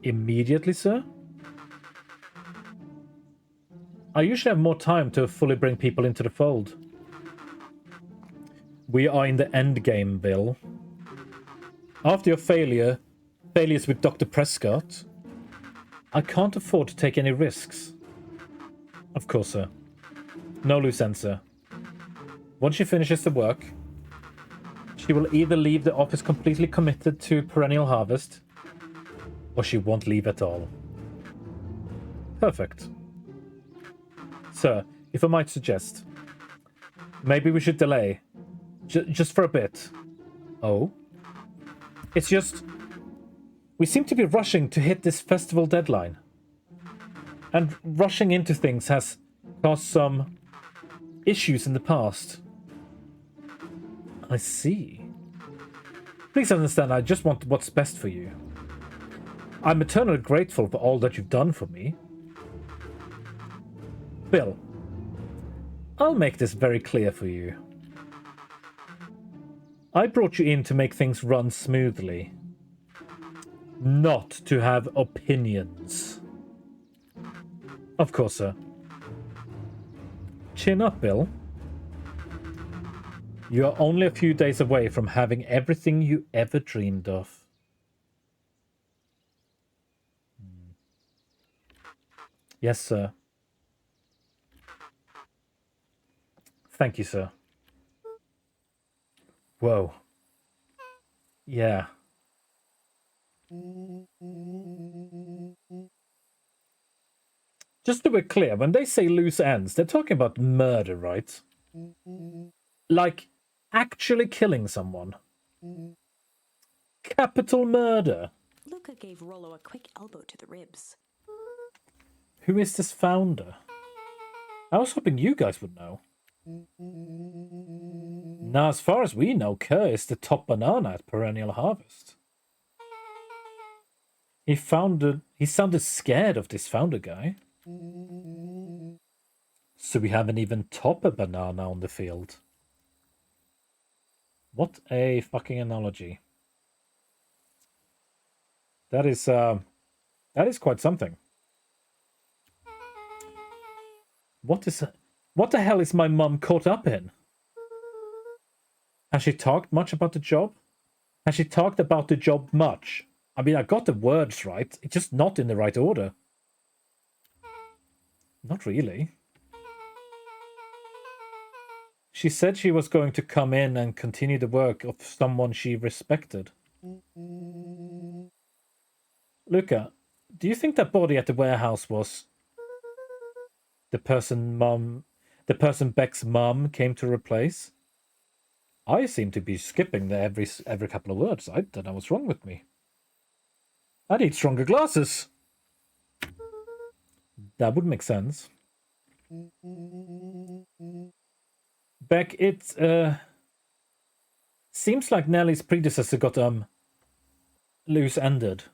Immediately, sir? I usually have more time to fully bring people into the fold. We are in the end game, Bill. After your failures with Dr. Prescott, I can't afford to take any risks. Of course, sir. No loose ends, sir. Once she finishes the work, she will either leave the office completely committed to Perennial Harvest, or she won't leave at all. Perfect. Sir, if I might suggest, maybe we should delay. Just for a bit. Oh? It's just... we seem to be rushing to hit this festival deadline. And rushing into things has caused some issues in the past. I see. Please understand, I just want what's best for you. I'm eternally grateful for all that you've done for me. Bill, I'll make this very clear for you. I brought you in to make things run smoothly, not to have opinions. Of course, sir. Chin up, Bill. You are only a few days away from having everything you ever dreamed of. Yes, sir. Thank you, sir. Whoa. Yeah. Just to be clear, when they say loose ends, they're talking about murder, right? Like, actually killing someone. Capital murder. Luca gave Rollo a quick elbow to the ribs. Who is this founder? I was hoping you guys would know. Now, as far as we know, Kerr is the top banana at Perennial Harvest. He sounded scared of this founder guy. So we have an even topper banana on the field. What a fucking analogy. That is quite something. What the hell is my mum caught up in? Has she talked much about the job? Has she talked about the job much? I mean, I got the words right, it's just not in the right order. Not really. She said she was going to come in and continue the work of someone she respected. Luca, do you think that body at the warehouse was the person Beck's mum came to replace? I seem to be skipping there every couple of words. I don't know what's wrong with me. I need stronger glasses. That would make sense. Beck, it seems like Nellie's predecessor got loose-ended.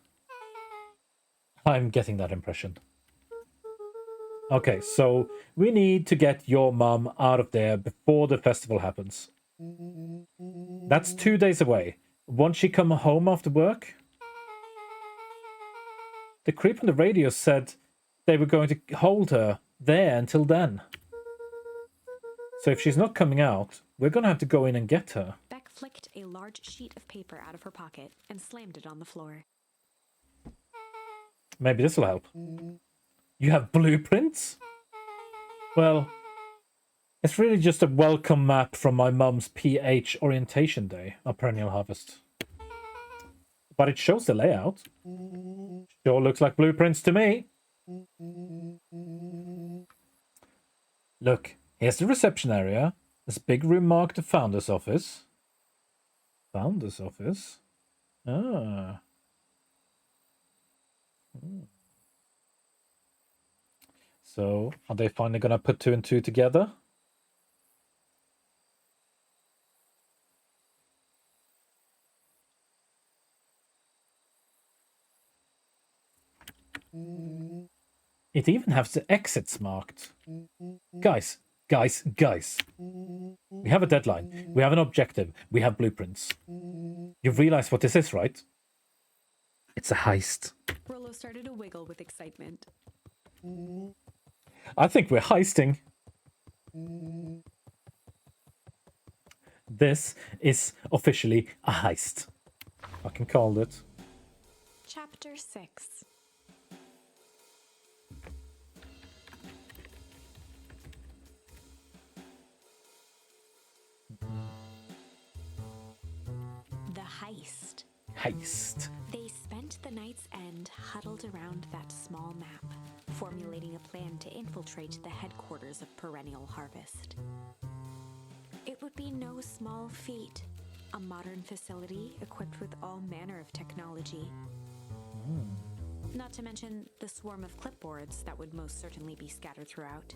I'm getting that impression. Okay, so we need to get your mum out of there before the festival happens. That's 2 days away. Won't she come home after work? The creep on the radio said they were going to hold her there until then. So if she's not coming out, we're going to have to go in and get her. Beck flicked a large sheet of paper out of her pocket and slammed it on the floor. Maybe this will help. You have blueprints? Well, it's really just a welcome map from my mum's PH orientation day of Perennial Harvest. But it shows the layout. Sure looks like blueprints to me. Look, here's the reception area. This big room marked the founder's office. Founder's office? Ah. So, are they finally going to put 2 and 2 together? It even has the exits marked. Guys, Guys. We have a deadline. We have an objective. We have blueprints. You realize what this is, right? It's a heist. Rollo started to wiggle with excitement. I think we're heisting. This is officially a heist. I can call it. Chapter 6. The heist. Heist. They spent the night's end huddled around that small map, formulating a plan to infiltrate the headquarters of Perennial Harvest. It would be no small feat. A modern facility equipped with all manner of technology. Not to mention the swarm of clipboards that would most certainly be scattered throughout.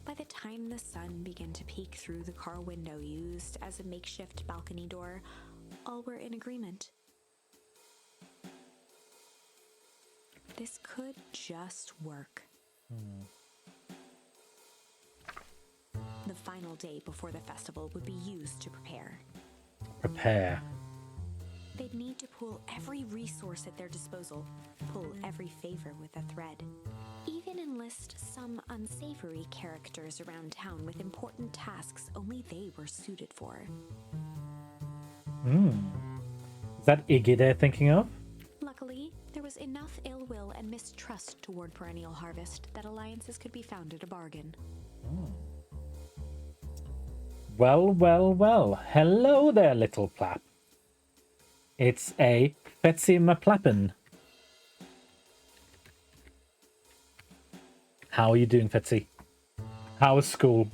By the time the sun began to peek through the car window used as a makeshift balcony door, all were in agreement. This could just work. The final day before the festival would be used to prepare. Prepare. They'd need to pool every resource at their disposal, pull every favor with a thread. Even enlist some unsavory characters around town with important tasks only they were suited for. Is that Iggy they're thinking of? Luckily, there was enough ill will and mistrust toward Perennial Harvest that alliances could be found at a bargain. Well. Hello there, little plap. It's a Fetzy McPlappin. How are you doing, Fetzy? How is school?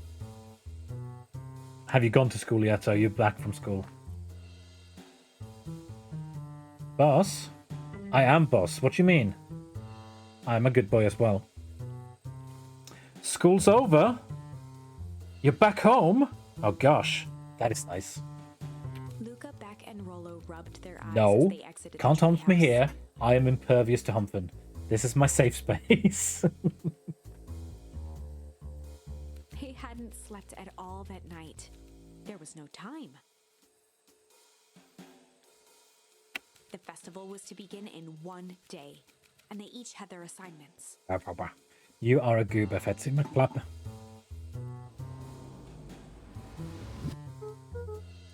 Have you gone to school yet? Are you back from school? Boss? I am boss. What do you mean? I'm a good boy as well. School's over? You're back home? Oh gosh, that is nice. Luca, Beck, and Rollo rubbed their eyes as No, they exited can't the hump me treehouse. here. I am impervious to humping. This is my safe space. He hadn't slept at all that night. There was no time. The festival was to begin in one day, and they each had their assignments. You are a goober, Fetzy McPlap.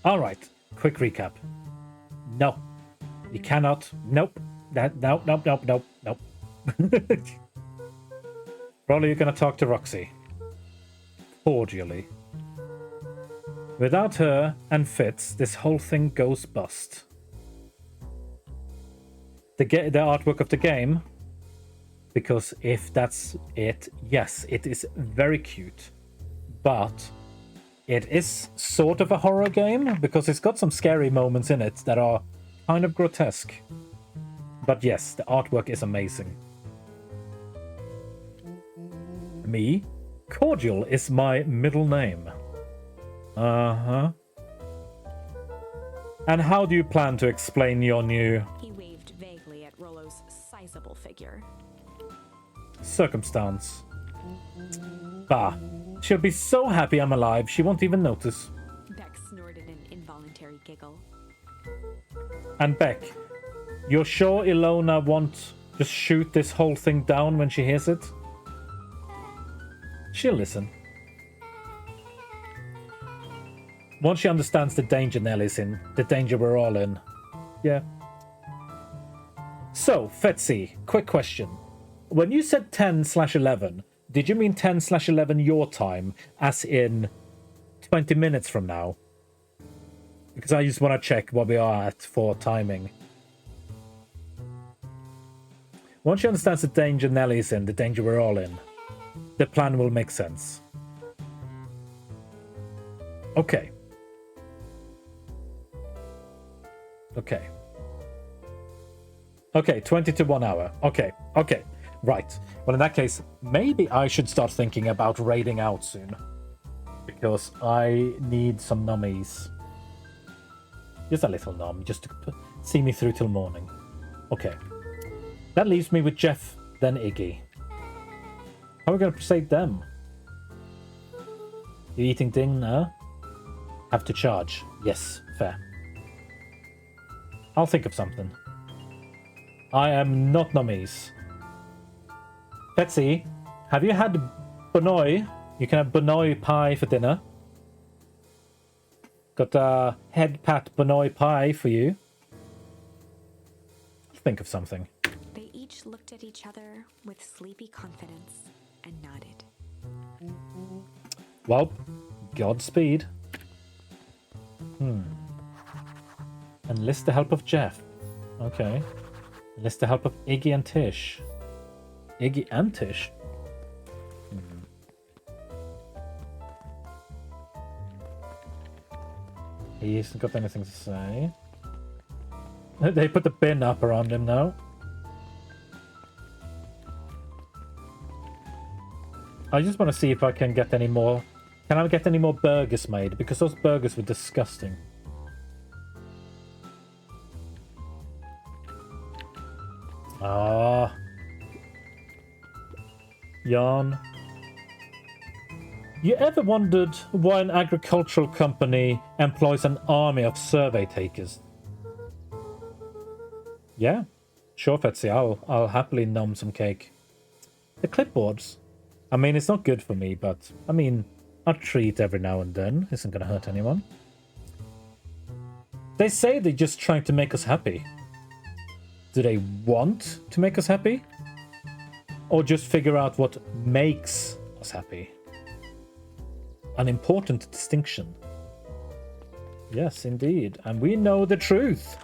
Alright, quick recap. No. You cannot. Nope. Nope. Probably you're gonna talk to Roxy. Cordially. Without her and Fitz, this whole thing goes bust. The artwork of the game, because if that's it, yes, it is very cute, but it is sort of a horror game because it's got some scary moments in it that are kind of grotesque. But yes, the artwork is amazing. Me? Cordial is my middle name. Uh-huh. And how do you plan to explain your new He waved vaguely at Rollo's sizable figure. circumstance? Bah, she'll be so happy I'm alive, she won't even notice. Beck snorted an involuntary giggle. And Beck, you're sure Ilona won't just shoot this whole thing down when she hears it? She'll listen. Once she understands the danger Nellie's in, the danger we're all in. Yeah. So, Fetzy, quick question. When you said 10/11, did you mean 10/11 your time, as in 20 minutes from now? Because I just want to check what we are at for timing. Once she understands the danger Nellie's in, the danger we're all in, the plan will make sense. Okay. Okay, 20 to 1 hour. Okay. Right. Well, in that case, maybe I should start thinking about raiding out soon. Because I need some nummies. Just a little num, just to see me through till morning. Okay. That leaves me with Jeff, then Iggy. How are we going to persuade them? You eating dinner? Have to charge. Yes, fair. I'll think of something. I am not Nomis. Betsy, have you had Bonoi? You can have Bonoi pie for dinner. Got a head pat Bonoi pie for you. Think of something. They each looked at each other with sleepy confidence and nodded. Well, Godspeed. Enlist the help of Jeff. Okay. Enlist the help of Iggy and Tish. Iggy and Tish? He hasn't got anything to say. They put the bin up around him now. I just want to see if I can get any more. Can I get any more burgers made? Because those burgers were disgusting. Ah. Yarn. You ever wondered why an agricultural company employs an army of survey takers? Yeah, sure, Fetsy. I'll happily nom some cake. The clipboards. I mean, it's not good for me, but I mean, a treat every now and then isn't gonna hurt anyone. They say they're just trying to make us happy. Do they want to make us happy? Or just figure out what makes us happy? An important distinction. Yes, indeed. And we know the truth.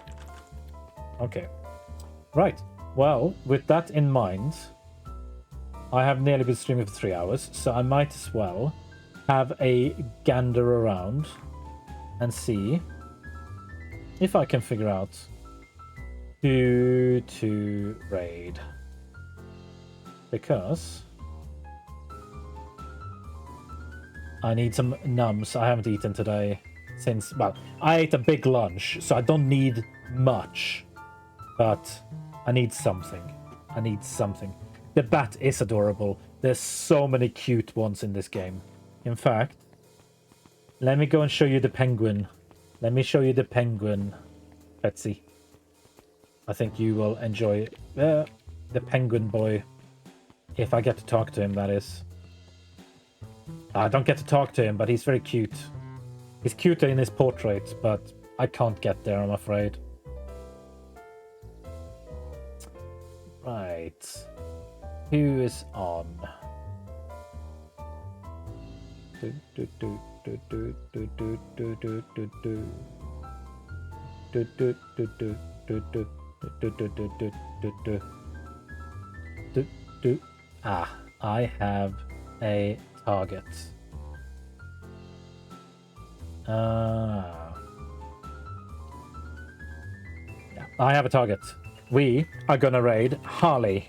Okay. Right. Well, with that in mind, I have nearly been streaming for 3 hours, so I might as well have a gander around and see if I can figure out who to raid. Because I need some nums. I haven't eaten today since, well, I ate a big lunch, so I don't need much. But I need something. I need something. The bat is adorable. There's so many cute ones in this game. In fact, let me go and show you the penguin. Let me show you the penguin, Betsy. I think you will enjoy the penguin boy. If I get to talk to him, that is. I don't get to talk to him, but he's very cute. He's cuter in his portrait, but I can't get there, I'm afraid. Right. Who is on? Ah, I have a target. Yeah, I have a target. We are gonna raid Harley.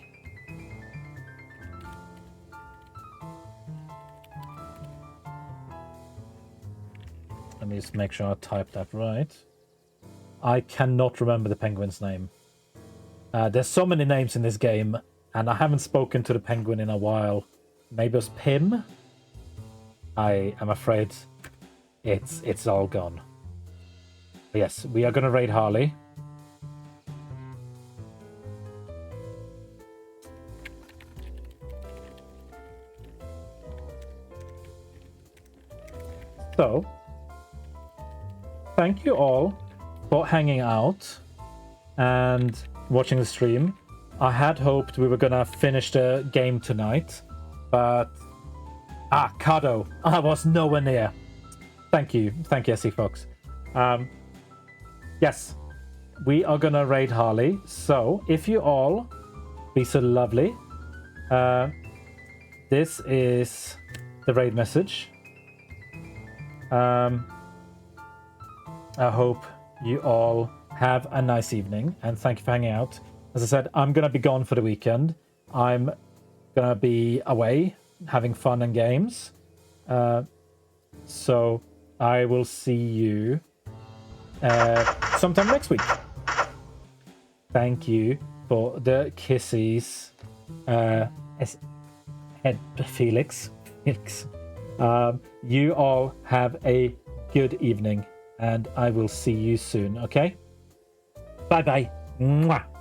Let me just make sure I type that right. I cannot remember the penguin's name. There's so many names in this game, and I haven't spoken to the penguin in a while. Maybe it was Pim? I am afraid it's all gone. But yes, we are gonna raid Harley. So, thank you all for hanging out and watching the stream. I had hoped we were gonna finish the game tonight, but Cardo, I was nowhere near. Thank you, SC Fox. Yes, we are gonna raid Harley. So if you all be so lovely, this is the raid message. I hope you all have a nice evening, and thank you for hanging out. As I said, I'm gonna be gone for the weekend. I'm gonna be away having fun and games. So I will see you sometime next week. Thank you for the kisses, Felix. You all have a good evening, and I will see you soon, okay? Bye-bye. Mwah.